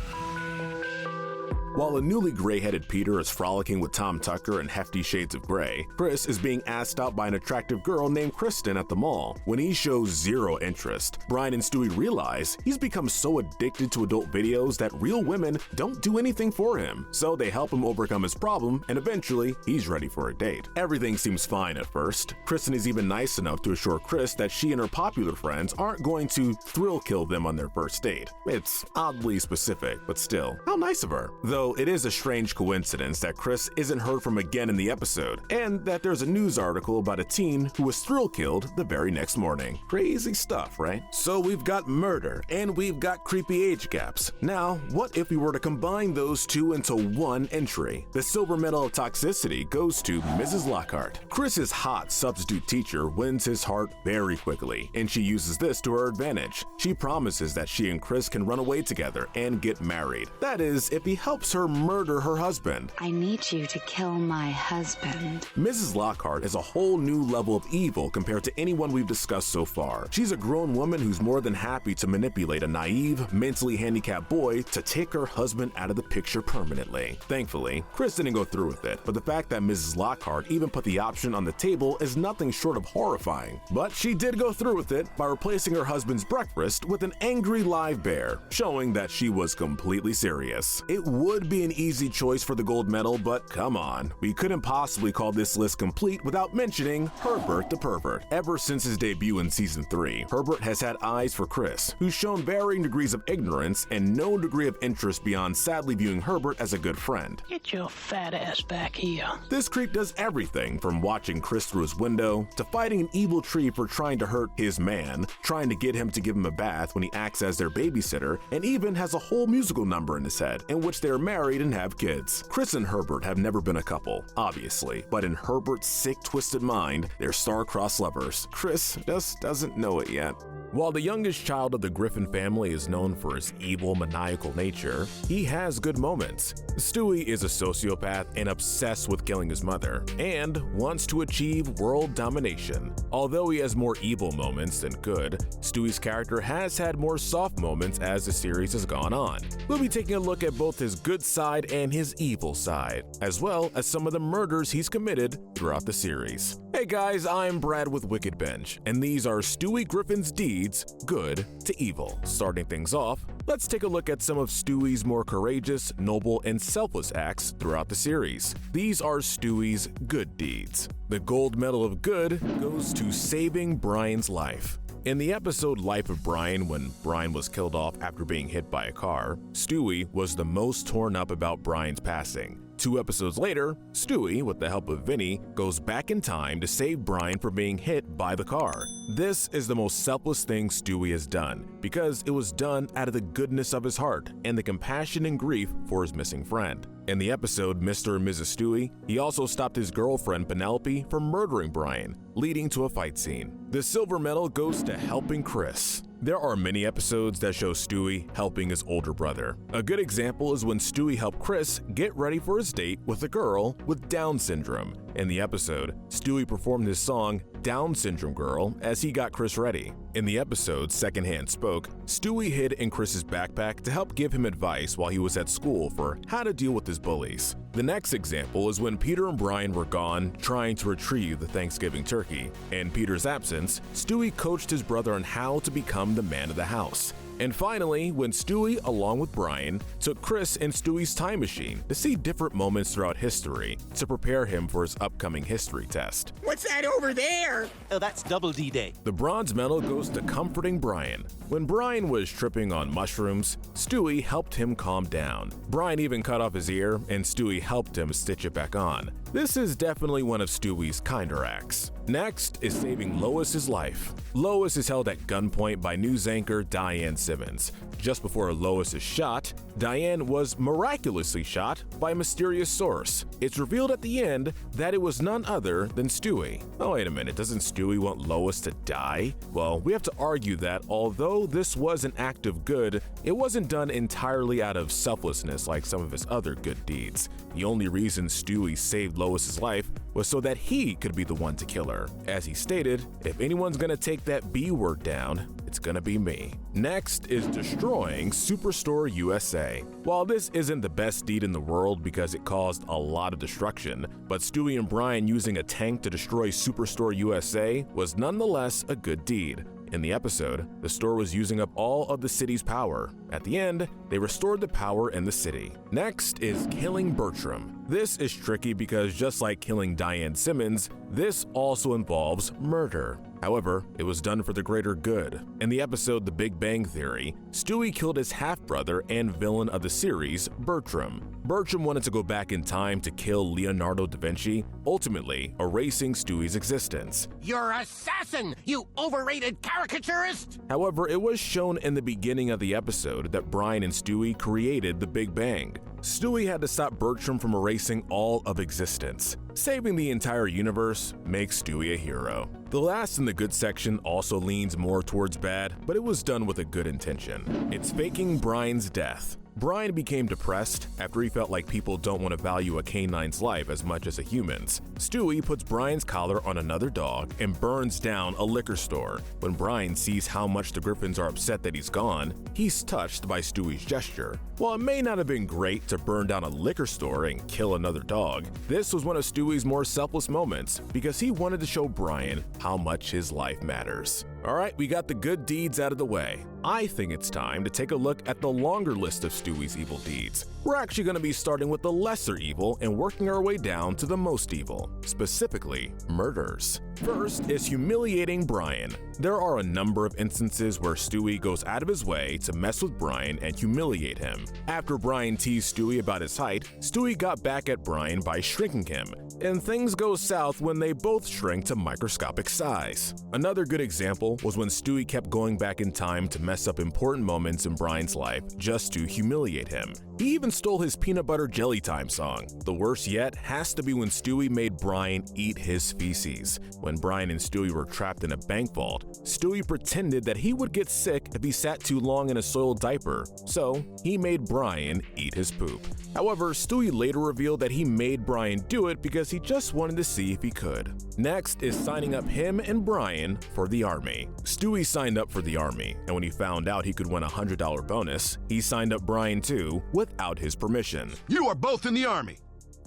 While a newly gray-headed Peter is frolicking with Tom Tucker in hefty shades of gray, Chris is being asked out by an attractive girl named Kristen at the mall. When he shows zero interest, Brian and Stewie realize he's become so addicted to adult videos that real women don't do anything for him, so they help him overcome his problem, and eventually, he's ready for a date. Everything seems fine at first. Kristen is even nice enough to assure Chris that she and her popular friends aren't going to thrill kill them on their first date. It's oddly specific, but still, how nice of her. Though it is a strange coincidence that Chris isn't heard from again in the episode, and that there's a news article about a teen who was thrill-killed the very next morning. Crazy stuff, right? So we've got murder, and we've got creepy age gaps. Now, what if we were to combine those two into one entry? The silver medal of toxicity goes to Mrs. Lockhart. Chris's hot substitute teacher wins his heart very quickly, and she uses this to her advantage. She promises that she and Chris can run away together and get married. That is, if he helps her murder her husband. I need you to kill my husband. Mrs. Lockhart is a whole new level of evil compared to anyone we've discussed so far. She's a grown woman who's more than happy to manipulate a naive, mentally handicapped boy to take her husband out of the picture permanently. Thankfully, Chris didn't go through with it, but the fact that Mrs. Lockhart even put the option on the table is nothing short of horrifying. But she did go through with it by replacing her husband's breakfast with an angry live bear, showing that she was completely serious. It would would be an easy choice for the gold medal, but come on, we couldn't possibly call this list complete without mentioning Herbert the pervert. Ever since his debut in season 3, Herbert has had eyes for Chris, who's shown varying degrees of ignorance and no degree of interest beyond sadly viewing Herbert as a good friend. Get your fat ass back here. This creep does everything from watching Chris through his window to fighting an evil tree for trying to hurt his man, trying to get him to give him a bath when he acts as their babysitter, and even has a whole musical number in his head in which they are married and have kids. Chris and Herbert have never been a couple, obviously, but in Herbert's sick, twisted mind, they're star-crossed lovers. Chris just doesn't know it yet. While the youngest child of the Griffin family is known for his evil, maniacal nature, he has good moments. Stewie is a sociopath and obsessed with killing his mother, and wants to achieve world domination. Although he has more evil moments than good, Stewie's character has had more soft moments as the series has gone on. We'll be taking a look at both his good side and his evil side, as well as some of the murders he's committed throughout the series. Hey guys, I'm Brad with Wicked Bench, and these are Stewie Griffin's deeds, good to evil. Starting things off, let's take a look at some of Stewie's more courageous, noble, and selfless acts throughout the series. These are Stewie's good deeds. The gold medal of good goes to saving Brian's life. In the episode Life of Brian, when Brian was killed off after being hit by a car, Stewie was the most torn up about Brian's passing. 2 episodes later, Stewie, with the help of Vinnie, goes back in time to save Brian from being hit by the car. This is the most selfless thing Stewie has done, because it was done out of the goodness of his heart and the compassion and grief for his missing friend. In the episode Mr. and Mrs. Stewie, he also stopped his girlfriend Penelope from murdering Brian, leading to a fight scene. The silver medal goes to helping Chris. There are many episodes that show Stewie helping his older brother. A good example is when Stewie helped Chris get ready for his date with a girl with Down syndrome. In the episode, Stewie performed his song Down Syndrome Girl as he got Chris ready. In the episode Secondhand Spoke, Stewie hid in Chris's backpack to help give him advice while he was at school for how to deal with his bullies. The next example is when Peter and Brian were gone trying to retrieve the Thanksgiving turkey. In Peter's absence, Stewie coached his brother on how to become the man of the house. And finally, when Stewie, along with Brian, took Chris in Stewie's time machine to see different moments throughout history to prepare him for his upcoming history test. What's that over there? Oh, that's Double D Day. The bronze medal goes to comforting Brian. When Brian was tripping on mushrooms, Stewie helped him calm down. Brian even cut off his ear, and Stewie helped him stitch it back on. This is definitely one of Stewie's kinder acts. Next is saving Lois's life. Lois is held at gunpoint by news anchor Diane Simmons. Just before Lois is shot, Diane was miraculously shot by a mysterious source. It's revealed at the end that it was none other than Stewie. Oh, wait a minute, doesn't Stewie want Lois to die? Well, we have to argue that although this was an act of good, it wasn't done entirely out of selflessness like some of his other good deeds. The only reason Stewie saved Lois's life was so that he could be the one to kill her. As he stated, if anyone's gonna take that B word down, it's gonna be me. Next is destroying Superstore USA. While this isn't the best deed in the world because it caused a lot of destruction, but Stewie and Brian using a tank to destroy Superstore USA was nonetheless a good deed. In the episode, the store was using up all of the city's power. At the end, they restored the power in the city. Next is killing Bertram. This is tricky because just like killing Diane Simmons, this also involves murder. However, it was done for the greater good. In the episode The Big Bang Theory, Stewie killed his half-brother and villain of the series, Bertram. Bertram wanted to go back in time to kill Leonardo da Vinci, ultimately erasing Stewie's existence. You're an assassin, you overrated caricaturist! However, it was shown in the beginning of the episode that Brian and Stewie created the Big Bang. Stewie had to stop Bertram from erasing all of existence. Saving the entire universe makes Stewie a hero. The last in the good section also leans more towards bad, but it was done with a good intention. It's faking Brian's death. Brian became depressed after he felt like people don't want to value a canine's life as much as a human's. Stewie puts Brian's collar on another dog and burns down a liquor store. When Brian sees how much the Griffins are upset that he's gone, he's touched by Stewie's gesture. While it may not have been great to burn down a liquor store and kill another dog, this was one of Stewie's more selfless moments because he wanted to show Brian how much his life matters. Alright, we got the good deeds out of the way. I think it's time to take a look at the longer list of Stewie's evil deeds. We're actually going to be starting with the lesser evil and working our way down to the most evil, specifically murders. First is humiliating Brian. There are a number of instances where Stewie goes out of his way to mess with Brian and humiliate him. After Brian teased Stewie about his height, Stewie got back at Brian by shrinking him, and things go south when they both shrink to microscopic size. Another good example was when Stewie kept going back in time to mess up important moments in Brian's life just to humiliate him. He even stole his peanut butter jelly time song. The worst yet has to be when Stewie made Brian eat his feces. When Brian and Stewie were trapped in a bank vault, Stewie pretended that he would get sick if he sat too long in a soiled diaper, so he made Brian eat his poop. However, Stewie later revealed that he made Brian do it because he just wanted to see if he could. Next is signing up him and Brian for the army. Stewie signed up for the army, and when he found out he could win a $100 bonus, he signed up Brian too without his permission. You are both in the army.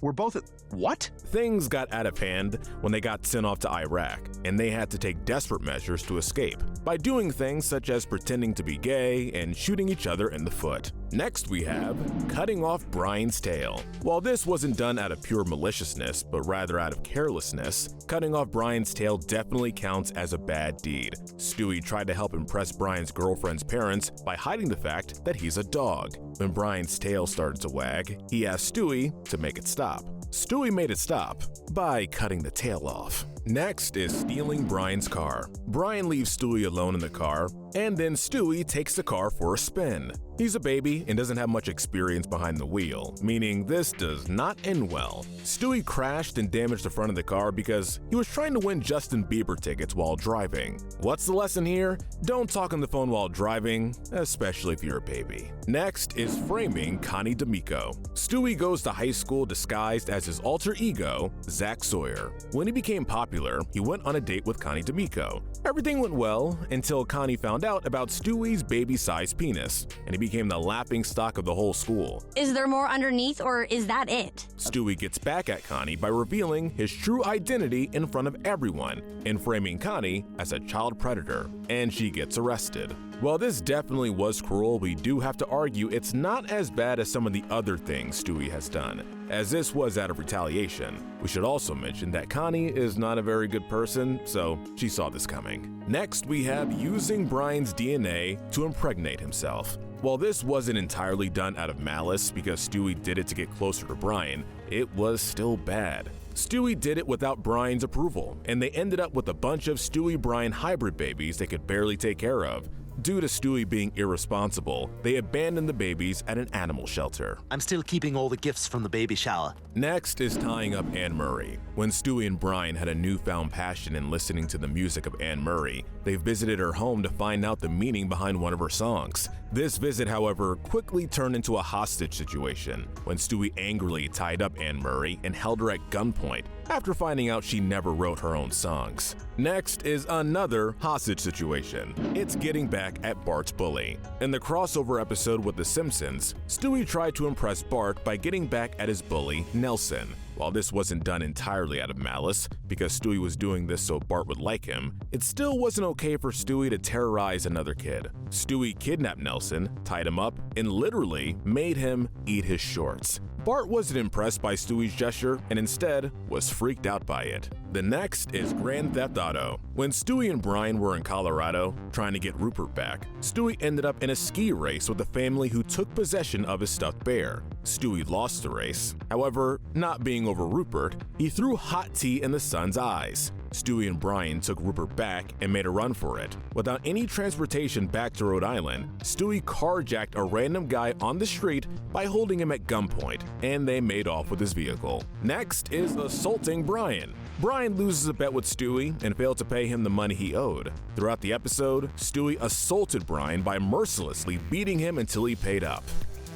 We're both at what? Things got out of hand when they got sent off to Iraq, and they had to take desperate measures to escape by doing things such as pretending to be gay and shooting each other in the foot. Next we have cutting off Brian's tail. While this wasn't done out of pure maliciousness, but rather out of carelessness, cutting off Brian's tail definitely counts as a bad deed. Stewie tried to help impress Brian's girlfriend's parents by hiding the fact that he's a dog. When Brian's tail started to wag, he asked Stewie to make it stop. Stewie made it stop by cutting the tail off. Next is stealing Brian's car. Brian leaves Stewie alone in the car, and then Stewie takes the car for a spin. He's a baby and doesn't have much experience behind the wheel, meaning this does not end well. Stewie crashed and damaged the front of the car because he was trying to win Justin Bieber tickets while driving. What's the lesson here? Don't talk on the phone while driving, especially if you're a baby. Next is framing Connie Damiko. Stewie goes to high school disguised as his alter ego, Zach Sawyer. When he became popular, he went on a date with Connie Damiko. Everything went well until Connie found out about Stewie's baby-sized penis, and he became the laughingstock of the whole school. Is there more underneath, or is that it? Stewie gets back at Connie by revealing his true identity in front of everyone and framing Connie as a child predator, and she gets arrested. While this definitely was cruel, we do have to argue it's not as bad as some of the other things Stewie has done, as this was out of retaliation. We should also mention that Connie is not a very good person, so she saw this coming. Next, we have using Brian's DNA to impregnate himself. While this wasn't entirely done out of malice because Stewie did it to get closer to Brian, it was still bad. Stewie did it without Brian's approval, and they ended up with a bunch of Stewie-Brian hybrid babies they could barely take care of. Due to Stewie being irresponsible, they abandoned the babies at an animal shelter. I'm still keeping all the gifts from the baby shower. Next is tying up Anne Murray. When Stewie and Brian had a newfound passion in listening to the music of Anne Murray, they visited her home to find out the meaning behind one of her songs. This visit, however, quickly turned into a hostage situation when Stewie angrily tied up Anne Murray and held her at gunpoint after finding out she never wrote her own songs. Next is another hostage situation. It's getting back at Bart's bully. In the crossover episode with The Simpsons, Stewie tried to impress Bart by getting back at his bully, Nelson. While this wasn't done entirely out of malice, because Stewie was doing this so Bart would like him, it still wasn't okay for Stewie to terrorize another kid. Stewie kidnapped Nelson, tied him up, and literally made him eat his shorts. Bart wasn't impressed by Stewie's gesture and instead was freaked out by it. The next is Grand Theft Auto. When Stewie and Brian were in Colorado trying to get Rupert back, Stewie ended up in a ski race with a family who took possession of his stuffed bear. Stewie lost the race. However, not being over Rupert, he threw hot tea in the son's eyes. Stewie and Brian took Rupert back and made a run for it. Without any transportation back to Rhode Island, Stewie carjacked a random guy on the street by holding him at gunpoint, and they made off with his vehicle. Next is assaulting Brian. Brian loses a bet with Stewie and failed to pay him the money he owed. Throughout the episode, Stewie assaulted Brian by mercilessly beating him until he paid up.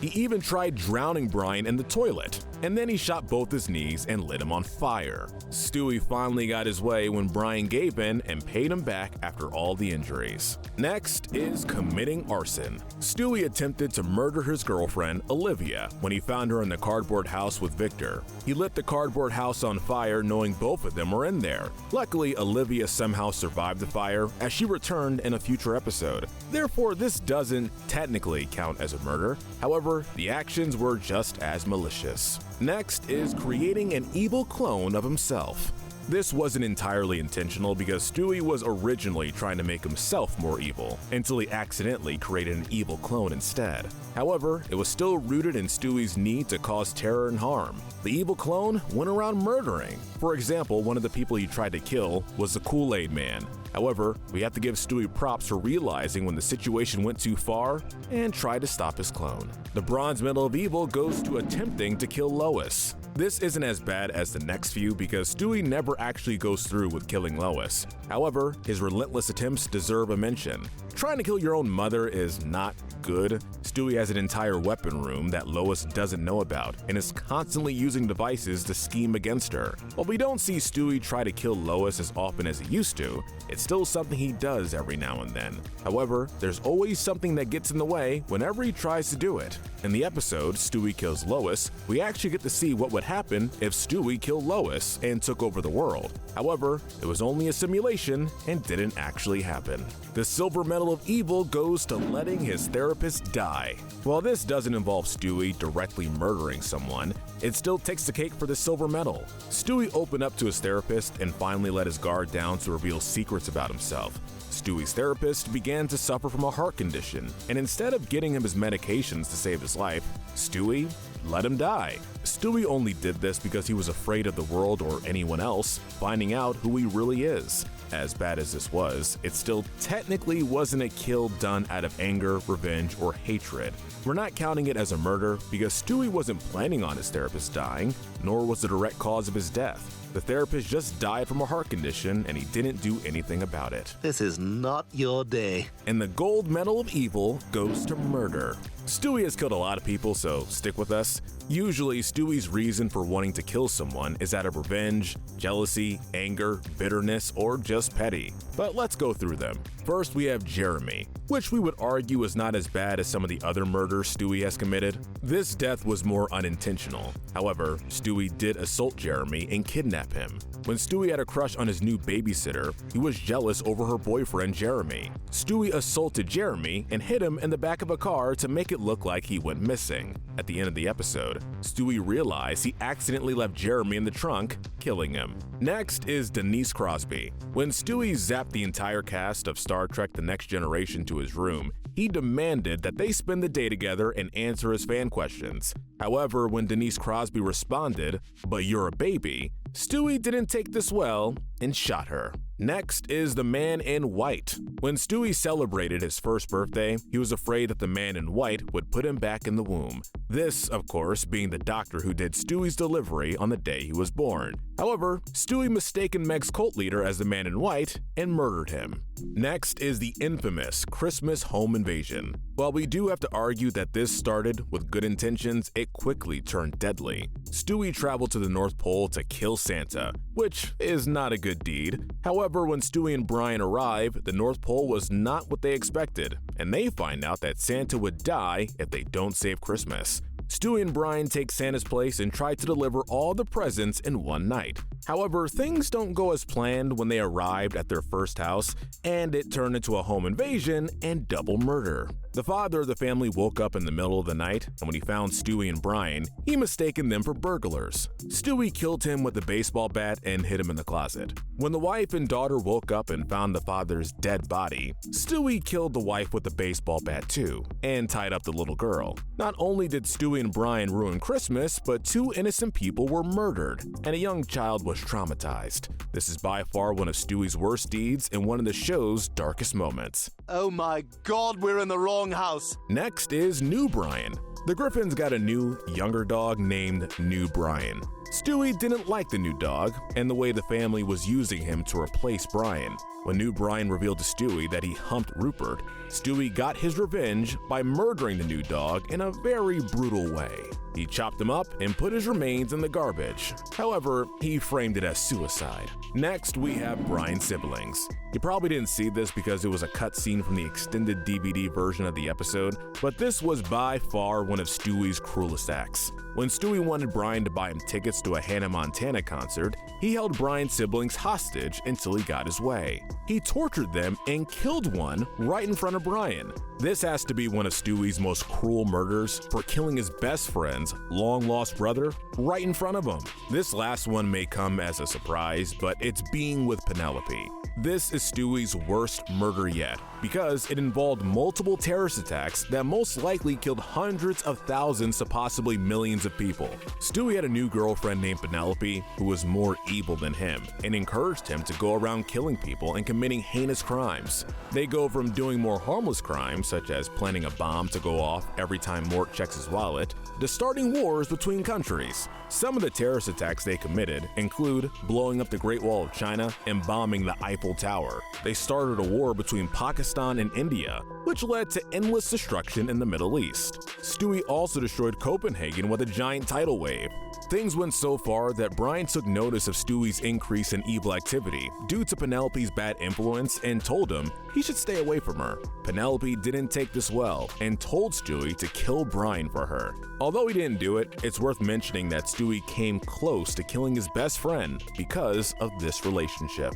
He even tried drowning Brian in the toilet, and then he shot both his knees and lit him on fire. Stewie finally got his way when Brian gave in and paid him back after all the injuries. Next is committing arson. Stewie attempted to murder his girlfriend, Olivia, when he found her in the cardboard house with Victor. He lit the cardboard house on fire knowing both of them were in there. Luckily, Olivia somehow survived the fire as she returned in a future episode. Therefore, this doesn't technically count as a murder. However, the actions were just as malicious. Next is creating an evil clone of himself. This wasn't entirely intentional because Stewie was originally trying to make himself more evil until he accidentally created an evil clone instead. However, it was still rooted in Stewie's need to cause terror and harm. The evil clone went around murdering. For example, one of the people he tried to kill was the Kool-Aid man. However, we have to give Stewie props for realizing when the situation went too far and tried to stop his clone. The bronze medal of evil goes to attempting to kill Lois. This isn't as bad as the next few because Stewie never actually goes through with killing Lois. However, his relentless attempts deserve a mention. Trying to kill your own mother is not good. Stewie has an entire weapon room that Lois doesn't know about and is constantly using devices to scheme against her. While we don't see Stewie try to kill Lois as often as he used to, it's still something he does every now and then. However, there's always something that gets in the way whenever he tries to do it. In the episode Stewie Kills Lois, we actually get to see what would happen if Stewie killed Lois and took over the world. However, it was only a simulation and didn't actually happen. The silver medal of evil goes to letting his therapist die. While this doesn't involve Stewie directly murdering someone, it still takes the cake for the silver medal. Stewie opened up to his therapist and finally let his guard down to reveal secrets about himself. Stewie's therapist began to suffer from a heart condition, and instead of getting him his medications to save his life, Stewie let him die. Stewie only did this because he was afraid of the world or anyone else finding out who he really is. As bad as this was, it still technically wasn't a kill done out of anger, revenge, or hatred. We're not counting it as a murder because Stewie wasn't planning on his therapist dying, nor was the direct cause of his death. The therapist just died from a heart condition and he didn't do anything about it. This is not your day. And the gold medal of evil goes to murder. Stewie has killed a lot of people, so stick with us. Usually, Stewie's reason for wanting to kill someone is out of revenge, jealousy, anger, bitterness, or just petty. But let's go through them. First, we have Jeremy, which we would argue is not as bad as some of the other murders Stewie has committed. This death was more unintentional. However, Stewie did assault Jeremy and kidnap him. When Stewie had a crush on his new babysitter, he was jealous over her boyfriend Jeremy. Stewie assaulted Jeremy and hit him in the back of a car to make it look like he went missing. At the end of the episode, Stewie realized he accidentally left Jeremy in the trunk, killing him. Next is Denise Crosby. When Stewie zapped the entire cast of Star Trek The Next Generation to his room, he demanded that they spend the day together and answer his fan questions. However, when Denise Crosby responded, "But you're a baby," Stewie didn't take this well and shot her. Next is the man in white. When Stewie celebrated his first birthday, he was afraid that the man in white would put him back in the womb. This, of course, being the doctor who did Stewie's delivery on the day he was born. However, Stewie mistaken Meg's cult leader as the man in white and murdered him. Next is the infamous Christmas home invasion. While we do have to argue that this started with good intentions, it quickly turned deadly. Stewie traveled to the North Pole to kill Santa, which is not a good deed. However, when Stewie and Brian arrive, the North Pole was not what they expected, and they find out that Santa would die if they don't save Christmas. Stewie and Brian take Santa's place and try to deliver all the presents in one night. However, things don't go as planned when they arrived at their first house, and it turned into a home invasion and double murder. The father of the family woke up in the middle of the night, and when he found Stewie and Brian, he mistaken them for burglars. Stewie killed him with a baseball bat and hid him in the closet. When the wife and daughter woke up and found the father's dead body, Stewie killed the wife with a baseball bat too, and tied up the little girl. Not only did Stewie and Brian ruin Christmas, but 2 innocent people were murdered, and a young child was traumatized. This is by far one of Stewie's worst deeds and one of the show's darkest moments. Oh my God, we're in the wrong house. Next is New Brian. The Griffins got a new, younger dog named New Brian. Stewie didn't like the new dog and the way the family was using him to replace Brian. When new Brian revealed to Stewie that he humped Rupert, Stewie got his revenge by murdering the new dog in a very brutal way. He chopped him up and put his remains in the garbage. However, he framed it as suicide. Next, we have Brian's siblings. You probably didn't see this because it was a cut scene from the extended DVD version of the episode, but this was by far one of Stewie's cruelest acts. When Stewie wanted Brian to buy him tickets to a Hannah Montana concert, he held Brian's siblings hostage until he got his way. He tortured them and killed one right in front of Brian. This has to be one of Stewie's most cruel murders for killing his best friend's long-lost brother right in front of him. This last one may come as a surprise, but it's being with Penelope. This is Stewie's worst murder yet, because it involved multiple terrorist attacks that most likely killed hundreds of thousands to possibly millions of people. Stewie had a new girlfriend named Penelope who was more evil than him and encouraged him to go around killing people and committing heinous crimes. They go from doing more harmless crimes, such as planning a bomb to go off every time Mort checks his wallet, to starting wars between countries. Some of the terrorist attacks they committed include blowing up the Great Wall of China and bombing the Eiffel Tower. They started a war between Pakistan and India, which led to endless destruction in the Middle East. Stewie also destroyed Copenhagen with a giant tidal wave. Things went so far that Brian took notice of Stewie's increase in evil activity due to Penelope's bad influence and told him he should stay away from her. Penelope didn't take this well and told Stewie to kill Brian for her. Although he didn't do it, it's worth mentioning that Stewie came close to killing his best friend because of this relationship.